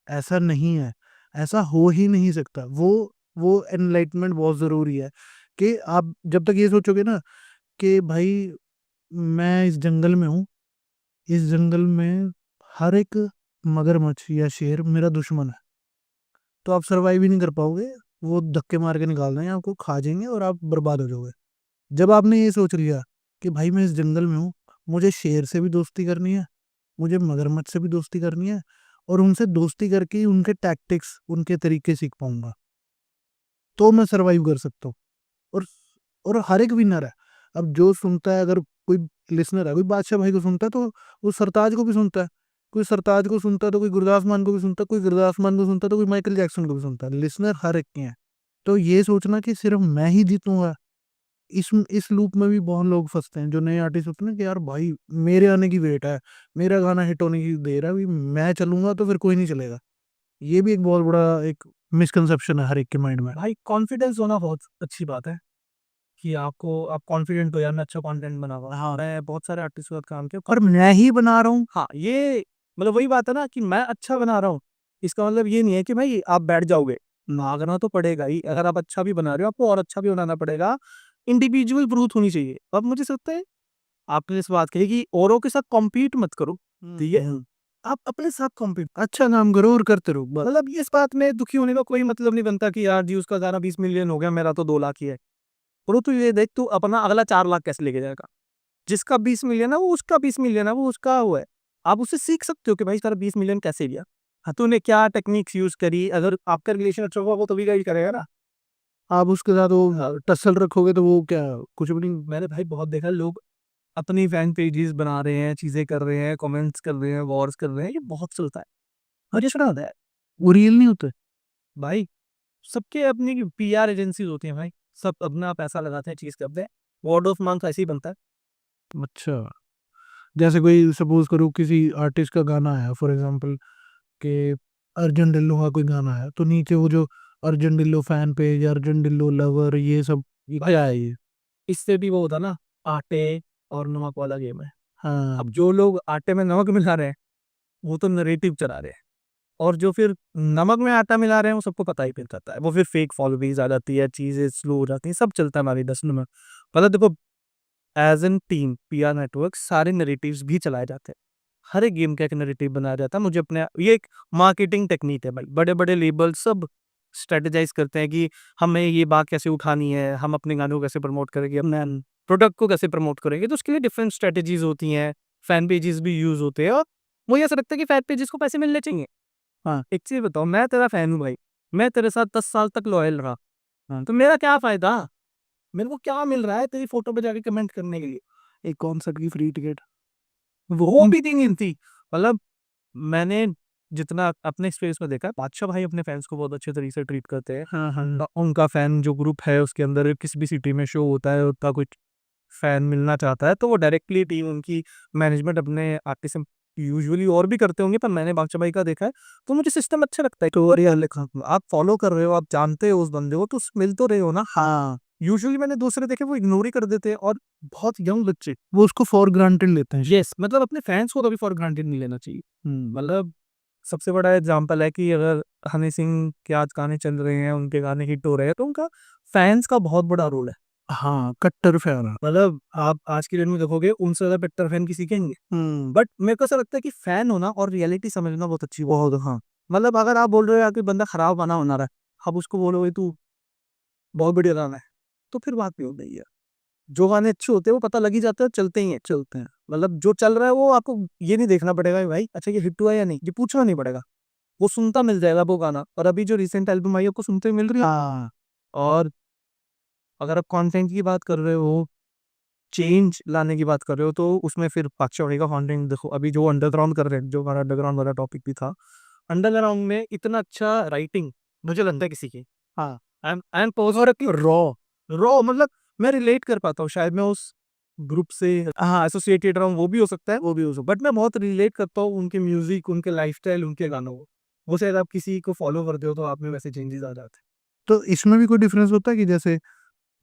ऐसा नहीं है, ऐसा हो ही नहीं सकता। वो एनलाइटमेंट बहुत ज़रूरी है कि आप जब तक ये सोचोगे ना कि भाई मैं इस जंगल में हूँ, इस जंगल में हर एक मगरमच्छ या शेर मेरा दुश्मन है, तो आप सर्वाइव ही नहीं कर पाओगे। वो धक्के मार के निकाल देंगे, आपको खा जाएंगे और आप बर्बाद हो जाओगे। जब आपने ये सोच लिया कि भाई मैं इस जंगल में हूँ, मुझे शेर से भी दोस्ती करनी है, मुझे मगरमच्छ से भी दोस्ती करनी है, और उनसे दोस्ती करके ही उनके टैक्टिक्स, उनके तरीके सीख पाऊंगा, तो मैं सरवाइव कर सकता हूँ। और और हर एक विनर है। अब जो सुनता है, अगर कोई लिसनर है, कोई बादशाह भाई को सुनता है, तो वो सरताज को भी सुनता है, कोई सरताज को सुनता है तो कोई गुरदास मान को भी सुनता है, कोई गुरदास मान को सुनता है तो कोई माइकल जैक्सन को भी सुनता है। लिसनर हर एक के हैं। तो ये सोचना कि सिर्फ मैं ही जीतूंगा, इस लूप में भी बहुत लोग फंसते हैं, जो नए आर्टिस्ट होते हैं ना, कि यार भाई मेरे आने की वेट है, मेरा गाना हिट होने की देर है, अभी मैं चलूंगा तो फिर कोई नहीं चलेगा। ये भी एक बहुत बड़ा एक मिसकंसेप्शन है हर एक के माइंड में। भाई कॉन्फिडेंस होना बहुत अच्छी बात है, कि आप कॉन्फिडेंट हो, यार मैं अच्छा कंटेंट बना रहा हूँ। हाँ। मैं बहुत सारे आर्टिस्ट के साथ काम किया, और मैं ही बना रहा हूँ। हाँ ये मतलब वही बात है ना कि मैं अच्छा बना रहा हूँ, इसका मतलब ये नहीं है कि भाई आप बैठ जाओगे, भागना तो पड़ेगा ही। अगर आप अच्छा भी बना रहे हो, आपको और अच्छा भी बनाना पड़ेगा। इंडिविजुअल ग्रोथ होनी चाहिए। अब मुझे लगता है आपने इस बात कही कि औरों के साथ कॉम्पीट मत करो, ठीक है, आप अपने साथ कॉम्पीट। अच्छा काम करो और करते रहो बस। मतलब इस बात में दुखी होने का कोई मतलब नहीं बनता कि यार जी उसका गाना 20 मिलियन हो गया, मेरा तो 2 लाख ही है। पर तू ये देख, तू अपना अगला 4 लाख कैसे लेके जाएगा। जिसका 20 मिलियन है वो उसका 20 मिलियन है, वो उसका वो है। आप उससे सीख सकते हो कि भाई सारा 20 मिलियन कैसे लिया, हाँ तूने क्या टेक्निक्स यूज करी। अगर आपका रिलेशन अच्छा होगा वो तभी गाइड करेगा ना। आप उसके साथ वो टसल रखोगे तो वो क्या, कुछ भी नहीं। मैंने भाई बहुत देखा, लोग अपनी फैन पेजेस बना रहे हैं, चीजें कर रहे हैं, कमेंट्स कर रहे हैं, वॉर्स कर रहे हैं, ये बहुत चलता है। मुझे सुना होता है वो रियल नहीं होते। भाई, सबके अपनी पीआर एजेंसीज होती हैं भाई। सब अपना पैसा लगाते हैं, चीज़ करते हैं, वर्ड ऑफ माउथ ऐसे ही बनता है। अच्छा, जैसे कोई सपोज करो किसी आर्टिस्ट का गाना है फॉर एग्जांपल कि अर्जुन ढिल्लों का कोई गाना है, तो नीचे वो जो Arjun Dhillon fan page, Arjun Dhillon lover, ये सब क्या है ये? इससे भी वो होता ना, आटे और नमक वाला गेम है। हाँ, अब जो लोग आटे में नमक मिला रहे हैं, वो तो नरेटिव चला रहे हैं, और जो फिर नमक में आटा मिला रहे हैं, वो सबको पता ही चलता है, वो फिर फेक फॉलोइंग आ जाती है, चीज़ें स्लो हो जाती हैं, सब चलता है हमारी 10 में। मतलब देखो, as an team PR network सारे नरेटिव्स भी चलाए जाते हैं, हर एक गेम का एक नरेटिव बनाया जाता है। मुझे अपने ये एक मार्केटिंग टेक्निक है भाई, बड़े बड़े लेबल सब स्ट्रेटेजाइज करते हैं कि हमें ये बात कैसे उठानी है, हम अपने गानों को कैसे प्रमोट करेंगे, अपने प्रोडक्ट को कैसे प्रमोट करेंगे, तो उसके लिए डिफरेंट स्ट्रेटेजीज होती हैं, फैन पेजेस भी यूज होते हैं, और मुझे ऐसा लगता है कि फैन पेजेस को पैसे मिलने चाहिए। हाँ, एक चीज बताओ, मैं तेरा फैन हूँ भाई, मैं तेरे साथ 10 साल तक लॉयल रहा, हाँ, तो मेरा क्या फायदा, मेरे को क्या मिल रहा है तेरी फोटो पे जाके कमेंट करने के लिए? एक कॉन्सर्ट की फ्री टिकट। वो भी नहीं मिलती। मतलब मैंने जितना अपने स्पेस में देखा है, बादशाह भाई अपने फैंस को बहुत अच्छे तरीके से ट्रीट करते हैं। हाँ हाँ, उनका फैन जो ग्रुप है उसके अंदर किसी भी सिटी में शो होता है, उनका कुछ फैन मिलना चाहता है, तो वो डायरेक्टली टीम उनकी मैनेजमेंट अपने आर्टिस्ट से यूजुअली और भी करते होंगे, पर मैंने बादशाह भाई का देखा है, तो मुझे सिस्टम अच्छा लगता है। तो और यार लिखा, आप फॉलो कर रहे हो, आप जानते हो उस बंदे को, तो मिल तो रहे हो ना। हाँ, यूजुअली मैंने दूसरे देखे वो इग्नोर ही कर देते हैं, और बहुत यंग बच्चे। वो उसको फॉर ग्रांटेड लेते हैं। यस, मतलब अपने फैंस को कभी फॉर ग्रांटेड नहीं लेना चाहिए। मतलब सबसे बड़ा एग्जाम्पल है कि अगर हनी सिंह के आज गाने चल रहे हैं, उनके गाने हिट हो रहे हैं, तो उनका फैंस का बहुत बड़ा रोल है। हाँ, कट्टर फैन है। मतलब आप आज की डेट में देखोगे, उनसे ज्यादा बेटर फैन किसी के नहीं है। बट मेरे को ऐसा लगता है कि फैन होना और रियलिटी समझना बहुत अच्छी बात है। हाँ, मतलब अगर आप बोल रहे हो यार कि बंदा खराब गाना बना रहा है, अब उसको बोलोगे तू बहुत बढ़िया गाना है, तो फिर बात नहीं हो रही है। जो गाने अच्छे होते हैं वो पता लग ही जाता है, चलते ही हैं, चलते हैं। मतलब जो चल रहा है वो आपको ये नहीं देखना पड़ेगा कि भाई अच्छा ये हिट हुआ या नहीं, ये पूछना नहीं पड़ेगा, वो सुनता मिल जाएगा वो गाना। और अभी जो रिसेंट एल्बम आई है आपको सुनते मिल रही है। हाँ, और अगर आप कंटेंट की बात कर रहे हो, चेंज लाने की बात कर रहे हो, तो उसमें फिर बादशाह का कंटेंट देखो, अभी जो अंडरग्राउंड कर रहे हैं, जो हमारा अंडरग्राउंड वाला टॉपिक भी था, अंडरग्राउंड में इतना अच्छा राइटिंग मुझे लगता है किसी की। हाँ, आई एम रॉ, रॉ, मतलब मैं रिलेट कर पाता हूँ, शायद मैं उस ग्रुप से हाँ एसोसिएटेड रहा हूँ, वो भी हो सकता है, वो भी हो सकता है, बट मैं बहुत रिलेट करता हूँ उनके म्यूजिक, उनके लाइफस्टाइल, उनके गानों को। वो शायद आप किसी को फॉलो करते हो तो आप में वैसे चेंजेस आ जाते तो इसमें भी कोई डिफरेंस होता है कि जैसे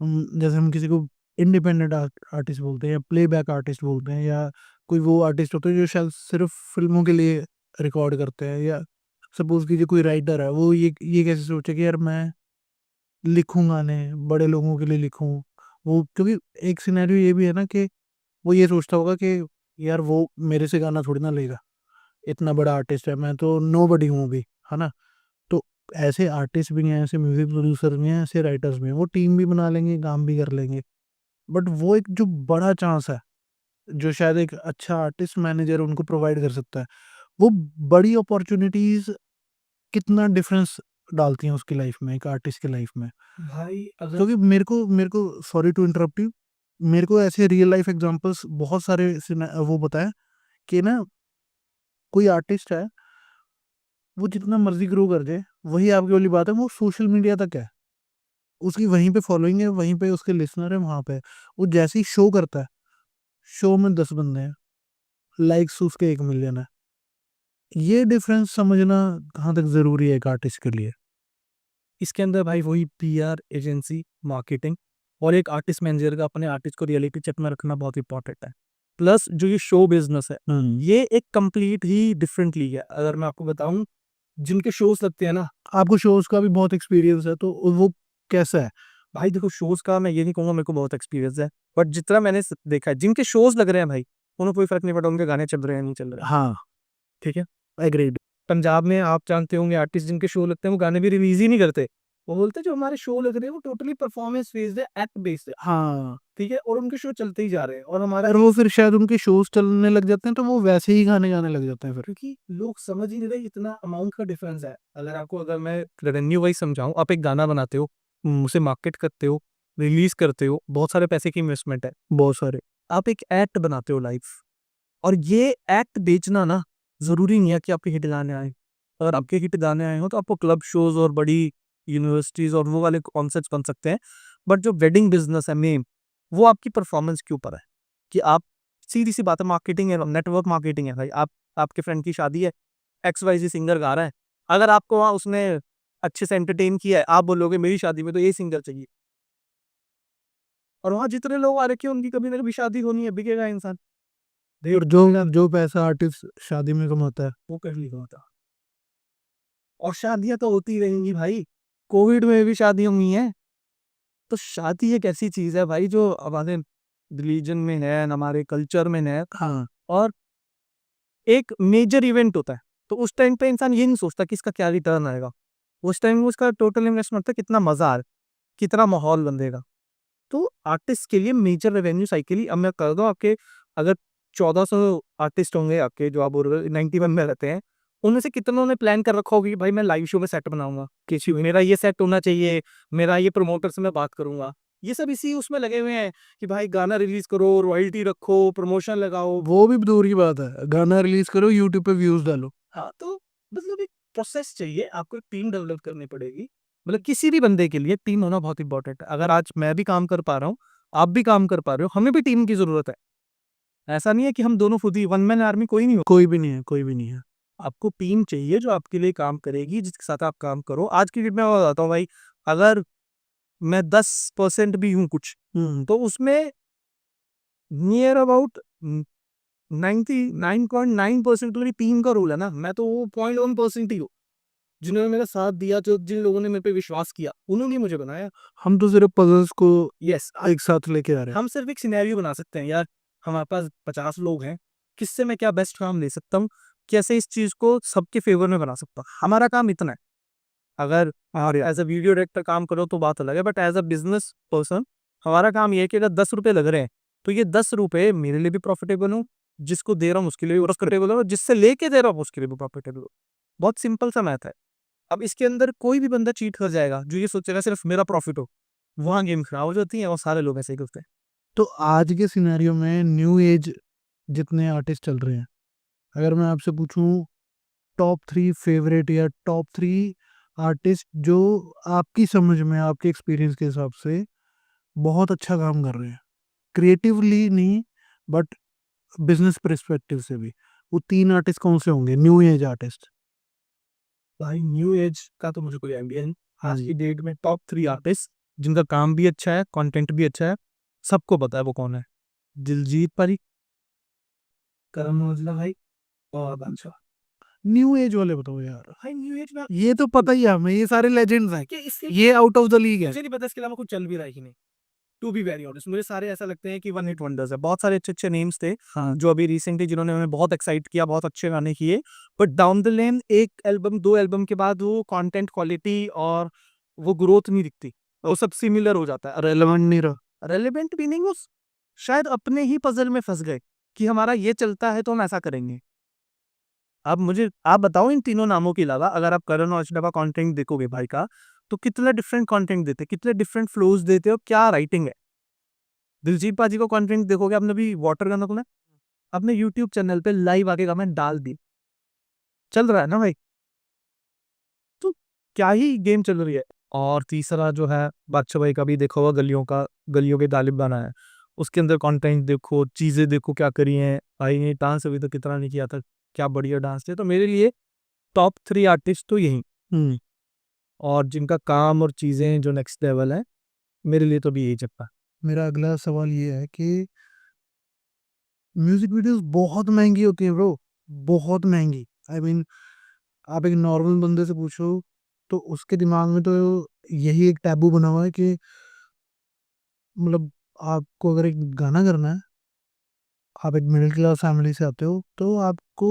जैसे हम किसी को इंडिपेंडेंट आर्टिस्ट बोलते हैं या प्लेबैक आर्टिस्ट बोलते हैं, या कोई वो आर्टिस्ट होते हैं जो शायद सिर्फ फिल्मों के लिए रिकॉर्ड करते हैं, या सपोज कीजिए कोई राइटर है, वो ये कैसे सोचे कि यार मैं लिखूं गाने, बड़े लोगों के लिए लिखूं। वो क्योंकि एक सिनेरियो ये भी है ना कि वो ये सोचता होगा कि यार वो मेरे से गाना थोड़ी ना लेगा, इतना बड़ा आर्टिस्ट है, मैं तो नो बडी हूँ अभी, है ना। तो ऐसे आर्टिस्ट भी हैं, ऐसे म्यूजिक प्रोड्यूसर भी हैं, ऐसे राइटर्स भी हैं, वो टीम भी बना लेंगे, काम भी कर लेंगे। बट वो एक जो बड़ा चांस है, जो शायद एक अच्छा आर्टिस्ट मैनेजर उनको प्रोवाइड कर सकता है, वो बड़ी अपॉर्चुनिटीज कितना डिफरेंस डालती हैं उसकी लाइफ में, एक आर्टिस्ट की लाइफ में। हैं भाई। अगर क्योंकि मेरे को सॉरी टू इंटरप्ट यू, मेरे को ऐसे रियल लाइफ एग्जांपल्स बहुत सारे वो बताया कि ना, कोई आर्टिस्ट है, वो जितना मर्जी ग्रो कर जाए, वही आपकी वाली बात है, वो सोशल मीडिया तक है, उसकी वहीं पे फॉलोइंग है, वहीं पे उसके लिसनर है, वहां पे वो जैसे ही शो करता है, शो में 10 बंदे हैं, लाइक्स उसके 1 मिलियन है। ये डिफरेंस समझना कहाँ तक जरूरी है एक आर्टिस्ट के लिए? इसके अंदर भाई वही पीआर एजेंसी, मार्केटिंग, और एक आर्टिस्ट मैनेजर का अपने आर्टिस्ट को रियलिटी चेक में रखना बहुत इंपॉर्टेंट है। प्लस जो ये शो बिजनेस है, ये एक कंप्लीट ही डिफरेंट लीग है। अगर मैं आपको बताऊं, जिनके शोज लगते हैं ना, आपको शोज का भी बहुत एक्सपीरियंस है, तो वो कैसा है? भाई देखो शोज का मैं ये नहीं कहूंगा मेरे को बहुत एक्सपीरियंस है, बट जितना मैंने देखा है, जिनके शोज लग रहे हैं भाई, उन्हें कोई फर्क नहीं पड़ता उनके गाने चल रहे हैं नहीं चल रहे हैं। हाँ, ठीक है। एग्रीड। पंजाब में आप जानते होंगे आर्टिस्ट जिनके शो लगते हैं वो गाने भी रिलीज ही नहीं करते, वो बोलते हैं जो हमारे शो लग रहे हैं वो टोटली परफॉर्मेंस बेस्ड है, एक्ट बेस्ड है। हाँ, ठीक है, और उनके शो चलते ही जा रहे हैं, और हमारा और वो फिर शायद उनके शोज चलने लग जाते हैं, तो वो वैसे ही गाने गाने लग जाते हैं फिर। क्योंकि लोग समझ ही नहीं रहे इतना अमाउंट का डिफरेंस है। अगर मैं रेवेन्यू वाइज समझाऊं, आप एक गाना बनाते हो, उसे मार्केट करते हो, रिलीज करते हो, बहुत सारे पैसे की इन्वेस्टमेंट है, बहुत सारे। आप एक एक्ट बनाते हो लाइव, और ये एक्ट बेचना ना, जरूरी नहीं है कि आपके हिट गाने आए। अगर आपके हिट गाने आए हो तो आपको क्लब शोज और बड़ी यूनिवर्सिटीज और वो वाले कॉन्सर्ट्स बन सकते हैं, बट जो वेडिंग बिजनेस है मेन, वो आपकी परफॉर्मेंस के ऊपर है कि आप, सीधी सी बात है, मार्केटिंग है, नेटवर्क मार्केटिंग है भाई। आप, आपके फ्रेंड की शादी है, XYZ सिंगर गा रहा है, अगर आपको वहाँ उसने अच्छे से एंटरटेन किया है, आप बोलोगे मेरी शादी में तो ये सिंगर चाहिए, और वहाँ जितने लोग आ रखे हैं उनकी कभी ना कभी शादी होनी है, बिकेगा इंसान। और जो जो पैसा आर्टिस्ट शादी में कमाता है वो कर लिया होता, और शादियां तो होती रहेंगी भाई, कोविड में भी शादियां हुई हैं। तो शादी एक ऐसी चीज है भाई जो हमारे रिलीजन में है, हमारे कल्चर में है, हाँ और एक मेजर इवेंट होता है। तो उस टाइम पे इंसान ये नहीं सोचता कि इसका क्या रिटर्न आएगा, उस टाइम में उसका टोटल इन्वेस्टमेंट होता है कितना मजा आ, कितना माहौल बनेगा। तो आर्टिस्ट के लिए मेजर रेवेन्यू साइकिल, अब मैं कर दूं आपके, अगर 1400 आर्टिस्ट होंगे आपके जो आप बोल रहे हो 91 में रहते हैं, उनमें से कितनों ने प्लान कर रखा होगा कि भाई मैं लाइव शो में सेट बनाऊंगा, किसी मेरा ये सेट होना चाहिए, मेरा ये प्रमोटर से मैं बात करूंगा, ये सब इसी उसमें लगे हुए हैं कि भाई गाना रिलीज करो, रॉयल्टी रखो, प्रमोशन लगाओ। वो भी दूर की बात है, गाना रिलीज करो, यूट्यूब पे व्यूज डालो। हाँ, तो मतलब एक प्रोसेस चाहिए, आपको एक टीम डेवलप करनी पड़ेगी। मतलब किसी भी बंदे के लिए टीम होना बहुत इंपॉर्टेंट है। अगर आज मैं भी काम कर पा रहा हूँ, आप भी काम कर पा रहे हो, हमें भी टीम की जरूरत है। ऐसा नहीं है कि हम दोनों खुद ही, वन मैन आर्मी कोई नहीं हो। कोई भी नहीं है, कोई भी नहीं है। आपको टीम चाहिए जो आपके लिए काम करेगी, जिसके साथ आप काम करो। आज की डेट में मैं बताता हूँ भाई, अगर मैं 10% भी हूँ कुछ, तो उसमें नियर अबाउट 99.9% तो मेरी टीम का रोल है ना। मैं तो वो 0.1% ही हूँ जिन्होंने मेरा साथ दिया, जो जिन लोगों ने मेरे पे विश्वास किया, उन्होंने ही मुझे बनाया। हम तो सिर्फ पजल्स को यस, एक साथ लेके आ रहे हैं। हम सिर्फ एक सिनेरियो बना सकते हैं यार। हमारे पास 50 लोग हैं, किससे मैं क्या बेस्ट काम ले सकता हूँ, कैसे इस चीज को सबके फेवर में बना सकता हूँ। हमारा काम इतना है। अगर एज अ वीडियो डायरेक्टर काम करो तो बात अलग है, but as a business person हमारा काम ये है कि अगर 10 रुपए लग रहे हैं, तो ये 10 रुपए मेरे लिए भी प्रॉफिटेबल हो, जिसको दे रहा हूँ उसके लिए भी प्रॉफिटेबल हो, जिससे लेके दे रहा हूँ उसके लिए भी प्रॉफिटेबल हो। बहुत सिंपल सा मैथ है। अब इसके अंदर कोई भी बंदा चीट कर जाएगा जो ये सोचेगा सिर्फ मेरा प्रॉफिट हो, वहां गेम खराब हो जाती है, और सारे लोग ऐसे ही करते हैं। तो आज के सिनेरियो में न्यू एज जितने आर्टिस्ट चल रहे हैं, अगर मैं आपसे पूछूं टॉप 3 फेवरेट या टॉप 3 आर्टिस्ट जो आपकी समझ में, आपके एक्सपीरियंस के हिसाब से बहुत अच्छा काम कर रहे हैं, क्रिएटिवली नहीं बट बिजनेस पर्सपेक्टिव से भी, वो 3 आर्टिस्ट कौन से होंगे, न्यू एज आर्टिस्ट? भाई न्यू एज का तो मुझे कोई आइडिया नहीं। हाँ आज जी। की डेट में टॉप 3 आर्टिस्ट जिनका काम भी अच्छा है, कंटेंट भी अच्छा है, सबको पता है वो कौन है। दिलजीत पारी, करण औजला भाई, और बादशाह। न्यू एज वाले बताओ यार। भाई न्यू एज में ये तो पता ही है हमें, ये सारे लेजेंड्स हैं, कि इससे ये आउट ऑफ द लीग है। मुझे नहीं पता इसके अलावा कुछ चल भी रहा है कि नहीं। टू बी वेरी ऑनेस्ट, मुझे सारे ऐसा लगते हैं कि वन हिट वंडर्स है। बहुत सारे अच्छे अच्छे नेम्स थे हाँ। जो अभी रिसेंटली जिन्होंने हमें बहुत एक्साइट किया, बहुत अच्छे गाने किए, बट डाउन द लेन एक एल्बम, 2 एल्बम के बाद वो कंटेंट क्वालिटी और वो ग्रोथ नहीं दिखती, वो सब सिमिलर हो जाता है। रेलेवेंट नहीं रहा। रेलिवेंट भी नहीं, वो शायद अपने ही पजल में फंस गए कि हमारा ये चलता है तो हम ऐसा करेंगे। अब मुझे आप बताओ, इन तीनों नामों के अलावा अगर आप करण औजला का कंटेंट देखोगे भाई का, तो कितना डिफरेंट कंटेंट देते, कितने डिफरेंट फ्लोज देते हो, क्या राइटिंग है। दिलजीत पाजी को कंटेंट देखोगे, आपने भी वाटर गाना सुना, अपने यूट्यूब चैनल पे लाइव आके कमेंट डाल दी, चल रहा है ना भाई। तो क्या ही गेम चल रही है। और तीसरा जो है बादशाह भाई का भी देखो होगा, गलियों का, गलियों के तालिब बना है, उसके अंदर कंटेंट देखो, चीजें देखो क्या करी हैं भाई ने। डांस अभी तो कितना नहीं किया था, क्या बढ़िया डांस थे। तो मेरे लिए टॉप 3 आर्टिस्ट तो यही, और जिनका काम और चीजें जो नेक्स्ट लेवल है, मेरे लिए तो भी यही चलता है। मेरा अगला सवाल ये है कि म्यूजिक वीडियोस बहुत महंगी होती हैं ब्रो, बहुत महंगी। आई मीन आप एक नॉर्मल बंदे से पूछो तो उसके दिमाग में तो यही एक टैबू बना हुआ है कि मतलब आपको अगर एक गाना करना है, आप एक मिडिल क्लास फैमिली से आते हो, तो आपको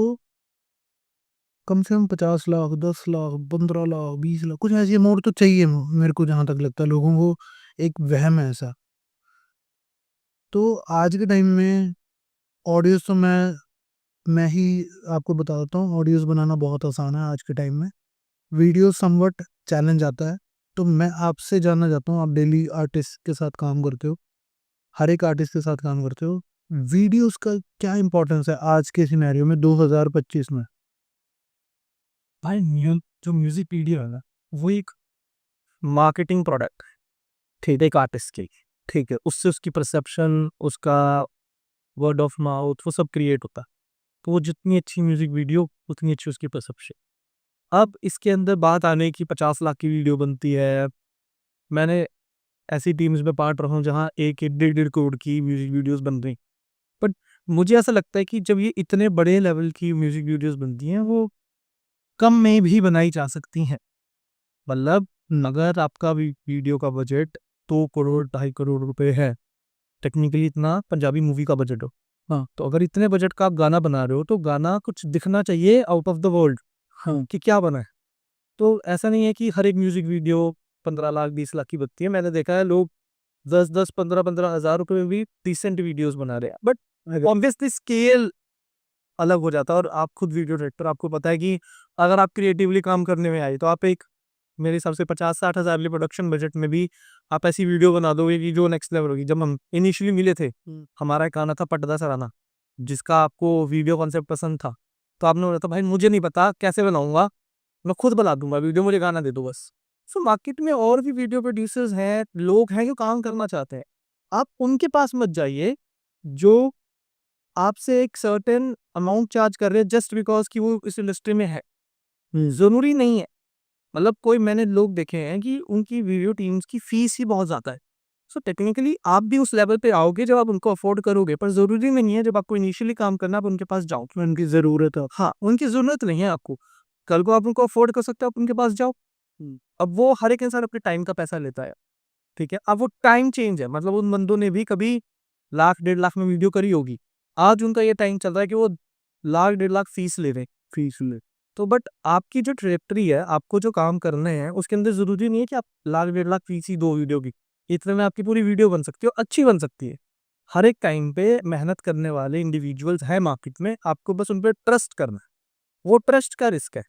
कम से कम 50 लाख, 10 लाख, 15 लाख, 20 लाख, कुछ ऐसी अमाउंट तो चाहिए। मेरे को जहाँ तक लगता है लोगों को एक वहम है ऐसा। तो आज के टाइम में ऑडियोज तो मैं ही आपको बता देता हूँ, ऑडियोज बनाना बहुत आसान है आज के टाइम में। वीडियो समवट चैलेंज आता है। तो मैं आपसे जानना चाहता हूँ, आप डेली आर्टिस्ट के साथ काम करते हो, हर एक आर्टिस्ट के साथ काम करते हो, वीडियोस का क्या इंपॉर्टेंस है आज के सिनेरियो में 2025 में? भाई जो म्यूजिक वीडियो है ना, वो एक मार्केटिंग प्रोडक्ट है। ठीक है, एक आर्टिस्ट के लिए, ठीक है, उससे उसकी परसेप्शन, उसका वर्ड ऑफ माउथ, वो सब क्रिएट होता है। तो वो जितनी अच्छी म्यूजिक वीडियो, उतनी अच्छी उसकी परसेप्शन। अब इसके अंदर बात आने की, 50 लाख की वीडियो बनती है। मैंने ऐसी टीम्स में पार्ट रहा हूँ जहाँ 1-1 1.5 करोड़ की म्यूजिक वीडियोस बन रही। बट मुझे ऐसा लगता है कि जब ये इतने बड़े लेवल की म्यूजिक वीडियोस बनती हैं, वो कम में भी बनाई जा सकती हैं। मतलब अगर आपका वीडियो का बजट 2 करोड़ 2.5 करोड़ रुपए है, टेक्निकली इतना पंजाबी मूवी का बजट हो, हाँ, तो अगर इतने बजट का आप गाना बना रहे हो तो गाना कुछ दिखना चाहिए आउट ऑफ द वर्ल्ड, हाँ, कि क्या बना है। तो ऐसा नहीं है कि हर एक म्यूजिक वीडियो 15 लाख 20 लाख की बनती है। मैंने देखा है लोग 10-10 15-15 हज़ार रुपए में भी डिसेंट वीडियोस बना रहे हैं। बट ऑब्वियसली स्केल अलग हो जाता है, और आप खुद वीडियो डायरेक्टर, आपको पता है कि अगर आप क्रिएटिवली काम करने में आए तो आप एक, मेरे हिसाब से 50-60 हज़ार वाले प्रोडक्शन बजट में भी आप ऐसी वीडियो बना दोगे कि जो नेक्स्ट लेवल होगी। जब हम इनिशियली मिले थे, हमारा एक गाना था पटदा सराना, जिसका आपको वीडियो कॉन्सेप्ट पसंद था, तो आपने बोला था भाई मुझे नहीं पता कैसे बनाऊंगा, मैं खुद बना दूंगा वीडियो, मुझे गाना दे दो बस। सो मार्केट में और भी वीडियो प्रोड्यूसर्स हैं, लोग हैं जो काम करना चाहते हैं। आप उनके पास मत जाइए जो आपसे एक सर्टेन अमाउंट चार्ज कर रहे हैं जस्ट बिकॉज कि वो इस इंडस्ट्री में है। जरूरी नहीं है। मतलब कोई, मैंने लोग देखे हैं कि उनकी वीडियो टीम्स की फीस ही बहुत ज़्यादा है। सो टेक्निकली आप भी उस लेवल पे आओगे जब आप उनको अफोर्ड करोगे, पर ज़रूरी नहीं है जब आपको इनिशियली काम करना है आप उनके पास जाओ। उनकी ज़रूरत है, हाँ, उनकी ज़रूरत नहीं है आपको। कल को आप उनको अफोर्ड कर सकते हो, आप उनके पास जाओ। अब वो हर एक इंसान अपने टाइम का पैसा लेता है, ठीक है। अब वो टाइम चेंज है, मतलब उन बंदों ने भी कभी लाख 1.5 लाख में वीडियो करी होगी, आज उनका ये टाइम चल रहा है कि वो लाख 1.5 लाख फीस ले रहे हैं, फीस ले। तो बट आपकी जो ट्रेजेक्टरी है, आपको जो काम करने हैं, उसके अंदर जरूरी नहीं है कि आप लाख 1.5 लाख फीस ही दो वीडियो की। इतने में आपकी पूरी वीडियो बन सकती है, अच्छी बन सकती है। हर एक टाइम पे मेहनत करने वाले इंडिविजुअल्स हैं मार्केट में, आपको बस उन पर ट्रस्ट करना है। वो ट्रस्ट का रिस्क है,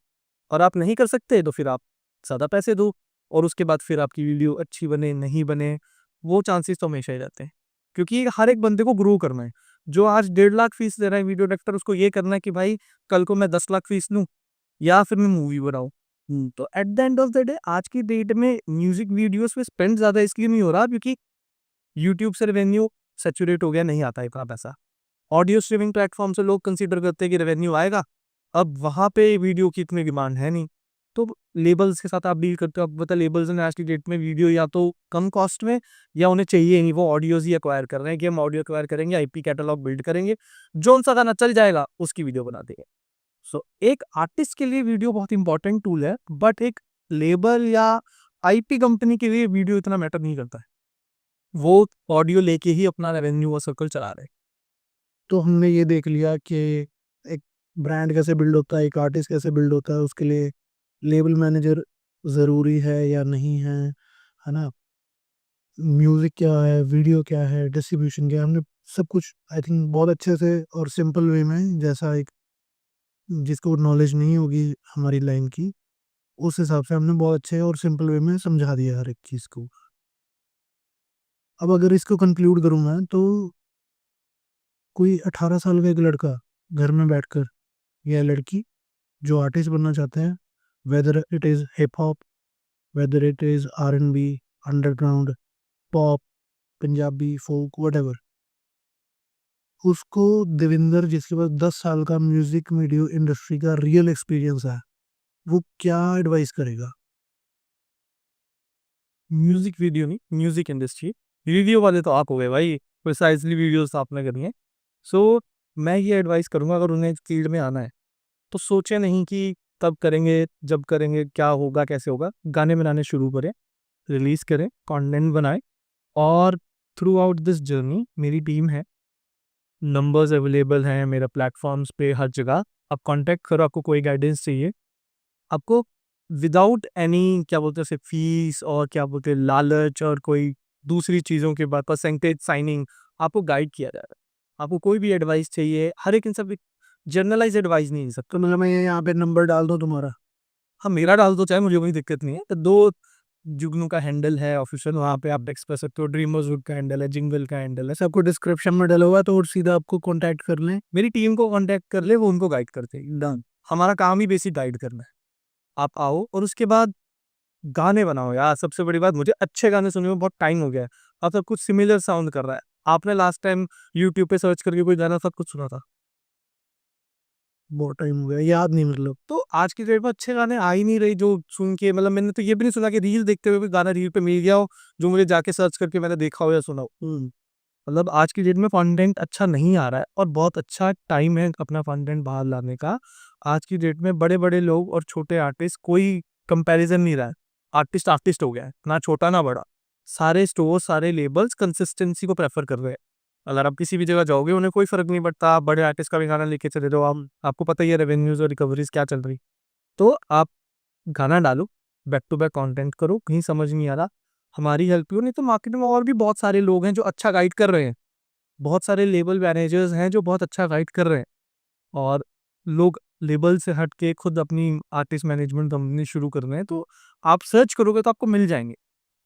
और आप नहीं कर सकते तो फिर आप ज़्यादा पैसे दो, और उसके बाद फिर आपकी वीडियो अच्छी बने नहीं बने, वो चांसेस तो हमेशा ही रहते हैं। क्योंकि हर एक बंदे को ग्रो करना है। जो आज 1.5 लाख फीस दे रहा है वीडियो डायरेक्टर, उसको ये करना है कि भाई कल को मैं 10 लाख फीस लूँ या फिर मैं मूवी बनाऊँ। तो at the end of the day आज की डेट में म्यूजिक वीडियोस पे स्पेंड ज़्यादा इसलिए नहीं हो रहा क्योंकि यूट्यूब से रेवेन्यू सैचुरेट हो गया, नहीं आता है इतना पैसा। ऑडियो स्ट्रीमिंग प्लेटफॉर्म से लोग कंसीडर करते हैं कि रेवेन्यू आएगा, अब वहाँ पे वीडियो की इतनी डिमांड है नहीं। तो लेबल्स के साथ आप डील करते हो, आपको पता है लेबल्स ने आज की डेट में वीडियो या तो कम कॉस्ट में, या उन्हें चाहिए नहीं, वो ऑडियोज ही एक्वायर कर रहे हैं कि हम ऑडियो एक्वायर करेंगे, आईपी कैटलॉग बिल्ड करेंगे, जोन सा गाना चल जाएगा उसकी वीडियो बना देंगे। सो एक आर्टिस्ट के लिए वीडियो बहुत इंपॉर्टेंट टूल है, बट एक लेबल या आईपी कंपनी के लिए वीडियो इतना मैटर नहीं करता है। वो ऑडियो लेके ही अपना रेवेन्यू और सर्कल चला रहे हैं। तो हमने ये देख लिया कि एक ब्रांड कैसे बिल्ड होता है, एक आर्टिस्ट कैसे बिल्ड होता है, उसके लिए लेबल मैनेजर ज़रूरी है या नहीं है ना? म्यूज़िक क्या है, वीडियो क्या है, डिस्ट्रीब्यूशन क्या है, हमने सब कुछ आई थिंक बहुत अच्छे से और सिंपल वे में, जैसा एक जिसको नॉलेज नहीं होगी हमारी लाइन की, उस हिसाब से हमने बहुत अच्छे और सिंपल वे में समझा दिया हर एक चीज़ को। अब अगर इसको कंक्लूड करूँ मैं, तो कोई 18 साल का एक लड़का घर में बैठकर, या लड़की जो आर्टिस्ट बनना चाहते हैं, whether it is hip hop, whether it is R&B, underground, pop, Punjabi, folk, whatever, उसको देविंदर जिसके पास 10 साल का म्यूज़िक वीडियो इंडस्ट्री का रियल एक्सपीरियंस है, वो क्या एडवाइस करेगा? म्यूजिक वीडियो नहीं, म्यूजिक इंडस्ट्री। वीडियो वाले तो आप हो गए भाई, प्रिसाइजली वीडियोस आपने करनी है। सो मैं ये एडवाइस करूंगा, अगर उन्हें फील्ड में आना है तो सोचे नहीं कि तब करेंगे जब करेंगे क्या होगा कैसे होगा। गाने बनाने शुरू करें, रिलीज करें, कंटेंट बनाएं, और थ्रू आउट दिस जर्नी मेरी टीम है, नंबर्स अवेलेबल हैं मेरा प्लेटफॉर्म्स पे हर जगह। आप कांटेक्ट करो, आपको कोई गाइडेंस चाहिए, आपको विदाउट एनी क्या बोलते हैं उसे फीस और क्या बोलते हैं लालच और कोई दूसरी चीज़ों के बाद परसेंटेज साइनिंग, आपको गाइड किया जा रहा है। आपको कोई भी एडवाइस चाहिए, हर एक इंसान जनरलाइज एडवाइस नहीं दे सकता। तो मतलब मैं यहाँ पे नंबर डाल दूँ तुम्हारा? हाँ, मेरा डाल दो चाहे, मुझे कोई दिक्कत नहीं है। तो 2 जुगनू का हैंडल है ऑफिशियल, वहाँ पे आप टेक्स्ट कर सकते हो। ड्रीमर्स वुड का हैंडल है, जिंगल का हैंडल है। सबको डिस्क्रिप्शन में डला हुआ है, तो और सीधा आपको कॉन्टैक्ट कर लें। मेरी टीम को कांटेक्ट कर ले, वो उनको गाइड करते हैं। डन। हमारा काम ही बेसिक गाइड करना है। आप आओ, और उसके बाद गाने बनाओ यार, सबसे बड़ी बात, मुझे अच्छे गाने सुने हुए बहुत टाइम हो गया है। अब सब कुछ सिमिलर साउंड कर रहा है। आपने लास्ट टाइम यूट्यूब पे सर्च करके कोई गाना सब कुछ सुना था? बहुत टाइम हो गया, याद नहीं मतलब। तो आज की डेट में अच्छे गाने आ ही नहीं रहे जो सुन के, मतलब मैंने तो ये भी नहीं सुना कि रील देखते हुए भी गाना रील पे मिल गया हो जो मुझे जाके सर्च करके मैंने देखा हो या सुना हो। मतलब आज की डेट में कंटेंट अच्छा नहीं आ रहा है और बहुत अच्छा टाइम है अपना कंटेंट बाहर लाने का। आज की डेट में बड़े बड़े लोग और छोटे आर्टिस्ट कोई कंपैरिजन नहीं रहा है। आर्टिस्ट आर्टिस्ट हो गया है, ना छोटा ना बड़ा। सारे स्टोर, सारे लेबल्स कंसिस्टेंसी को प्रेफर कर रहे हैं। अगर आप किसी भी जगह जाओगे उन्हें कोई फर्क नहीं पड़ता, आप बड़े आर्टिस्ट का भी गाना लेके चले जाओ, आप आपको पता ही है रेवेन्यूज और रिकवरीज क्या चल रही। तो आप गाना डालो, बैक टू बैक कंटेंट करो, कहीं समझ नहीं आ रहा, हमारी हेल्प हो, नहीं तो मार्केट में और भी बहुत सारे लोग हैं जो अच्छा गाइड कर रहे हैं। बहुत सारे लेबल मैनेजर्स हैं जो बहुत अच्छा गाइड कर रहे हैं, और लोग लेबल से हट के खुद अपनी आर्टिस्ट मैनेजमेंट कंपनी शुरू कर रहे हैं। तो आप सर्च करोगे तो आपको मिल जाएंगे,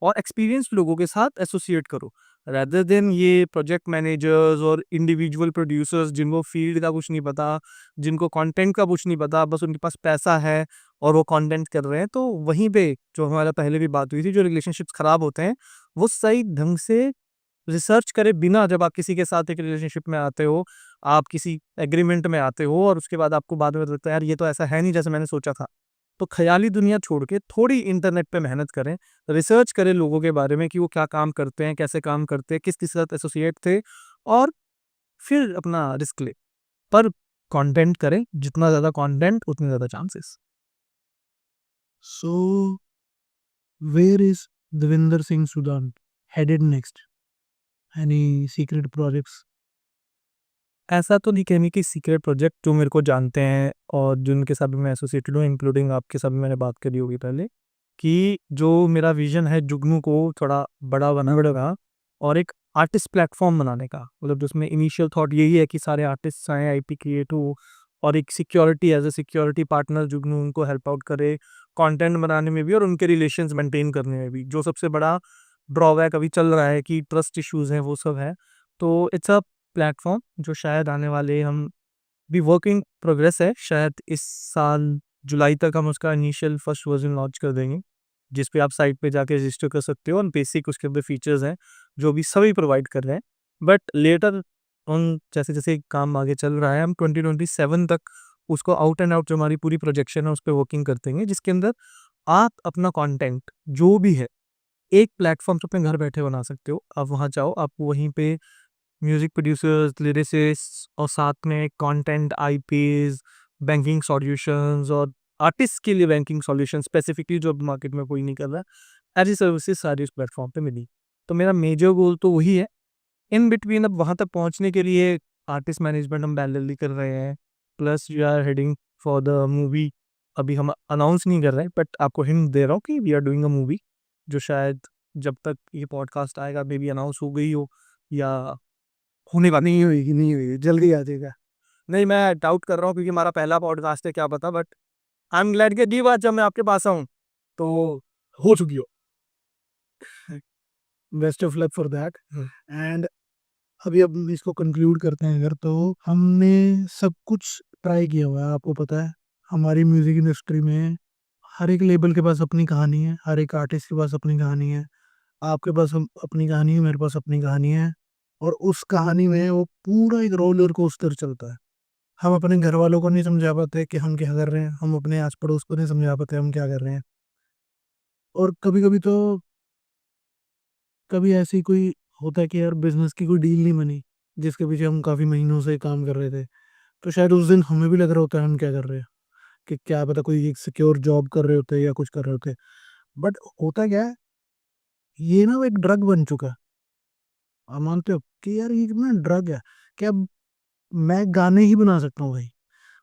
और एक्सपीरियंस लोगों के साथ एसोसिएट करो, rather देन ये प्रोजेक्ट मैनेजर्स और इंडिविजुअल प्रोड्यूसर्स जिनको फील्ड का कुछ नहीं पता, जिनको कंटेंट का कुछ नहीं पता, बस उनके पास पैसा है और वो कंटेंट कर रहे हैं। तो वहीं पे जो हमारा पहले भी बात हुई थी, जो रिलेशनशिप्स खराब होते हैं, वो सही ढंग से रिसर्च करे बिना, जब आप किसी के साथ एक रिलेशनशिप में आते हो, आप किसी एग्रीमेंट में आते हो और उसके बाद आपको बाद में लगता है यार ये तो ऐसा है नहीं जैसे मैंने सोचा था, तो ख्याली दुनिया छोड़ के थोड़ी इंटरनेट पे मेहनत करें, रिसर्च करें लोगों के बारे में कि वो क्या काम करते हैं, कैसे काम करते हैं, किस किस साथ एसोसिएट थे, और फिर अपना रिस्क ले। पर कंटेंट करें, जितना ज़्यादा कंटेंट उतने ज़्यादा chances. So where is Devinder Singh Sudan headed next? Any secret projects? ऐसा तो नहीं कहने की सीक्रेट प्रोजेक्ट, जो मेरे को जानते हैं और जिनके साथ भी मैं एसोसिएटेड हूँ, इंक्लूडिंग आपके साथ भी मैंने बात करी होगी पहले, कि जो मेरा विजन है जुगनू को थोड़ा बड़ा बनाने और एक आर्टिस्ट प्लेटफॉर्म बनाने का, मतलब जिसमें इनिशियल थॉट यही है कि सारे आर्टिस्ट आए, आईपी क्रिएट हो, और एक security, as a security partner Jugnu उनको हेल्प आउट करे कंटेंट बनाने में भी और उनके रिलेशंस मेंटेन करने में भी। जो सबसे बड़ा ड्रॉबैक अभी चल रहा है कि ट्रस्ट इश्यूज हैं, वो सब है। तो इट्स अ प्लेटफॉर्म जो शायद आने वाले, हम भी वर्क इन प्रोग्रेस है, शायद इस साल जुलाई तक हम उसका इनिशियल फर्स्ट वर्जन लॉन्च कर देंगे, जिस पे आप साइट पे जाके रजिस्टर कर सकते हो, और बेसिक उसके अंदर फीचर्स हैं जो भी सभी प्रोवाइड कर रहे हैं। बट लेटर ऑन, जैसे जैसे काम आगे चल रहा है, हम 2027 तक उसको आउट एंड आउट, जो हमारी पूरी प्रोजेक्शन है उस पर वर्किंग करते हैं, जिसके अंदर आप अपना कंटेंट जो भी है एक प्लेटफॉर्म से अपने घर बैठे बना सकते हो। आप वहाँ जाओ, आपको वहीं पे म्यूजिक प्रोड्यूसर्स, लिरिसिस्ट, और साथ में कंटेंट आईपीज, बैंकिंग सॉल्यूशंस, और आर्टिस्ट के लिए बैंकिंग सॉल्यूशन स्पेसिफिकली जो अब मार्केट में कोई नहीं कर रहा है, ऐसी सर्विसेज सारी उस प्लेटफॉर्म पे मिली। तो मेरा मेजर गोल तो वही है। इन बिटवीन अब वहाँ तक पहुँचने के लिए आर्टिस्ट मैनेजमेंट हम पैरेलली कर रहे हैं, plus we are heading for the movie. अभी हम अनाउंस नहीं कर रहे हैं, बट आपको हिंट दे रहा हूँ कि we are doing a movie, जो शायद जब तक ये पॉडकास्ट आएगा मे बी अनाउंस हो गई हो, या होने वाली। नहीं हुई, जल्दी आ जाएगा। नहीं, मैं डाउट कर रहा हूँ क्योंकि हमारा पहला पॉडकास्ट है, क्या पता, बट आई एम ग्लैड कि अगली बार जब मैं आपके पास आऊँ तो हो चुकी हो। Best of luck for that. Hmm, and अभी अब इसको कंक्लूड करते हैं अगर, तो हमने सब कुछ ट्राई किया हुआ है, आपको पता है हमारी म्यूजिक इंडस्ट्री में हर एक लेबल के पास अपनी कहानी है, हर एक आर्टिस्ट के पास अपनी कहानी है, आपके पास अपनी कहानी है, मेरे पास अपनी कहानी है। और उस कहानी में वो पूरा एक रोलर कोस्टर चलता है। हम अपने घर वालों को नहीं समझा पाते कि हम क्या कर रहे हैं, हम अपने आस पड़ोस को नहीं समझा पाते हम क्या कर रहे हैं। और कभी कभी तो, कभी ऐसी कोई होता है कि यार बिजनेस की कोई डील नहीं बनी, जिसके पीछे हम काफ़ी महीनों से काम कर रहे थे, तो शायद उस दिन हमें भी लग रहा होता है हम क्या कर रहे हैं, कि क्या पता कोई एक सिक्योर जॉब कर रहे होते या कुछ कर रहे होते। बट होता क्या है, ये ना वो एक ड्रग बन चुका है। आप मानते हो कि यार ये ना ड्रग है? क्या मैं गाने ही बना सकता हूँ भाई,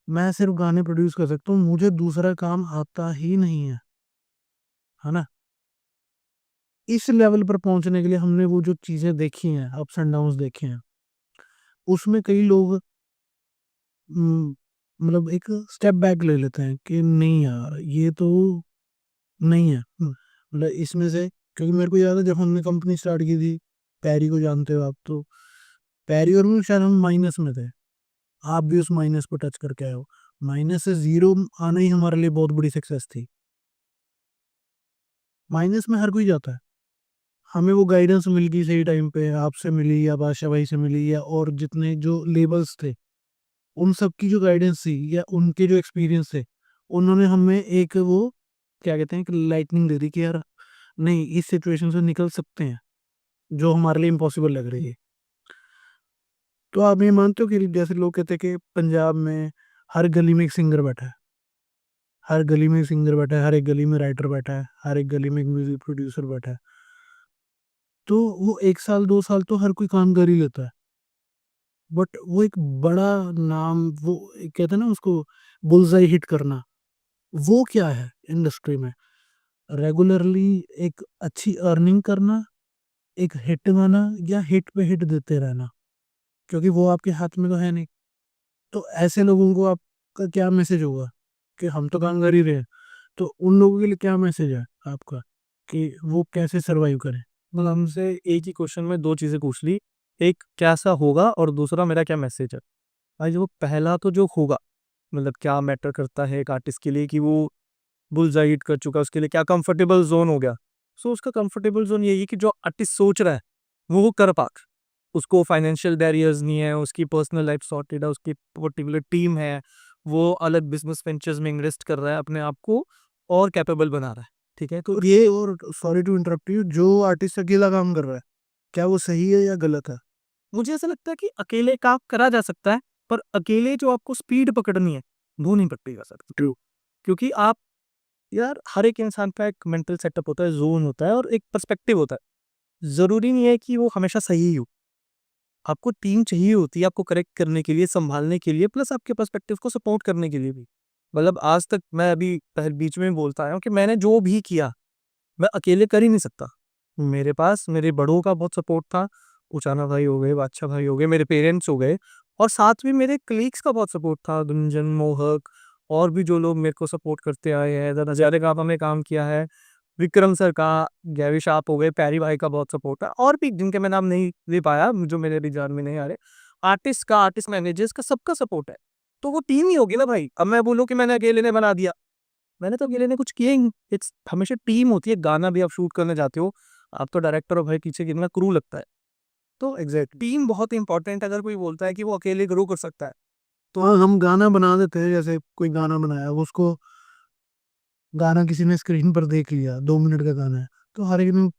मैं सिर्फ गाने प्रोड्यूस कर सकता हूँ, मुझे दूसरा काम आता ही नहीं है ना? इस लेवल पर पहुंचने के लिए हमने वो जो चीजें देखी हैं, अप्स एंड डाउन्स देखे हैं, उसमें कई लोग हम्म, मतलब एक स्टेप बैक ले लेते हैं कि नहीं यार ये तो नहीं है। मतलब इसमें से, क्योंकि मेरे को याद है जब हमने कंपनी स्टार्ट की थी, पैरी को जानते हो आप, तो पैरी और मैं शायद हम माइनस में थे, आप भी उस माइनस को टच करके आए हो। माइनस से जीरो आना ही हमारे लिए बहुत बड़ी सक्सेस थी। माइनस में हर कोई जाता है। हमें वो गाइडेंस मिल गई सही टाइम पे, आपसे मिली या बादशाह भाई से मिली या और जितने जो लेबल्स थे उन सब की जो गाइडेंस थी या उनके जो एक्सपीरियंस थे, उन्होंने हमें एक वो क्या कहते हैं कि लाइटनिंग दे दी कि यार नहीं, इस सिचुएशन से निकल सकते हैं जो हमारे लिए इम्पॉसिबल लग रही है। तो आप ये मानते हो कि जैसे लोग कहते हैं कि पंजाब में हर गली में एक सिंगर बैठा है, हर गली में एक सिंगर बैठा है, हर एक गली में राइटर बैठा है, हर एक गली में एक म्यूजिक प्रोड्यूसर बैठा है, तो वो 1 साल 2 साल तो हर कोई काम कर ही लेता है, बट वो एक बड़ा नाम, वो एक कहते हैं ना उसको बुलजाई हिट करना, वो क्या है इंडस्ट्री में? रेगुलरली एक अच्छी अर्निंग करना, एक हिट गाना या हिट पे हिट देते रहना, क्योंकि वो आपके हाथ में तो है नहीं। तो ऐसे लोगों को आपका क्या मैसेज होगा कि हम तो काम कर ही रहे हैं, तो उन लोगों के लिए क्या मैसेज है आपका कि वो कैसे सरवाइव करें? मतलब हमसे एक ही क्वेश्चन में दो चीज़ें पूछ ली, एक कैसा होगा और दूसरा मेरा क्या मैसेज है। भाई जो पहला तो जो होगा, मतलब क्या मैटर करता है एक आर्टिस्ट के लिए कि वो बुलजाई हिट कर चुका, उसके लिए क्या कंफर्टेबल जोन हो गया। सो उसका कंफर्टेबल जोन यही है कि जो आर्टिस्ट सोच रहा है वो कर पाक, उसको फाइनेंशियल बैरियर्स नहीं है, उसकी पर्सनल लाइफ सॉर्टेड है, उसकी पर्टिकुलर टीम है, वो अलग बिजनेस वेंचर्स में इन्वेस्ट कर रहा है, अपने आप को और कैपेबल बना रहा है। ठीक है, तो और ये, और सॉरी टू इंटरप्ट यू, जो आर्टिस्ट अकेला काम कर रहा है, क्या वो सही है या गलत है? मुझे ऐसा लगता है कि अकेले काम करा जा सकता है, पर अकेले जो आपको स्पीड पकड़नी है वो नहीं पकड़ी जा सकती। ट्रू। क्योंकि आप, यार हर एक इंसान का एक मेंटल सेटअप होता है, जोन होता है और एक पर्सपेक्टिव होता है। जरूरी नहीं है कि वो हमेशा सही ही हो। आपको टीम चाहिए होती है आपको करेक्ट करने के लिए, संभालने के लिए, प्लस आपके पर्सपेक्टिव को सपोर्ट करने के लिए भी। मतलब आज तक मैं अभी बीच में बोलता आया हूँ कि मैंने जो भी किया मैं अकेले कर ही नहीं सकता। मेरे पास मेरे बड़ों का बहुत सपोर्ट था, उचाना भाई हो गए, बादशाह भाई हो गए, मेरे पेरेंट्स हो गए, और साथ में मेरे कलीग्स का बहुत सपोर्ट था, गुंजन, मोहक, और भी जो लोग मेरे को सपोर्ट करते आए हैं। इधर नज़ारे का में काम किया है, विक्रम सर का, गैविश आप हो गए, पैरी भाई का बहुत सपोर्ट है, और भी जिनके मैं नाम नहीं ले पाया, जो मेरे भी जान में नहीं आ रहे। आर्टिस्ट का, आर्टिस्ट मैनेजर्स का, सबका सपोर्ट है। तो वो टीम ही होगी ना भाई। अब मैं बोलूँ कि मैंने अकेले ने बना दिया, मैंने तो अकेले ने कुछ किया ही नहीं। इट्स हमेशा टीम होती है। गाना भी आप शूट करने जाते हो, आप तो डायरेक्टर हो भाई, पीछे कितना क्रू लगता है। तो एग्जैक्टली। टीम बहुत इंपॉर्टेंट है। अगर कोई बोलता है कि वो अकेले ग्रो कर सकता है, तो हाँ, हम गाना बना देते हैं, जैसे कोई गाना बनाया, उसको गाना किसी ने स्क्रीन पर देख लिया, 2 मिनट का गाना है, तो हर एक ने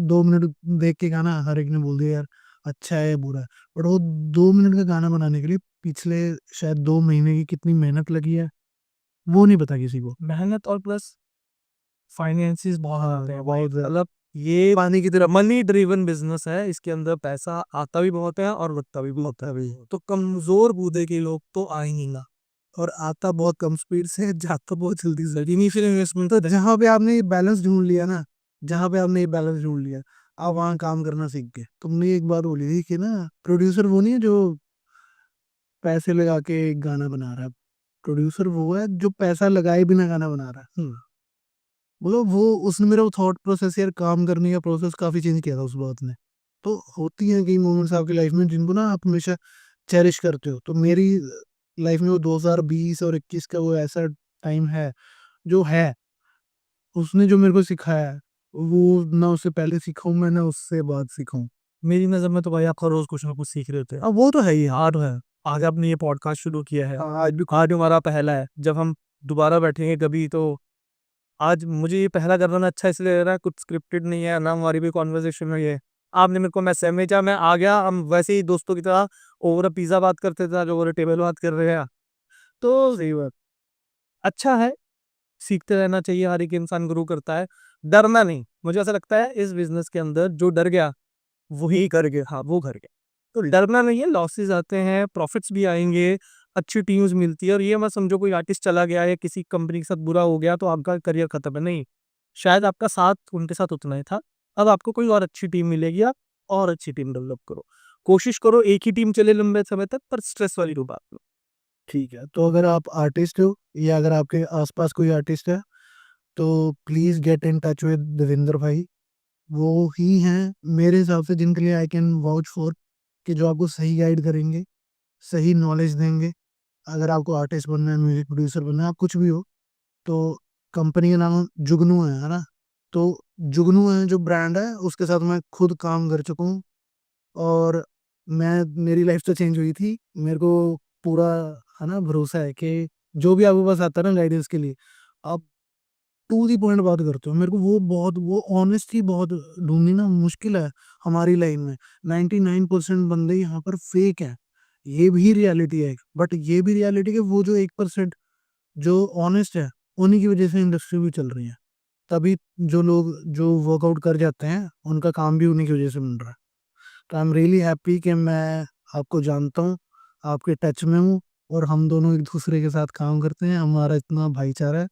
2 मिनट देख के गाना हर एक ने बोल दिया यार अच्छा है बुरा है, बट वो 2 मिनट का गाना बनाने के लिए पिछले शायद 2 महीने की कितनी मेहनत लगी है वो नहीं पता किसी को। मेहनत और प्लस फाइनेंसिस बहुत हाँ, आते हैं भाई। बहुत ज्यादा। मतलब ये पानी की तरह। मनी ड्रिवन बिजनेस है, इसके अंदर पैसा आता भी बहुत है और लगता भी बहुत है भाई। तो कमजोर बूदे के लोग तो आएंगे ना। और आता बहुत कम स्पीड से, जाता बहुत जल्दी से। इनिशियल इन्वेस्टमेंट तो तो जहाँ पे आपने ये बैलेंस ढूंढ लिया ना, जहाँ पे आपने ये बैलेंस ढूंढ लिया, आप वहाँ काम करना सीख गए। तुमने एक बात बोली थी कि ना, प्रोड्यूसर वो नहीं है जो पैसे लगा के एक गाना बना रहा है, प्रोड्यूसर वो है जो पैसा लगाए बिना गाना बना रहा है। बोलो वो, उसने मेरा थॉट प्रोसेस यार, काम करने का प्रोसेस काफी चेंज किया था उस बात ने। तो होती हैं कई मोमेंट्स आपकी लाइफ में जिनको ना आप हमेशा चेरिश करते हो। तो मेरी लाइफ में वो 2020 और 21 का वो ऐसा टाइम है जो है, उसने जो मेरे को सिखाया है, वो ना उससे पहले सीखा हूँ मैं, ना उससे बाद सीखा हूँ। मेरी नज़र में तो भाई आपका रोज कुछ ना कुछ सीख रहे होते हैं। अब वो तो है ही, हार्ड है। आज आपने ये पॉडकास्ट शुरू किया है, हाँ, आज भी आज हमारा पहला है। जब हम दोबारा बैठेंगे कभी, तो आज मुझे ये पहला करना अच्छा इसलिए लग रहा है, कुछ स्क्रिप्टेड नहीं है ना, हमारी भी कॉन्वर्सेशन हुई है। आपने मेरे को मैसेज भेजा, मैं आ गया, हम वैसे ही दोस्तों की तरह ओवर पिज्ज़ा बात करते थे, जो ओवर टेबल बात कर रहे हैं। तो सही बात। अच्छा है, सीखते रहना चाहिए, हर एक इंसान ग्रो करता है। डरना नहीं, मुझे ऐसा लगता है इस बिजनेस के अंदर जो डर गया वही कर गया, हाँ वो कर गया। तो डरना नहीं है, लॉसेस आते हैं, प्रॉफिट्स भी आएंगे, अच्छी टीम्स मिलती है। और ये मत समझो कोई आर्टिस्ट चला गया या किसी कंपनी के साथ बुरा हो गया तो आपका करियर खत्म है, नहीं। शायद आपका साथ उनके साथ उतना ही था, अब आपको कोई और अच्छी टीम मिलेगी, आप और अच्छी टीम डेवलप करो। कोशिश करो एक ही टीम चले लंबे समय तक, पर स्ट्रेस वाली बात लो। ठीक है, तो अगर आप आर्टिस्ट हो या अगर आपके आसपास कोई आर्टिस्ट है, तो please get in touch with Devendra भाई। वो ही हैं मेरे हिसाब से जिनके लिए आई कैन वाउच फॉर, कि जो आपको सही गाइड करेंगे, सही नॉलेज देंगे। अगर आपको आर्टिस्ट बनना है, म्यूजिक प्रोड्यूसर बनना है, आप कुछ भी हो, तो कंपनी का नाम जुगनू है ना? तो जुगनू है जो ब्रांड है उसके साथ मैं खुद काम कर चुका हूँ, और मेरी लाइफ तो चेंज हुई थी। मेरे को पूरा है ना भरोसा है कि जो भी आपके पास आता है ना गाइडेंस के लिए, आप टू दी पॉइंट बात करते हो। मेरे को वो ऑनेस्टी बहुत ढूंढनी ना मुश्किल है हमारी लाइन में। 99% बंदे यहाँ पर फेक है, ये भी रियलिटी है। बट ये भी रियलिटी है वो जो 1% जो ऑनेस्ट है, उन्हीं की वजह से इंडस्ट्री भी चल रही है। तभी जो लोग जो वर्कआउट कर जाते हैं उनका काम भी उन्हीं की वजह से मिल रहा है। तो आई एम रियली हैप्पी कि मैं आपको जानता हूँ, आपके टच में हूँ, और हम दोनों एक दूसरे के साथ काम करते हैं, हमारा इतना भाईचारा है।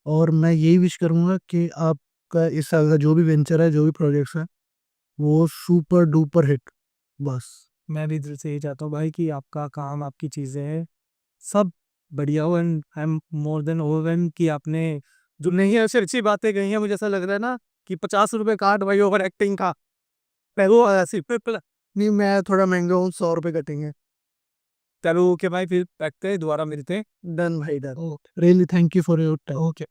और मैं यही विश करूँगा कि आपका इस साल का जो भी वेंचर है, जो भी प्रोजेक्ट्स है, वो सुपर डुपर हिट। बस। मैं भी दिल से यही चाहता हूँ भाई कि आपका काम, आपकी चीज़ें हैं, सब बढ़िया हो। And I am more than overwhelm कि आपने जो नहीं है अच्छी अच्छी बातें कही हैं। मुझे ऐसा लग रहा है ना कि 50 रुपए काट भाई ओवर एक्टिंग का। वो सिर्फ नहीं, मैं थोड़ा महंगा हूँ, 100 रुपये कटेंगे। चलो ओके भाई, फिर बैठते हैं, दोबारा मिलते हैं। डन भाई done. Okay really thank you for your time. Okay.